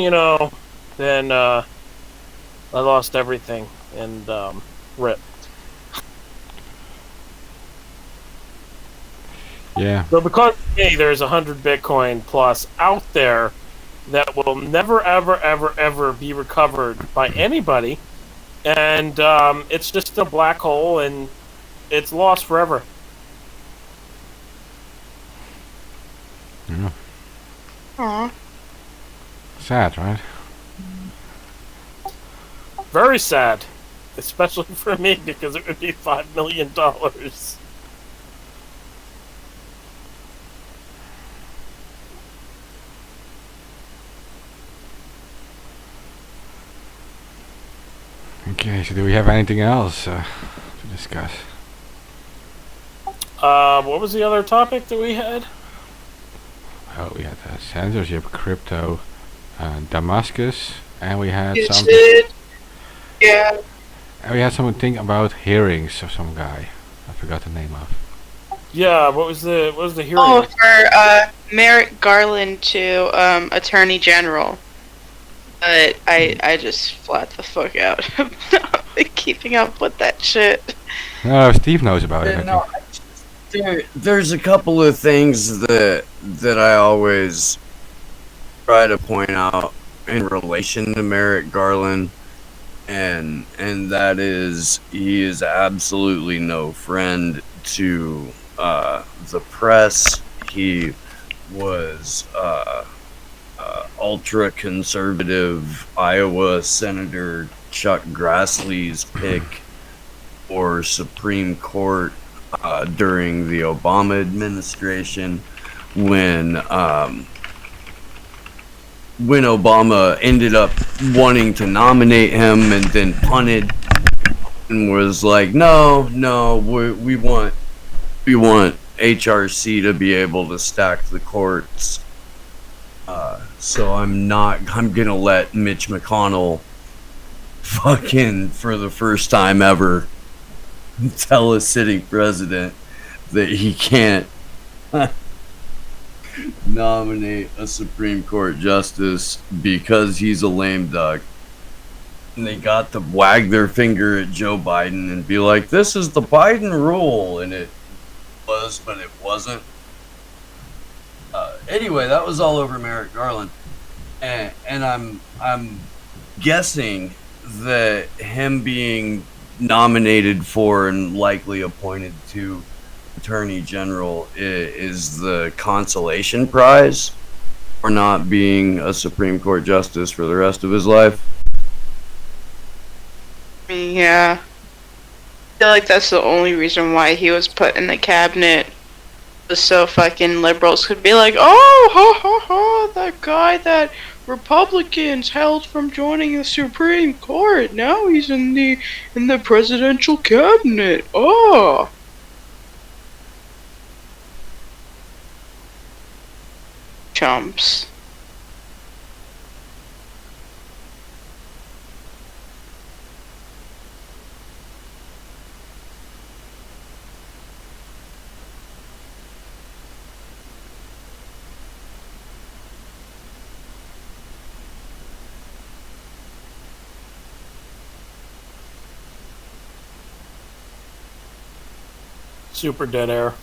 Speaker 5: I lost everything, and rip.
Speaker 2: Yeah.
Speaker 5: So because there's 100 Bitcoin plus out there that will never, ever, ever, ever be recovered by anybody, and it's just a black hole, and it's lost forever.
Speaker 2: Yeah.
Speaker 4: Aww.
Speaker 2: Sad, right?
Speaker 5: Very sad, especially for me, because it would be $5 million.
Speaker 2: Okay, so do we have anything else to discuss?
Speaker 5: What was the other topic that we had?
Speaker 2: Oh, we had censorship, crypto, Damascus, and we had
Speaker 4: You
Speaker 2: something.
Speaker 4: did? Yeah.
Speaker 2: And we had something about hearings of some guy. I forgot the name of.
Speaker 5: Yeah, what was the hearing?
Speaker 4: Oh, for Merrick Garland to Attorney General. But I just flat the fuck out. keeping up with that shit.
Speaker 2: No, Steve knows about it. I
Speaker 3: No,
Speaker 2: think.
Speaker 3: there's a couple of things that I always try to point out in relation to Merrick Garland, and that is he is absolutely no friend to the press. He was ultra conservative Iowa Senator Chuck Grassley's pick for Supreme Court during the Obama administration when Obama ended up wanting to nominate him and then punted and was like, no, we want HRC to be able to stack the courts. So I'm gonna let Mitch McConnell fucking, for the first time ever, tell a sitting president that he can't nominate a Supreme Court justice because he's a lame duck. And they got to wag their finger at Joe Biden and be like, this is the Biden rule, and it was, but it wasn't. Anyway, that was all over Merrick Garland, and I'm guessing that him being nominated for and likely appointed to Attorney General is the consolation prize for not being a Supreme Court justice for the rest of his life.
Speaker 4: Yeah. I feel like that's the only reason why he was put in the cabinet. So fucking liberals could be like, oh, ha ha ha, that guy that Republicans held from joining the Supreme Court, now he's in the presidential cabinet. Oh. Chumps.
Speaker 5: Super dead air.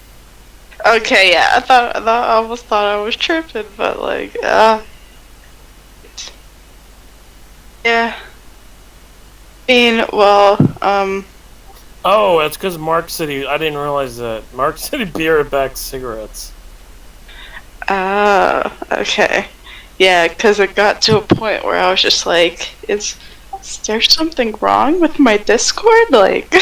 Speaker 4: Okay, yeah, I almost thought I was tripping, but like, yeah. I mean, well,
Speaker 5: Oh, that's because Mark City. I didn't realize that Mark City beer backs cigarettes.
Speaker 4: Okay. Yeah, because it got to a point where I was just like, is there something wrong with my Discord? Like,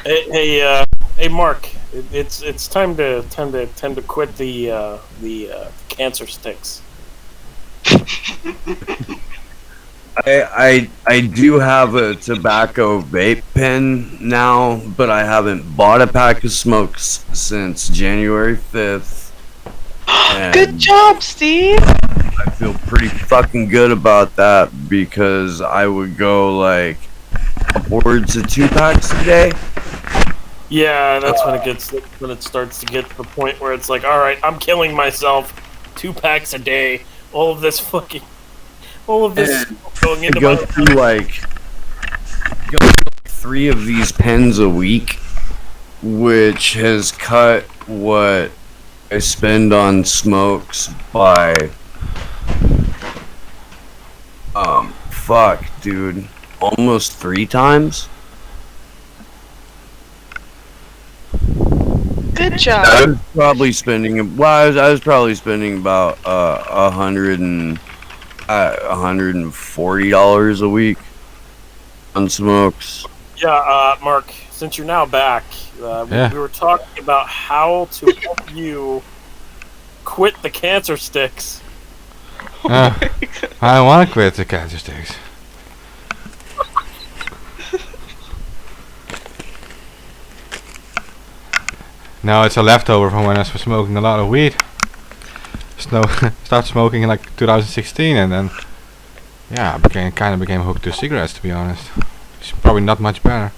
Speaker 5: Hey, Mark. It's time to quit the cancer sticks.
Speaker 3: I do have a tobacco vape pen now, but I haven't bought a pack of smokes since January 5th.
Speaker 4: good job, Steve!
Speaker 3: I feel pretty fucking good about that because I would go like upwards of 2 packs a day.
Speaker 5: Yeah, that's when it starts to get to the point where it's like, all right, I'm killing myself. 2 packs a day. All of this going into
Speaker 3: go
Speaker 5: my
Speaker 3: through like 3 of these pens a week, which has cut what I spend on smokes by fuck, dude, almost 3 times.
Speaker 4: Good job.
Speaker 3: I was probably spending I was probably spending about $140 a week on smokes.
Speaker 5: Yeah, Mark, since you're now back,
Speaker 2: Yeah.
Speaker 5: we were talking about how to help you quit the cancer sticks.
Speaker 2: I want to quit the cancer sticks. No, it's a leftover from when I was smoking a lot of weed. Started smoking in like 2016, and then yeah, I became hooked to cigarettes. To be honest, it's probably not much better.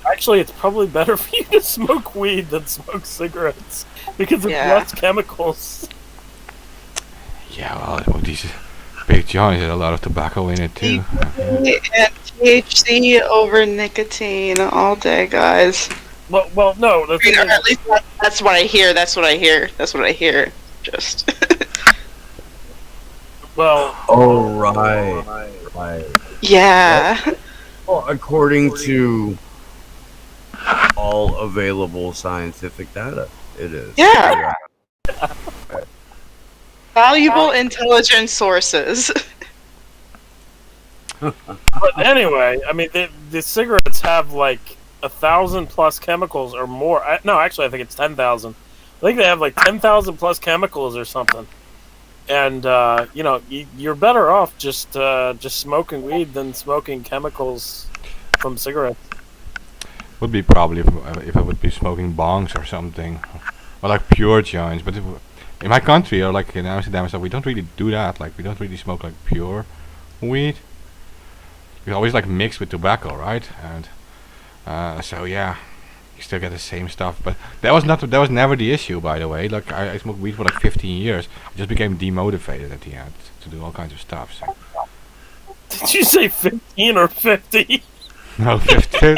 Speaker 5: Actually, it's probably better for you to smoke weed than smoke cigarettes because of
Speaker 4: Yeah.
Speaker 5: less chemicals.
Speaker 2: Yeah, well, Big Johnny's had a lot of tobacco in it too.
Speaker 4: And THC over nicotine all day, guys.
Speaker 5: Well, no. The thing
Speaker 4: Or
Speaker 5: is,
Speaker 4: at least that's what I hear. That's what I hear. Just.
Speaker 5: well,
Speaker 3: Oh, right.
Speaker 4: Yeah.
Speaker 3: Well, according to all available scientific data, it is.
Speaker 4: Yeah. Valuable intelligence sources.
Speaker 5: but anyway, I mean, the cigarettes have like 1,000 plus chemicals or more. No, actually, I think it's 10,000. I think they have like 10,000 plus chemicals or something. And you're better off just smoking weed than smoking chemicals from cigarettes.
Speaker 2: Would be probably if I would be smoking bongs or something, or like pure joints. But in my country or like in Amsterdam and stuff, we don't really do that. Like we don't really smoke like pure weed. We always like mix with tobacco, right? And so yeah, you still get the same stuff. But that was never the issue, by the way. Like I smoked weed for like 15 years. I just became demotivated at the end to do all kinds of stuff. So.
Speaker 5: Did you say 15 or 50?
Speaker 2: No, 15.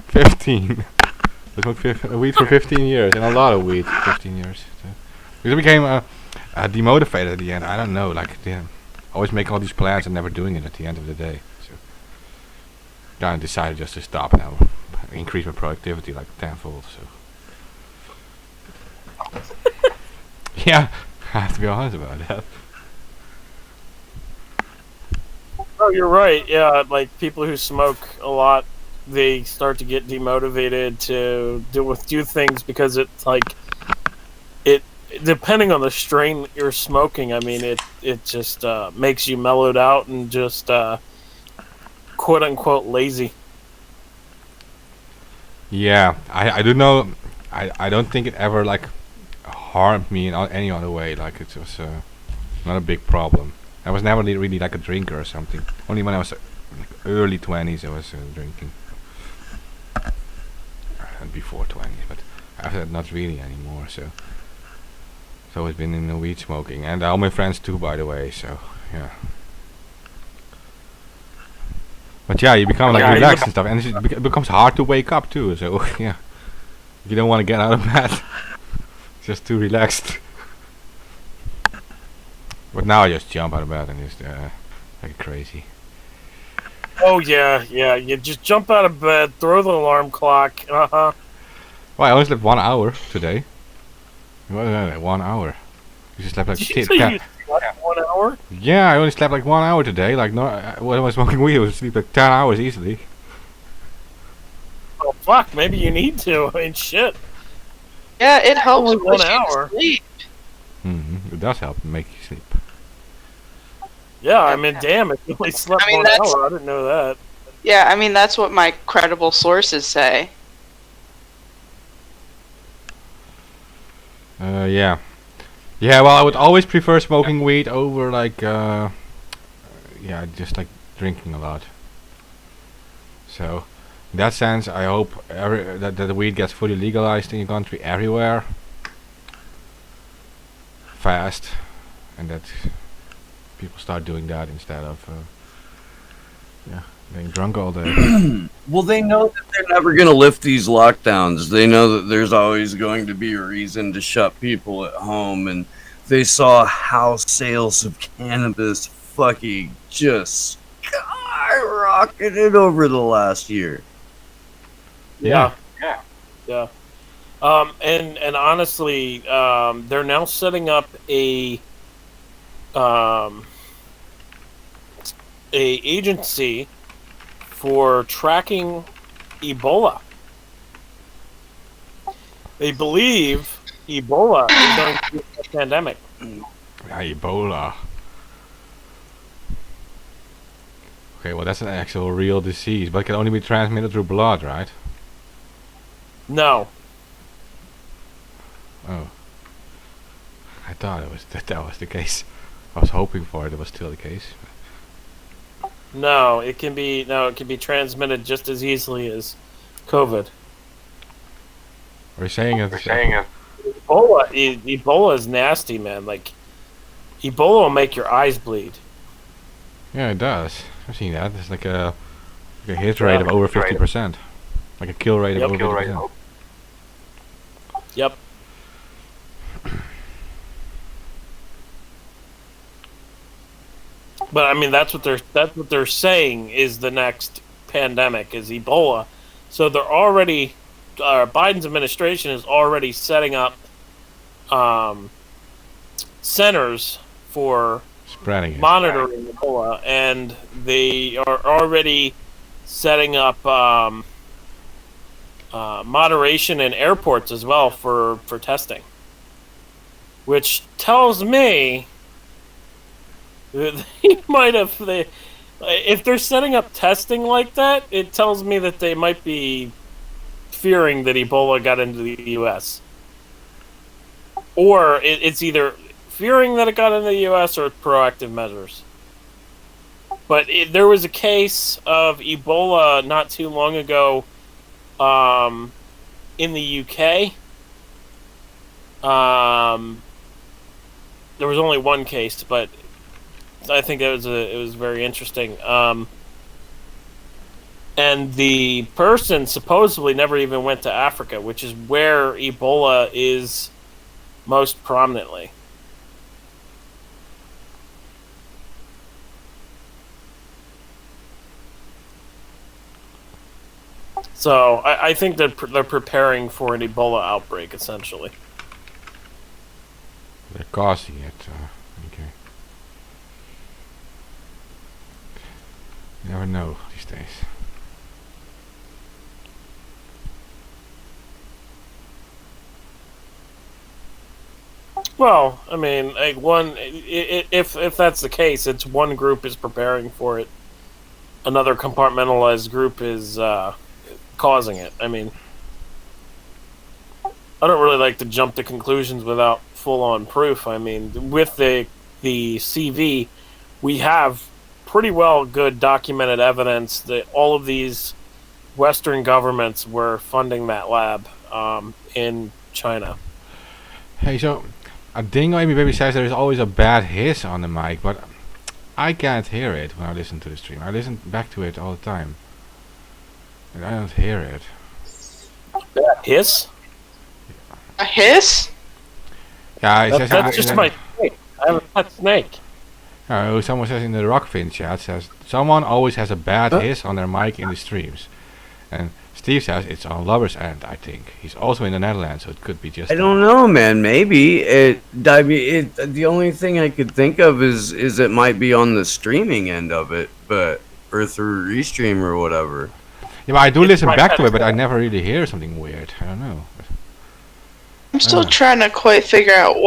Speaker 2: 15. I smoked weed for 15 years, and a lot of weed for 15 years. So. Because I became demotivated at the end. I don't know, like always making all these plans and never doing it at the end of the day. So kind of decided just to stop now, increase my productivity like tenfold. So yeah, I have to be honest about that.
Speaker 5: Oh, you're right. Yeah, like people who smoke a lot, they start to get demotivated to do things because it's like it depending on the strain that you're smoking. I mean, it just makes you mellowed out and just quote unquote lazy.
Speaker 2: Yeah, I do know. I don't think it ever like harmed me in any other way. Like it was not a big problem. I was never really like a drinker or something. Only when I was like early 20s I was drinking. And before 20s, but after that not really anymore. So it's always been in the weed smoking, and all my friends too, by the way. So yeah. But yeah, you become like relaxed and stuff, and it becomes hard to wake up too. So yeah, you don't want to get out of bed. It's just too relaxed. But now I just jump out of bed and just like crazy.
Speaker 5: Oh yeah. You just jump out of bed, throw the alarm clock.
Speaker 2: Well, I only slept 1 hour today. What was that? 1 hour. You just slept like
Speaker 5: Did you say you slept 1 hour?
Speaker 2: Yeah, I only slept like 1 hour today. Like no, when I was smoking weed, I would sleep like 10 hours easily.
Speaker 5: Oh fuck, maybe you need to. I mean, shit.
Speaker 4: Yeah, it helps
Speaker 5: Only 1
Speaker 4: push you to
Speaker 5: hour.
Speaker 4: sleep.
Speaker 2: It does help make you sleep.
Speaker 5: Yeah, I mean, damn, if you only slept
Speaker 4: I mean,
Speaker 5: 1
Speaker 4: that's-
Speaker 5: hour, I didn't know that.
Speaker 4: Yeah, I mean that's what my credible sources say.
Speaker 2: Yeah. Yeah, well, I would always prefer smoking weed over like, yeah, just like drinking a lot. So, in that sense, I hope that the weed gets fully legalized in your country everywhere. Fast. And that people start doing that instead of, yeah, getting drunk all day.
Speaker 3: Well, they know that they're never going to lift these lockdowns. They know that there's always going to be a reason to shut people at home, and they saw how sales of cannabis fucking just skyrocketed over the last year.
Speaker 5: Yeah. And honestly, they're now setting up a agency for tracking Ebola. They believe Ebola is going to be a pandemic.
Speaker 2: Ebola. Okay, well that's an actual real disease, but it can only be transmitted through blood, right?
Speaker 5: No.
Speaker 2: Oh. I thought it was that was the case. I was hoping for it. It was still the case.
Speaker 5: No, it can be transmitted just as easily as COVID.
Speaker 2: Are you saying it?
Speaker 5: Ebola is nasty, man. Like Ebola will make your eyes bleed.
Speaker 2: Yeah, it does. I've seen that. It's like a hit rate of over 50%. Like a kill rate of over 50%.
Speaker 5: Yep. But I mean, that's what they're saying is the next pandemic is Ebola. So they're already Biden's administration is already setting up centers for
Speaker 2: Spreading it.
Speaker 5: monitoring Ebola, and they are already setting up moderation in airports as well for testing, which tells me that they might have. If they're setting up testing like that, it tells me that they might be fearing that Ebola got into the U.S. Or it's either fearing that it got into the U.S. or proactive measures. But there was a case of Ebola not too long ago in the UK. There was only one case, but I think it was very interesting. And the person supposedly never even went to Africa, which is where Ebola is most prominently. So I think they're preparing for an Ebola outbreak, essentially.
Speaker 2: They're causing it. Okay. You never know these days.
Speaker 5: Well, I mean, like if that's the case, it's one group is preparing for it, another compartmentalized group is causing it. I mean, I don't really like to jump to conclusions without full-on proof. I mean, with the CV, we have pretty well good documented evidence that all of these Western governments were funding that lab in China.
Speaker 2: Hey, so a dingo maybe says there is always a bad hiss on the mic, but I can't hear it when I listen to the stream. I listen back to it all the time, and I don't hear it.
Speaker 5: Hiss?
Speaker 4: A hiss?
Speaker 2: Yeah, it says
Speaker 5: That's just my snake. I have a pet snake.
Speaker 2: someone says in the Rockfin chat, says someone always has a bad hiss on their mic in the streams, and Steve says it's on Lover's End. I think he's also in the Netherlands, so it could be just.
Speaker 3: I don't know, man. Maybe the only thing I could think of is it might be on the streaming end of it, but or through Restream or whatever.
Speaker 2: Yeah, but I do
Speaker 5: It's
Speaker 2: listen
Speaker 5: my
Speaker 2: back to
Speaker 5: pet
Speaker 2: it, but I
Speaker 5: snake.
Speaker 2: never really hear something weird. I don't know.
Speaker 4: I'm still trying to quite figure out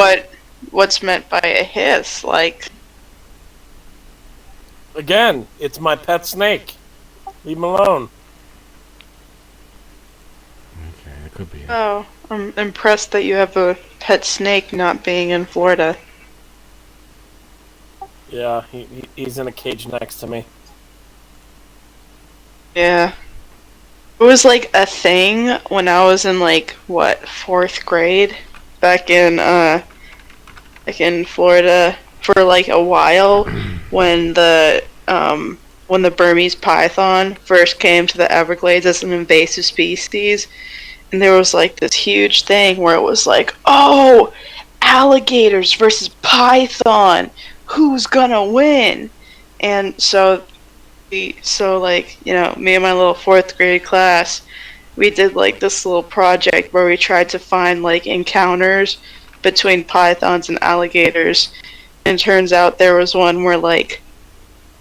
Speaker 4: what's meant by a hiss. Like,
Speaker 5: Again, it's my pet snake. Leave him alone.
Speaker 2: Okay, it could be.
Speaker 4: oh, I'm impressed that you have a pet snake not being in Florida.
Speaker 5: Yeah, he's in a cage next to me.
Speaker 4: Yeah. It was like a thing when I was in like what, 4th grade back in Florida for like a while when the Burmese python first came to the Everglades as an invasive species, and there was like this huge thing where it was like, oh, alligators versus python, who's gonna win? And so like, you know, me and my little 4th grade class, we did like this little project where we tried to find like encounters between pythons and alligators, and turns out there was one where like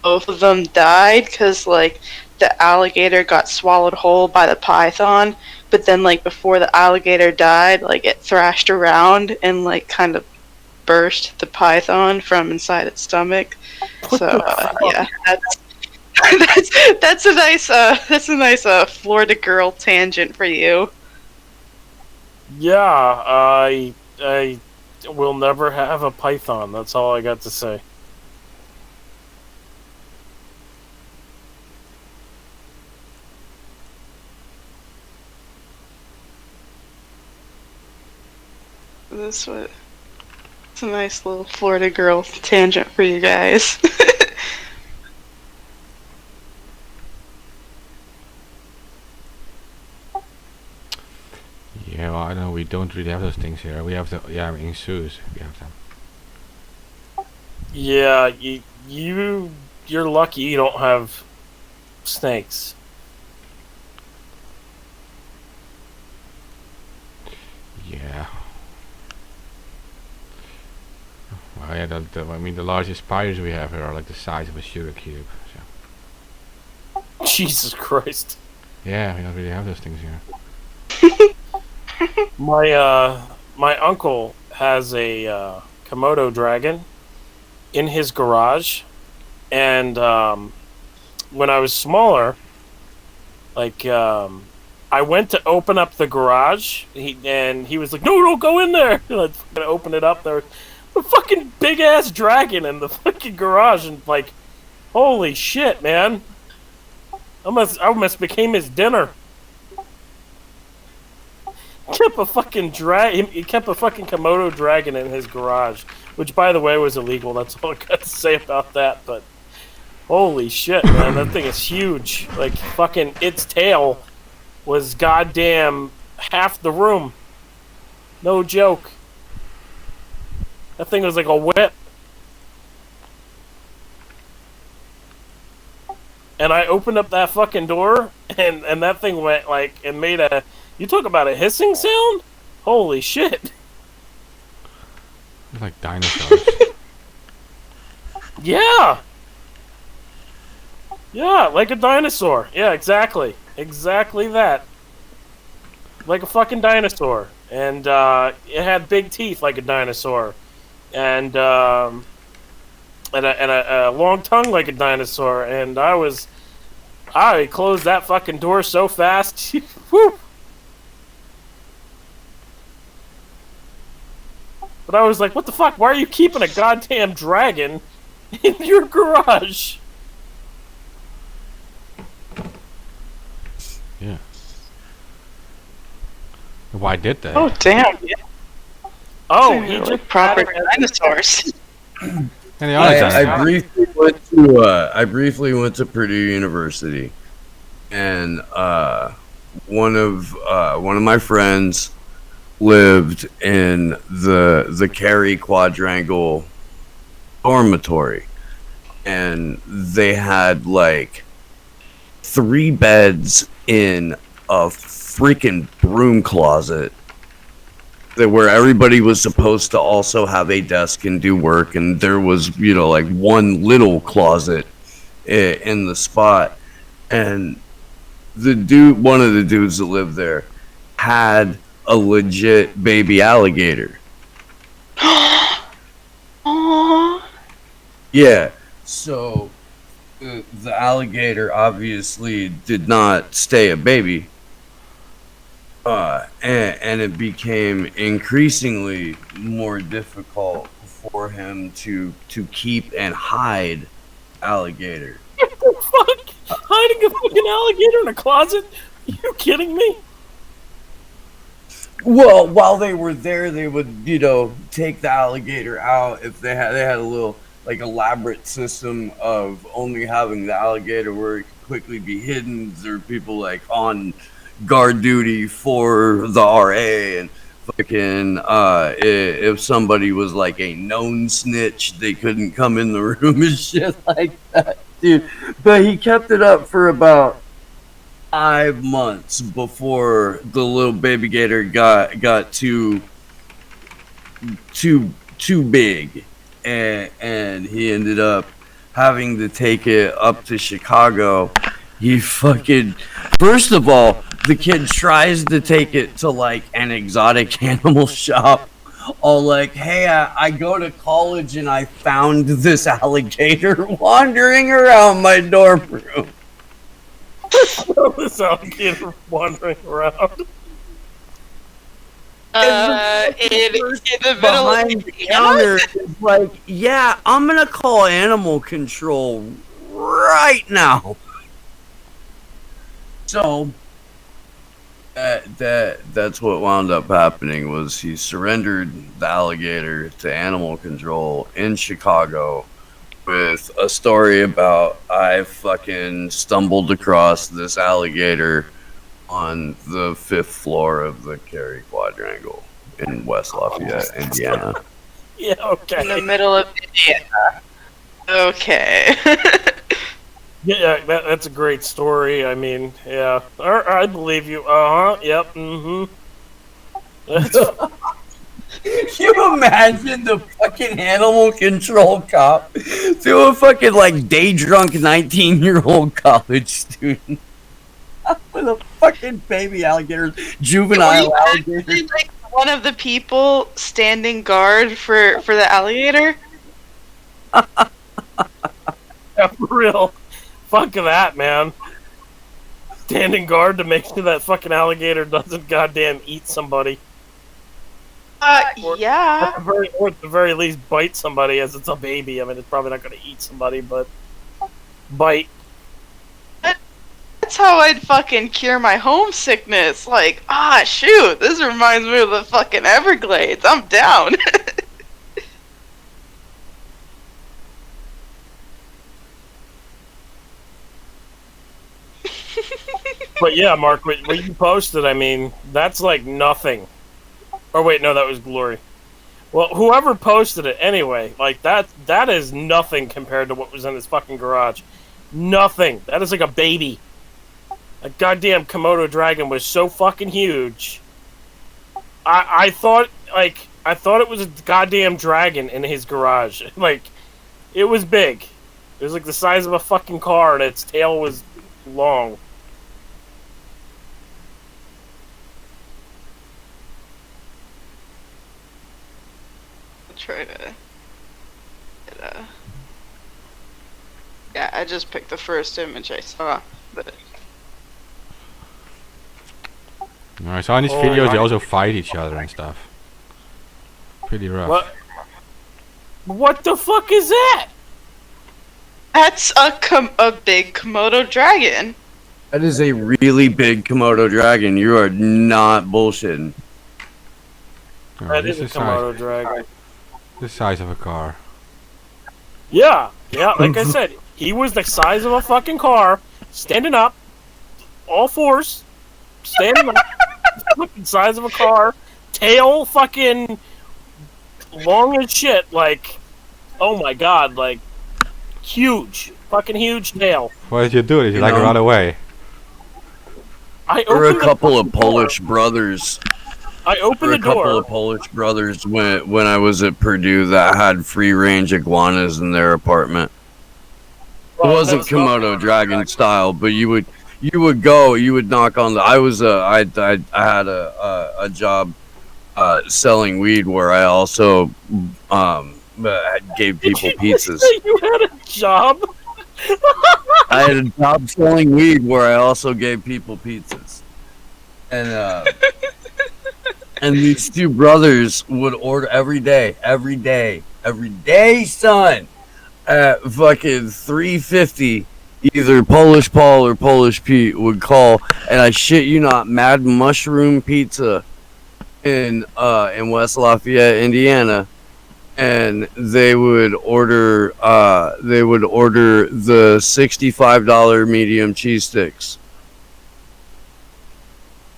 Speaker 4: both of them died because like the alligator got swallowed whole by the python, but then like before the alligator died, like it thrashed around and like kind of burst the python from inside its stomach. So yeah, that's a nice Florida girl tangent for you.
Speaker 5: Yeah, I will never have a python. That's all I got to say.
Speaker 4: It's a nice little Florida girl tangent for you guys.
Speaker 2: don't really have those things here. We have in zoos we have them.
Speaker 5: Yeah, you're lucky you don't have snakes.
Speaker 2: Yeah. Well, yeah. The largest spiders we have here are like the size of a sugar cube. So.
Speaker 5: Jesus Christ.
Speaker 2: Yeah, we don't really have those things here.
Speaker 5: My uncle has a Komodo dragon in his garage, and when I was smaller, like I went to open up the garage, and he was like, "No, don't go in there!" And I fucking opened it up. There was a fucking big ass dragon in the fucking garage, and like, holy shit, man! I almost became his dinner. He kept a fucking Komodo dragon in his garage, which, by the way, was illegal. That's all I got to say about that. But holy shit, man, that thing is huge. Like, fucking its tail was goddamn half the room. No joke. That thing was like a whip. And I opened up that fucking door, and that thing went like, and made a, you talk about a hissing sound? Holy shit.
Speaker 2: It's like dinosaurs.
Speaker 5: Yeah! Yeah, like a dinosaur. Yeah, exactly. Exactly that. Like a fucking dinosaur. And it had big teeth like a dinosaur. And a long tongue like a dinosaur. And I closed that fucking door so fast. Whew. But I was like, what the fuck? Why are you keeping a goddamn dragon in your garage?
Speaker 2: Yeah. Why did they?
Speaker 4: Oh damn! Yeah.
Speaker 5: Oh,
Speaker 4: He
Speaker 5: he
Speaker 4: just
Speaker 5: just
Speaker 4: proper dinosaurs.
Speaker 2: And the other
Speaker 3: I briefly went to Purdue University, and one of my friends lived in the Cary Quadrangle dormitory, and they had like 3 beds in a freaking broom closet where everybody was supposed to also have a desk and do work, and there was, like one little closet in the spot, and one of the dudes that lived there had a legit baby alligator.
Speaker 4: Aww.
Speaker 3: Yeah, so the alligator obviously did not stay a baby. And it became increasingly more difficult for him to keep and hide alligator.
Speaker 5: What the fuck? Hiding a fucking alligator in a closet? Are you kidding me?
Speaker 3: Well, while they were there, they would, take the alligator out if they had a little like elaborate system of only having the alligator where it could quickly be hidden. There were people like on guard duty for the RA, and fucking if somebody was like a known snitch, they couldn't come in the room and shit like that, dude. But he kept it up for about 5 months before the little baby gator got too big, and he ended up having to take it up to Chicago. He fucking, first of all, the kid tries to take it to like an exotic animal shop, all like, hey, I go to college and I found this alligator wandering around my dorm room.
Speaker 5: This alligator wandering around.
Speaker 4: In the middle
Speaker 3: Behind
Speaker 4: of
Speaker 3: the counter is like, yeah, I'm gonna call animal control right now. So that's what wound up happening. Was he surrendered the alligator to animal control in Chicago with a story about, I fucking stumbled across this alligator on the 5th floor of the Cary Quadrangle in West Lafayette, Indiana.
Speaker 5: Yeah, okay.
Speaker 4: In the middle of Indiana. Okay.
Speaker 5: Yeah, that's a great story. I mean, yeah. I believe you. Uh-huh, yep, mm-hmm. That's
Speaker 3: You imagine the fucking animal control cop to a fucking like day drunk 19-year-old college student with a fucking baby alligator, juvenile alligator.
Speaker 4: Like one of the people standing guard for the alligator.
Speaker 5: yeah, for real. Fuck that, man. Standing guard to make sure that fucking alligator doesn't goddamn eat somebody.
Speaker 4: Yeah.
Speaker 5: Or at the very least, bite somebody as it's a baby. I mean, it's probably not going to eat somebody, but bite.
Speaker 4: That's how I'd fucking cure my homesickness. Like, shoot, this reminds me of the fucking Everglades. I'm down.
Speaker 5: But yeah, Mark, what you posted, I mean, that's like nothing. Or wait, no, that was Glory. Well, whoever posted it, anyway, like that is nothing compared to what was in his fucking garage. Nothing. That is like a baby. A goddamn Komodo dragon was so fucking huge. I thought it was a goddamn dragon in his garage. Like, it was big. It was like the size of a fucking car, and its tail was long.
Speaker 4: Try to get yeah, I just picked the first image I saw, but
Speaker 2: I saw in these videos they also fight each other and stuff. Pretty rough.
Speaker 5: What the fuck is that?
Speaker 4: that's a big Komodo dragon.
Speaker 3: That is a really big Komodo dragon. You are not bullshitting.
Speaker 2: Oh,
Speaker 5: That
Speaker 2: this
Speaker 5: is a
Speaker 2: the
Speaker 5: Komodo dragon.
Speaker 2: the size of a car.
Speaker 5: Yeah, like I said, he was the size of a fucking car, standing up, all fours, standing up, fucking size of a car, tail fucking long as shit, like, oh my god, like, huge, fucking huge tail.
Speaker 2: What did you do? Did you like run away?
Speaker 3: There were a couple of Polish brothers.
Speaker 5: I opened the
Speaker 3: A couple
Speaker 5: door.
Speaker 3: of Polish brothers when I was at Purdue that had free range iguanas in their apartment. It wasn't Komodo dragon style, but you would knock on the. I had a job selling weed where I also gave people pizzas.
Speaker 5: You had a job?
Speaker 3: I had a job selling weed where I also gave people pizzas, and these two brothers would order every day, son, at fucking 3:50. Either Polish Paul or Polish Pete would call, and I shit you not, Mad Mushroom Pizza in West Lafayette, Indiana, and they would order the $65 medium cheese sticks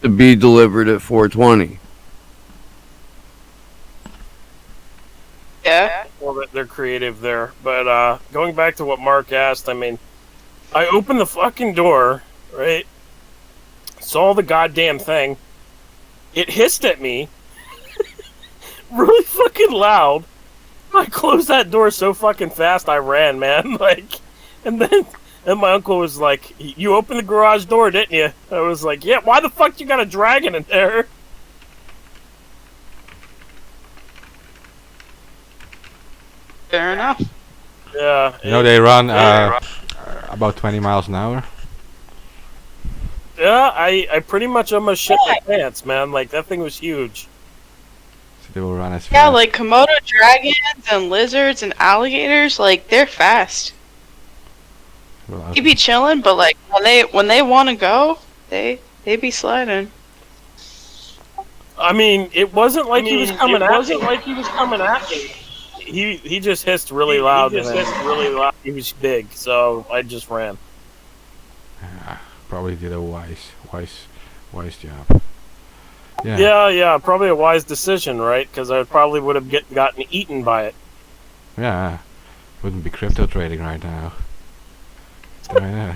Speaker 3: to be delivered at 4:20.
Speaker 4: Yeah.
Speaker 5: Well, they're creative there. But going back to what Mark asked, I mean, I opened the fucking door, right? Saw the goddamn thing. It hissed at me really fucking loud. I closed that door so fucking fast I ran, man. Like, and my uncle was like, "You opened the garage door, didn't you?" I was like, "Yeah, why the fuck you got a dragon in there?"
Speaker 4: Fair enough.
Speaker 5: Yeah.
Speaker 2: You know they run about 20 miles an hour.
Speaker 5: Yeah, I pretty much almost shit my pants, man. Like, that thing was huge.
Speaker 2: So they will run as fast.
Speaker 4: Yeah, like Komodo dragons and lizards and alligators, like they're fast.
Speaker 2: Well,
Speaker 4: You be chilling, but like when they want to go, they be sliding.
Speaker 5: I mean, it wasn't like he was coming at me. He just hissed really loud. He was big, so I just ran.
Speaker 2: probably did a wise Wise job. Yeah.
Speaker 5: Yeah, probably a wise decision, right? Because I probably would have gotten eaten by it.
Speaker 2: Yeah. Wouldn't be crypto trading right now. Yeah.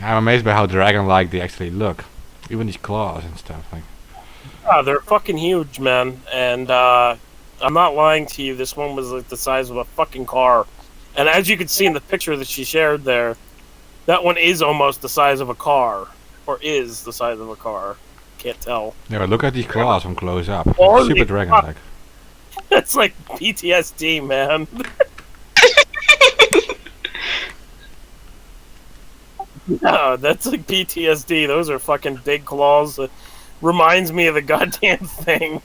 Speaker 2: I'm amazed by how dragon-like they actually look. Even these claws and stuff. Like.
Speaker 5: Yeah, they're fucking huge, man. And I'm not lying to you. This one was like the size of a fucking car. And as you can see in the picture that she shared there, that one is almost the size of a car, or is the size of a car. Can't tell.
Speaker 2: Yeah, but look at these claws from close up.
Speaker 5: Holy
Speaker 2: Super dragon-like.
Speaker 5: That's like PTSD, man. No, that's like PTSD. Those are fucking big claws. Reminds me of the goddamn thing.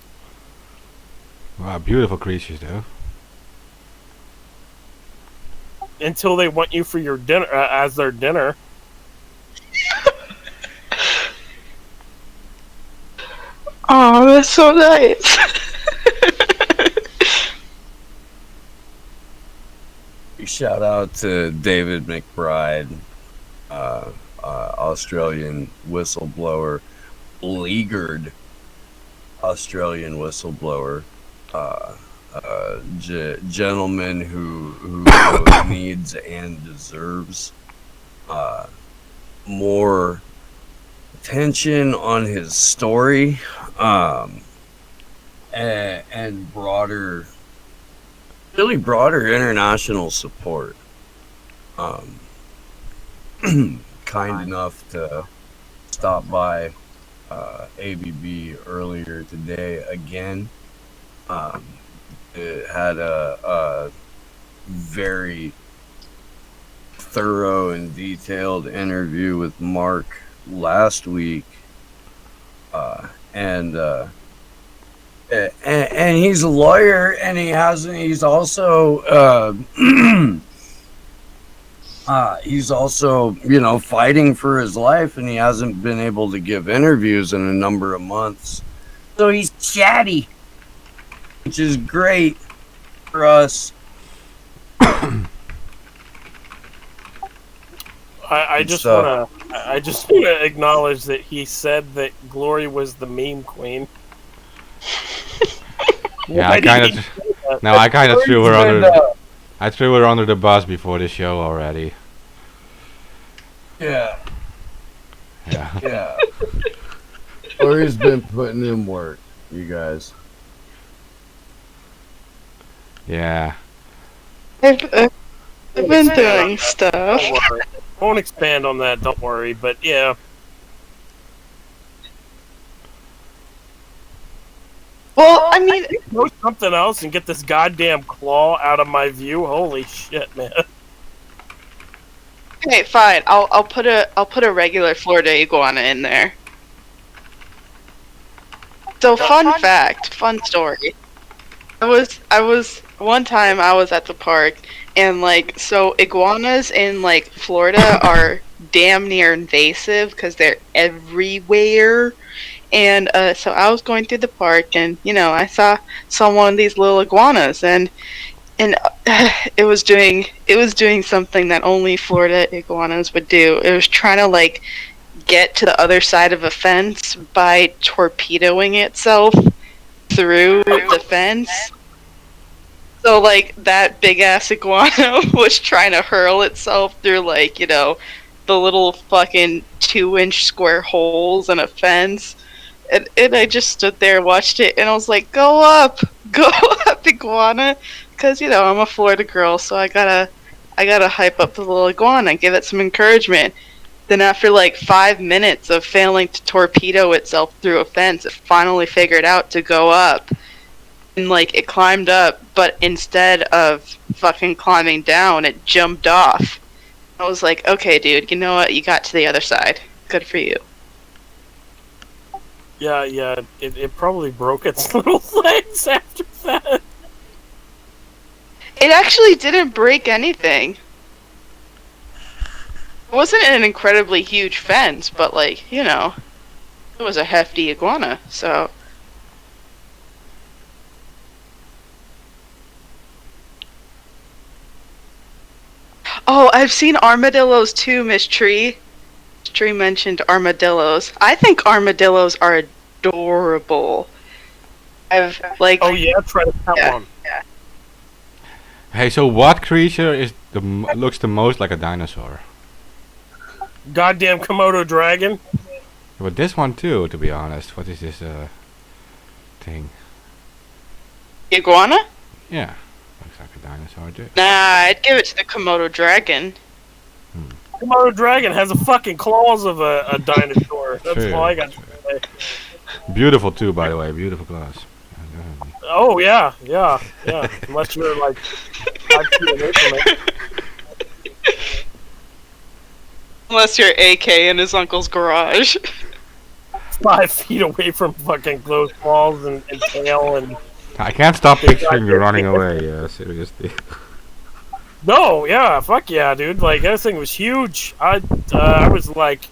Speaker 2: Wow, beautiful creatures, though.
Speaker 5: Until they want you for your dinner, as their dinner.
Speaker 4: Oh, that's so nice.
Speaker 3: Shout out to David McBride, Australian whistleblower, beleaguered Australian whistleblower, gentleman who both needs and deserves more attention on his story, and broader international support. Kind enough to stop by ABB earlier today again. It had a very thorough and detailed interview with Mark last week, and he's a lawyer, and he's also he's also, fighting for his life, and he hasn't been able to give interviews in a number of months. So he's chatty, which is great for us.
Speaker 5: I just wanna acknowledge that he said that Glory was the meme queen.
Speaker 2: Yeah, I kind of threw her under. I threw her under the bus before the show already.
Speaker 3: Yeah.
Speaker 2: Yeah.
Speaker 3: Yeah. Glory's been putting in work, you guys.
Speaker 2: Yeah.
Speaker 4: I've been doing stuff.
Speaker 5: Don't worry. Won't expand on that. Don't worry. But yeah.
Speaker 4: Well, I mean,
Speaker 5: Go something else and get this goddamn claw out of my view. Holy shit, man.
Speaker 4: okay, fine. I'll put a regular Florida iguana in there. So fun story. I was one time I was at the park, and so iguanas in Florida are damn near invasive because they're everywhere. And so I was going through the park, and I saw one of these little iguanas, and it was doing something that only Florida iguanas would do. It was trying to get to the other side of a fence by torpedoing itself through the fence. So that big ass iguana was trying to hurl itself through the little fucking 2-inch square holes in a fence. And I just stood there and watched it, and I was like, go up, iguana. Because, I'm a Florida girl, so I gotta hype up the little iguana and give it some encouragement. Then after 5 minutes of failing to torpedo itself through a fence, it finally figured out to go up. And it climbed up, but instead of fucking climbing down, it jumped off. I was like, okay, dude, you know what? You got to the other side. Good for you.
Speaker 5: Yeah, it probably broke its little legs after that.
Speaker 4: It actually didn't break anything. It wasn't an incredibly huge fence, but it was a hefty iguana, so. I've seen armadillos too, Miss Tree. Miss Tree mentioned armadillos. I think armadillos are adorable. I've like.
Speaker 5: Oh yeah, try to count one.
Speaker 4: Yeah.
Speaker 2: Hey, so what creature is looks the most like a dinosaur?
Speaker 5: Goddamn Komodo dragon.
Speaker 2: But this one too, to be honest. What is this thing?
Speaker 4: Iguana?
Speaker 2: Yeah, looks like a dinosaur too.
Speaker 4: Nah, I'd give it to the Komodo dragon.
Speaker 5: Komodo dragon has the fucking claws of a dinosaur. That's
Speaker 2: True,
Speaker 5: all I got to
Speaker 2: true.
Speaker 5: say.
Speaker 2: Beautiful too, by the way. Beautiful claws.
Speaker 5: Oh yeah. Unless you're like 5 feet away from it.
Speaker 4: Unless you're AK in his uncle's garage.
Speaker 5: 5 feet away from fucking those claws and tail and.
Speaker 2: I can't stop picturing you running away. Seriously.
Speaker 5: No, yeah, fuck yeah, dude. Like that thing was huge. I was like,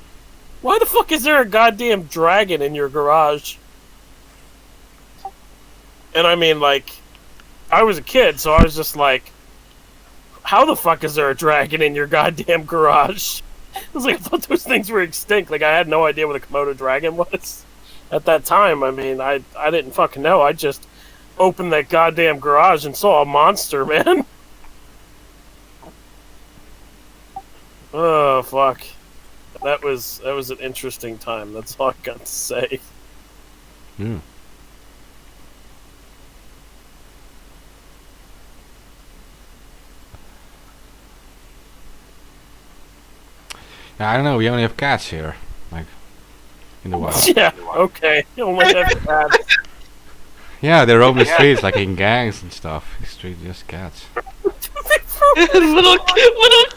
Speaker 5: why the fuck is there a goddamn dragon in your garage? And I mean, like, I was a kid, so I was just like, how the fuck is there a dragon in your goddamn garage? I was like, I thought those things were extinct. Like, I had no idea what a Komodo dragon was at that time. I mean, I didn't fucking know. I just opened that goddamn garage and saw a monster, man. Oh, fuck. That was an interesting time. That's all I got to say.
Speaker 2: Hmm. Yeah, I don't know. We only have cats here, like in the wild.
Speaker 5: Yeah, okay. You only have cats.
Speaker 2: Yeah, they roam the streets like in gangs and stuff. Street just cats.
Speaker 4: little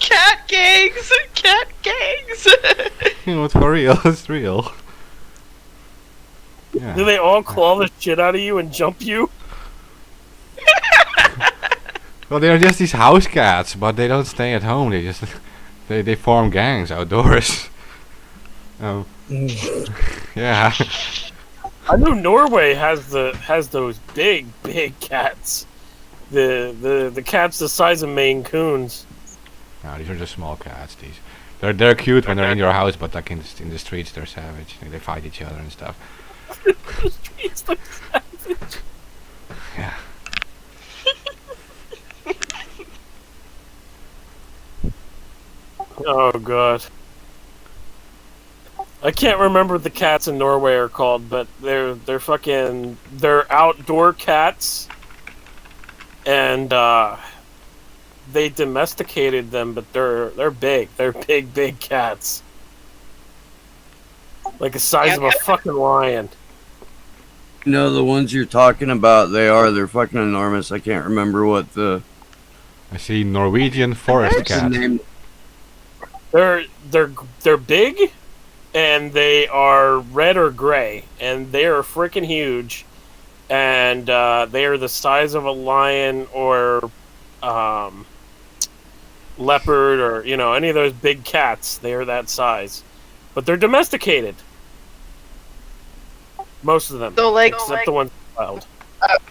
Speaker 4: cat gangs. Cat gangs.
Speaker 2: You know, it's for real. It's real. Yeah.
Speaker 5: Do they all claw the shit out of you and jump you?
Speaker 2: Well, they're just these house cats, but they don't stay at home. They just they form gangs outdoors. Oh. Yeah.
Speaker 5: I know Norway has those big cats. The cats the size of Maine Coons.
Speaker 2: No, these are just small cats. They're cute when they're in your house, but like in the streets they're savage. They fight each other and stuff.
Speaker 5: The streets look savage.
Speaker 2: Yeah.
Speaker 5: Oh god. I can't remember what the cats in Norway are called, but they're outdoor cats, and they domesticated them, but they're big. They're big cats, like the size of a fucking lion.
Speaker 3: You know, the ones you're talking about, they're fucking enormous. I can't remember what the...
Speaker 2: I see Norwegian forest
Speaker 3: what's the
Speaker 2: cat.
Speaker 3: name.
Speaker 5: They're big, and they are red or gray, and they are freaking huge, and they are the size of a lion or leopard or any of those big cats. They are that size, but they're domesticated. Most of them,
Speaker 4: So like
Speaker 5: except the ones wild.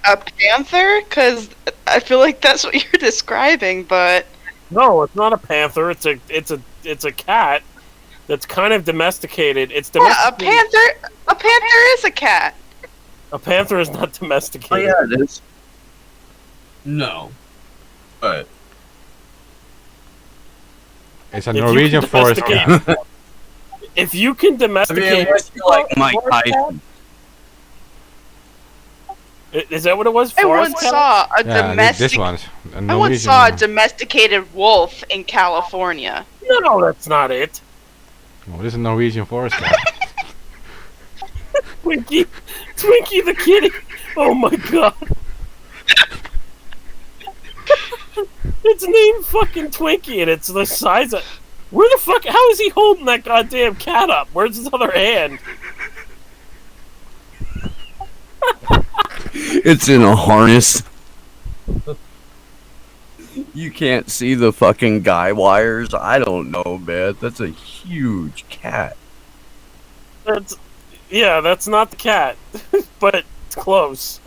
Speaker 4: a panther, because I feel like that's what you're describing, but
Speaker 5: No, it's not a panther. It's a cat that's kind of domesticated. It's
Speaker 4: yeah,
Speaker 5: domesticated.
Speaker 4: a panther is a cat.
Speaker 5: A panther is not
Speaker 3: Oh,
Speaker 5: domesticated.
Speaker 3: yeah, it is. No. But...
Speaker 2: It's a
Speaker 5: If you
Speaker 2: Norwegian
Speaker 5: can
Speaker 2: forest
Speaker 5: domesticate-
Speaker 2: cat.
Speaker 5: If you can
Speaker 3: I
Speaker 5: domesticate,
Speaker 3: mean, unless you like Mike Tyson.
Speaker 5: is that what it was?
Speaker 4: I
Speaker 5: Forest
Speaker 4: once
Speaker 5: cat?
Speaker 4: saw a
Speaker 2: Yeah, this one's a
Speaker 4: I
Speaker 2: Norwegian.
Speaker 4: once saw a domesticated wolf in California.
Speaker 5: No, that's not it.
Speaker 2: Oh, this is a Norwegian forest cat.
Speaker 5: Twinkie the kitty. Oh my god. It's named fucking Twinkie, and it's the size of. Where the fuck? How is he holding that goddamn cat up? Where's his other hand?
Speaker 3: It's in a harness. You can't see the fucking guy wires. I don't know, man. That's a huge cat.
Speaker 5: That's not the cat, but it's close.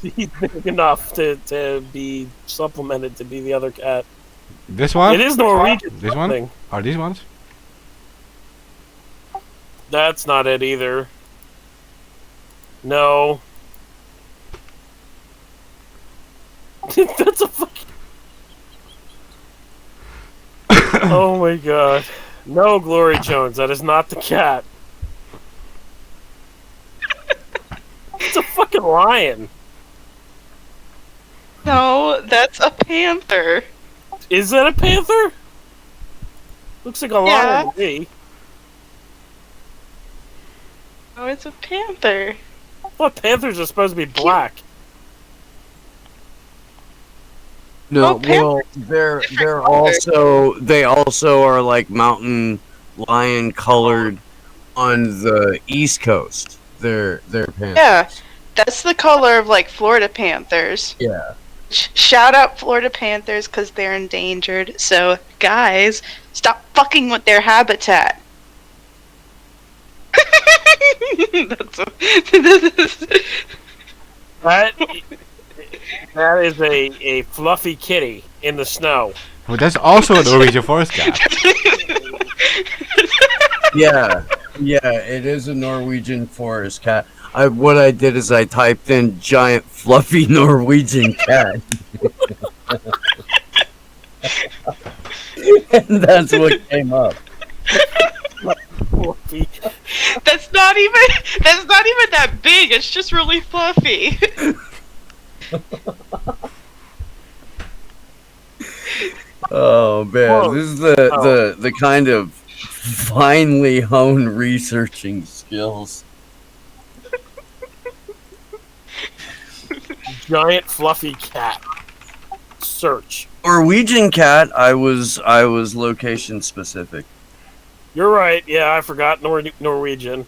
Speaker 5: He's big enough to be supplemented to be the other cat.
Speaker 2: This one?
Speaker 5: It is Norwegian.
Speaker 2: This one?
Speaker 5: Thing.
Speaker 2: Are these ones?
Speaker 5: That's not it either. No. That's a fucking. Oh my god. No, Glory Jones, that is not the cat. It's a fucking lion.
Speaker 4: No, that's a panther.
Speaker 5: Is that a panther? Looks like a lion to me.
Speaker 4: Oh, it's a panther.
Speaker 5: I thought panthers are supposed to be black.
Speaker 3: No,
Speaker 4: Oh, Panthers
Speaker 3: well, they also are like mountain lion colored on the East Coast. They're panthers.
Speaker 4: Yeah, that's the color of like Florida panthers.
Speaker 3: Yeah.
Speaker 4: Shout out Florida panthers because they're endangered. So guys, stop fucking with their habitat.
Speaker 5: That is a fluffy kitty in the snow.
Speaker 2: Well, that's also a Norwegian forest cat.
Speaker 3: Yeah, it is a Norwegian forest cat. What I did is I typed in giant fluffy Norwegian cat. And that's what came up.
Speaker 5: Fluffy.
Speaker 4: That's not even that big. It's just really fluffy.
Speaker 3: Oh man,
Speaker 5: Whoa.
Speaker 3: this is the kind of finely honed researching skills.
Speaker 5: Giant fluffy cat. Search.
Speaker 3: Norwegian cat, I was location specific.
Speaker 5: You're right. Yeah, I forgot Norwegian.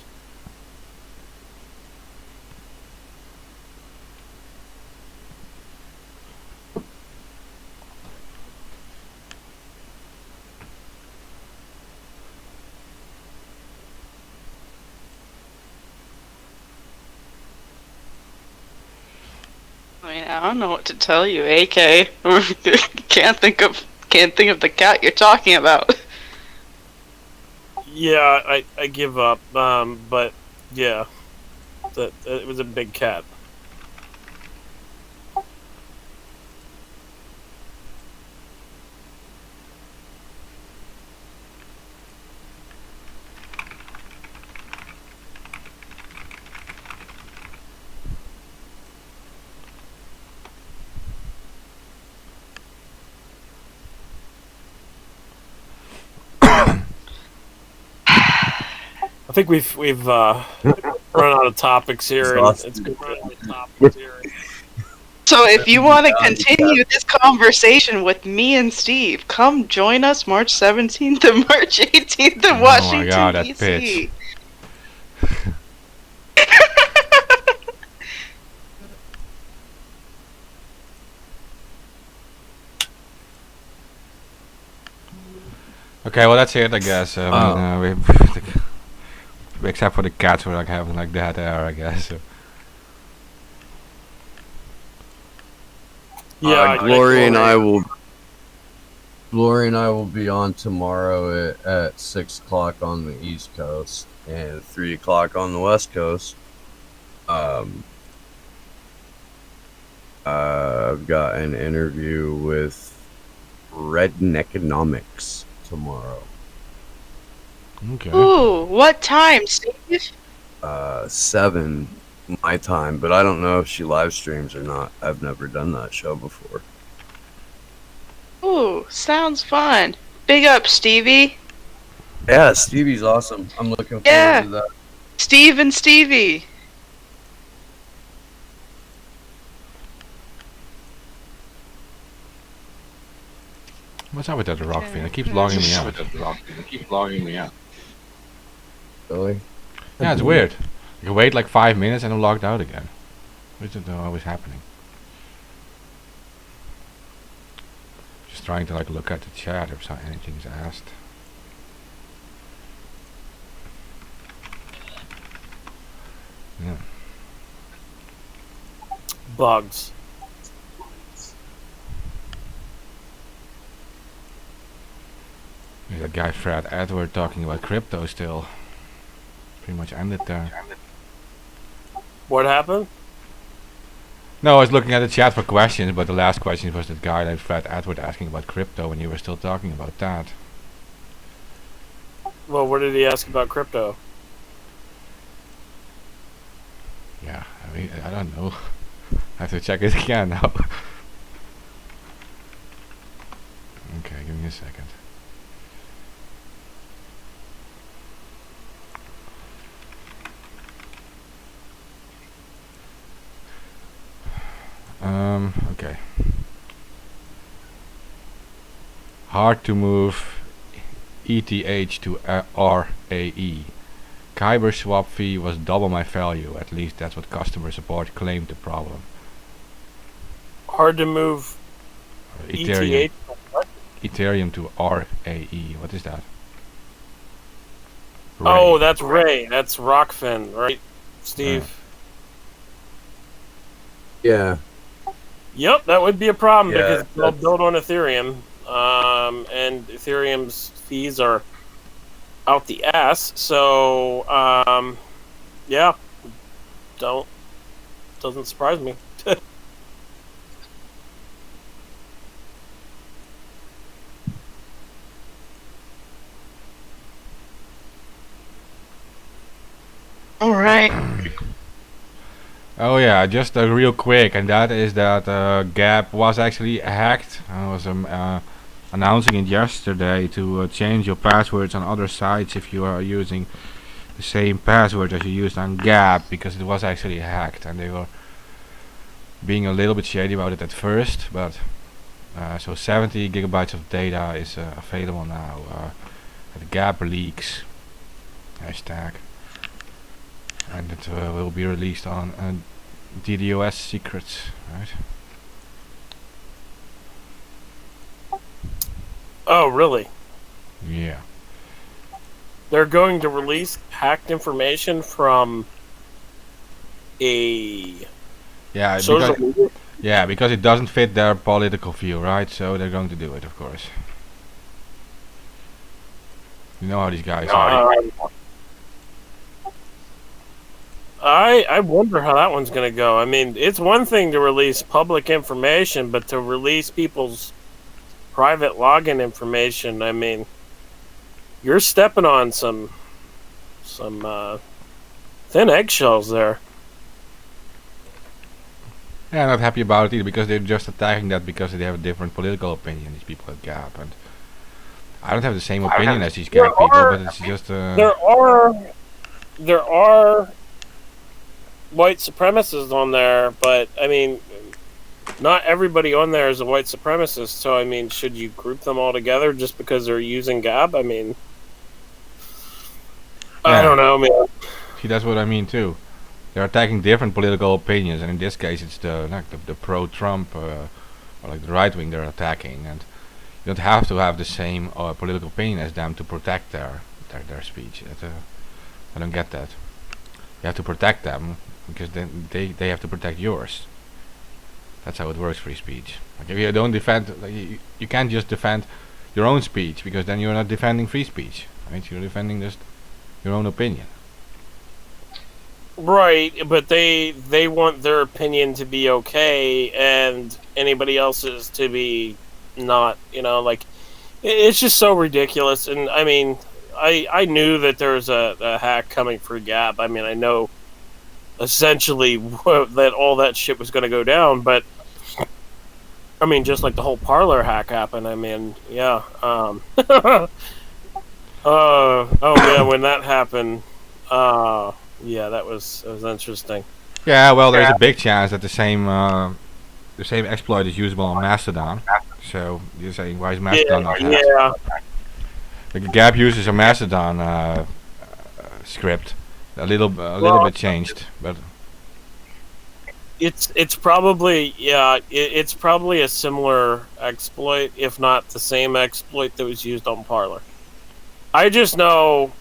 Speaker 4: I mean, I don't know what to tell you, AK. Can't think of the cat you're talking about.
Speaker 5: Yeah, I give up. But yeah, it was a big cat. I think we've run out of topics here. And it's good to run out of topics here.
Speaker 4: So if you want to continue this conversation with me and Steve, come join us March 17th and March 18th in Washington,
Speaker 2: my god, that
Speaker 4: D.C.
Speaker 2: bitch. Okay, well that's it, I guess. Except for the cats, we're like having like that there, I guess. So.
Speaker 5: Yeah,
Speaker 3: Glory and I will be on tomorrow at 6 o'clock on the East Coast and 3 o'clock on the West Coast. I've got an interview with Redneckonomics tomorrow.
Speaker 2: Okay.
Speaker 4: Ooh, what time, Steve?
Speaker 3: 7 my time, but I don't know if she live streams or not. I've never done that show before.
Speaker 4: Ooh, sounds fun. Big up, Stevie.
Speaker 3: Yeah, Stevie's awesome. I'm looking forward
Speaker 4: Yeah.
Speaker 3: to that.
Speaker 4: Steve and Stevie.
Speaker 2: What's up with that rock thing? It keeps logging me out.
Speaker 3: Really?
Speaker 2: Yeah, it's weird. You wait like 5 minutes and I'm logged out again. Which is always happening. Just trying to like look at the chat if anything's asked. Yeah.
Speaker 5: bugs.
Speaker 2: the guy Fred Edward talking about crypto still. Pretty much ended there.
Speaker 5: What happened?
Speaker 2: No, I was looking at the chat for questions, but the last question was that guy named Fred Edward asking about crypto, and you were still talking about that.
Speaker 5: Well, what did he ask about crypto?
Speaker 2: Yeah, I mean, I don't know. I have to check it again now. Okay, give me a second. Okay. Hard to move ETH to RAE. Kyber swap fee was double my value. At least that's what customer support claimed the problem.
Speaker 5: Hard to move
Speaker 2: Ethereum.
Speaker 5: ETH. What?
Speaker 2: Ethereum to RAE. What is that?
Speaker 5: Oh,
Speaker 2: Ray.
Speaker 5: that's Ray. That's Rockfin, right, Steve?
Speaker 3: Yeah.
Speaker 5: Yep, that would be a problem
Speaker 3: Yeah,
Speaker 5: because they'll
Speaker 3: that's-
Speaker 5: build on Ethereum, and Ethereum's fees are out the ass. So, yeah, doesn't surprise me.
Speaker 4: All right.
Speaker 2: Oh yeah, just real quick, and that is that Gap was actually hacked. I was announcing it yesterday to change your passwords on other sites if you are using the same password as you used on Gap, because it was actually hacked, and they were being a little bit shady about it at first, but so 70 gigabytes of data is available now at Gap Leaks hashtag. And it will be released on DDoS secrets, right?
Speaker 5: Oh, really?
Speaker 2: Yeah.
Speaker 5: They're going to release hacked information from a
Speaker 2: Yeah,
Speaker 5: social
Speaker 2: because,
Speaker 5: media?
Speaker 2: yeah, because it doesn't fit their political view, right? So they're going to do it, of course. You know how these guys are.
Speaker 5: I wonder how that one's going to go. I mean, it's one thing to release public information, but to release people's private login information, I mean, you're stepping on some thin eggshells there.
Speaker 2: Yeah, I'm not happy about it either, because they're just attacking that because they have a different political opinion, these people at Gap. And I don't have the same opinion as these Gap people, but it's just...
Speaker 5: There are white supremacists on there, but I mean, not everybody on there is a white supremacist. So I mean, should you group them all together just because they're using Gab? I mean, I don't know, man.
Speaker 2: See, that's what I mean too. They're attacking different political opinions, and in this case, it's the pro-Trump or like the right wing they're attacking, and you don't have to have the same political opinion as them to protect their speech. I don't get that. You have to protect them because then they have to protect yours. That's how it works, free speech. Like if you don't defend, like you can't just defend your own speech, because then you're not defending free speech, right? You're defending just your own opinion.
Speaker 5: Right, but they want their opinion to be okay, and anybody else's to be not. You know, like it's just so ridiculous. And I mean, I knew that there was a hack coming for Gap. I mean, I know essentially that all that shit was going to go down, but I mean, just like the whole Parler hack happened. I mean, yeah. Oh yeah, when that happened, yeah, that was interesting.
Speaker 2: Yeah, well, there's a big chance that the same exploit is usable on Mastodon. So you're saying, why is Mastodon not hacked?
Speaker 5: Yeah.
Speaker 2: The Gap uses a Mastodon script, a little bit changed, but
Speaker 5: it's probably it's probably a similar exploit, if not the same exploit that was used on Parler. I just know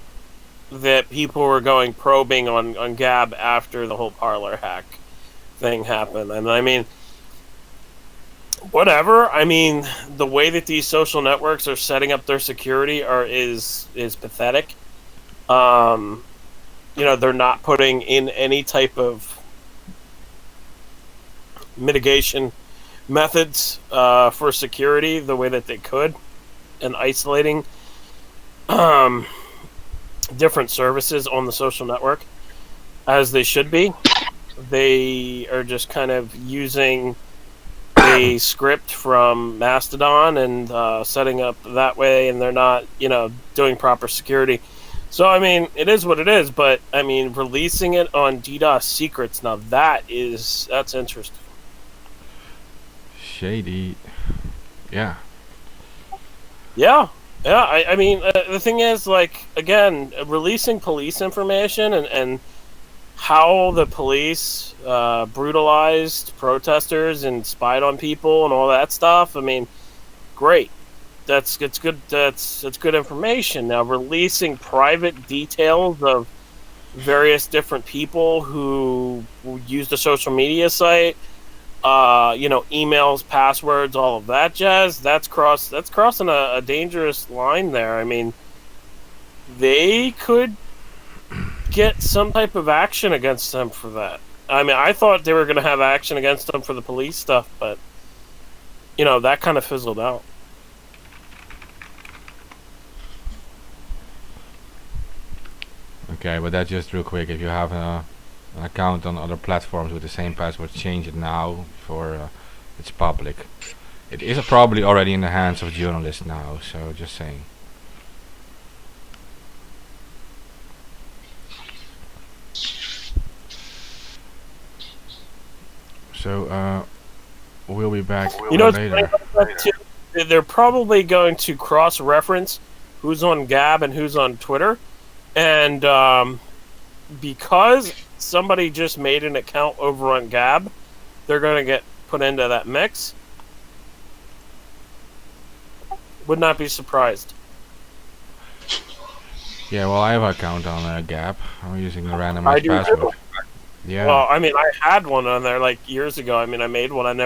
Speaker 5: that people were going probing on Gab after the whole Parler hack thing happened, and I mean, Whatever. I mean, the way that these social networks are setting up their security is pathetic. They're not putting in any type of mitigation methods for security the way that they could, and isolating different services on the social network as they should be. They are just kind of using a script from Mastodon and setting up that way, and they're not, doing proper security. So, I mean, it is what it is, but, I mean, releasing it on DDoS secrets, now that's interesting.
Speaker 2: Shady. Yeah.
Speaker 5: Yeah. Yeah, I mean, the thing is, like, again, releasing police information and how the police brutalized protesters and spied on people and all that stuff, I mean, great. It's good. That's good information. Now, releasing private details of various different people who used a social media site, emails, passwords, all of that jazz. That's crossing a dangerous line there. I mean, they could get some type of action against them for that. I mean, I thought they were going to have action against them for the police stuff, but that kind of fizzled out.
Speaker 2: Okay, but that's just real quick. If you have an account on other platforms with the same password, change it now before it's public. It is probably already in the hands of journalists now, so just saying. So we'll be back later.
Speaker 5: They're probably going to cross-reference who's on Gab and who's on Twitter, and because somebody just made an account over on Gab, they're going to get put into that mix. Would not be surprised.
Speaker 2: Yeah, well, I have an account on Gab. I'm using a random password.
Speaker 5: Too.
Speaker 2: Yeah.
Speaker 5: Well, I mean, I had one on there like years ago. I mean, I made one.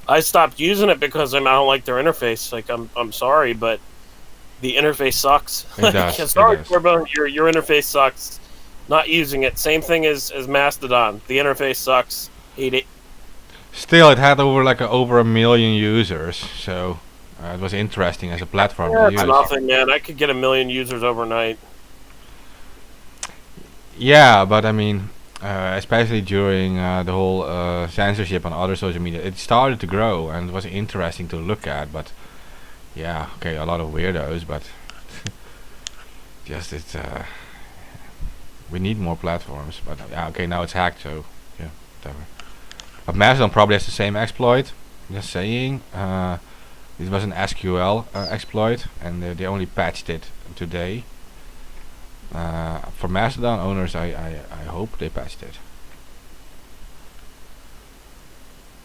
Speaker 5: I stopped using it because I don't like their interface. Like, I'm sorry, but the interface sucks.
Speaker 2: It does.
Speaker 5: Sorry, Corbo, your interface sucks. Not using it. Same thing as Mastodon. The interface sucks. Hate it.
Speaker 2: Still, it had over 1 million users, so it was interesting as a platform to use.
Speaker 5: That's nothing, man. I could get 1 million users overnight.
Speaker 2: Yeah, but I mean, especially during the whole censorship on other social media, it started to grow and it was interesting to look at. But yeah, okay, a lot of weirdos, but just we need more platforms. But yeah, okay, now it's hacked, so yeah, whatever. But Mastodon probably has the same exploit. Just saying, this was an SQL exploit, and they only patched it today. For Mastodon owners, I hope they patched it,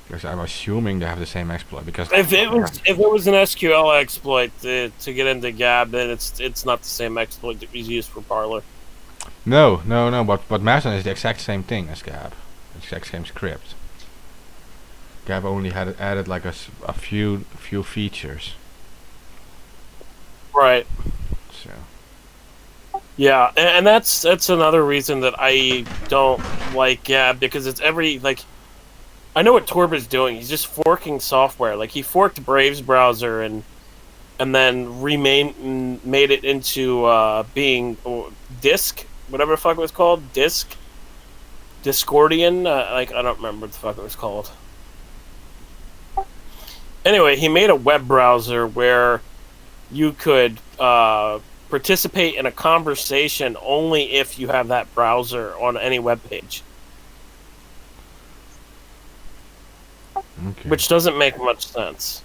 Speaker 2: because I'm assuming they have the same exploit. Because
Speaker 5: if it was an SQL exploit to get into Gab, then it's not the same exploit that was used for Parler.
Speaker 2: No. But Mastodon is the exact same thing as Gab, the exact same script. Gab only had added like a few features.
Speaker 5: Right.
Speaker 2: So.
Speaker 5: Yeah, and that's another reason that I don't like Gab, because it's I know what Torb is doing. He's just forking software. Like, he forked Brave's browser and then made it into being Disk, whatever the fuck it was called, Discordian. I don't remember what the fuck it was called. Anyway, he made a web browser where you could participate in a conversation only if you have that browser on any web page.
Speaker 2: Okay.
Speaker 5: Which doesn't make much sense.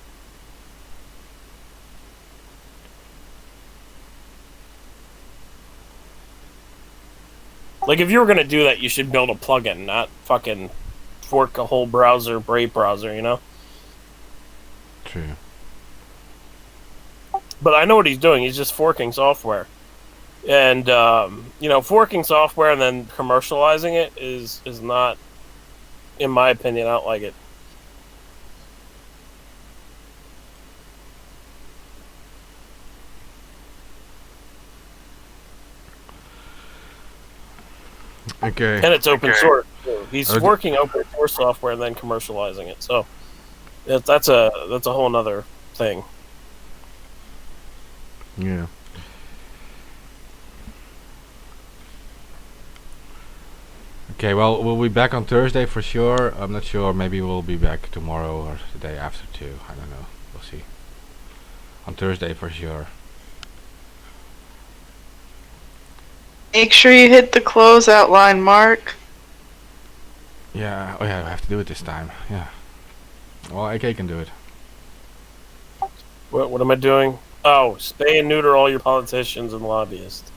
Speaker 5: Like, if you were going to do that, you should build a plugin, not fucking fork a whole browser, Brave browser, you know?
Speaker 2: True.
Speaker 5: But I know what he's doing. He's just forking software. And, forking software and then commercializing it is not, in my opinion, I don't like it.
Speaker 2: Okay.
Speaker 5: And it's open source. Too. He's
Speaker 2: Oh,
Speaker 5: working open source software and then commercializing it. So that's a whole nother thing.
Speaker 2: Yeah. Okay, well, we'll be back on Thursday for sure. I'm not sure. Maybe we'll be back tomorrow or the day after too. I don't know. We'll see. On Thursday for sure.
Speaker 4: Make sure you hit the closeout line, Mark.
Speaker 2: Yeah. Oh yeah, I have to do it this time. Yeah. Well, AK can do it.
Speaker 5: What am I doing? Oh, spay and neuter all your politicians and lobbyists.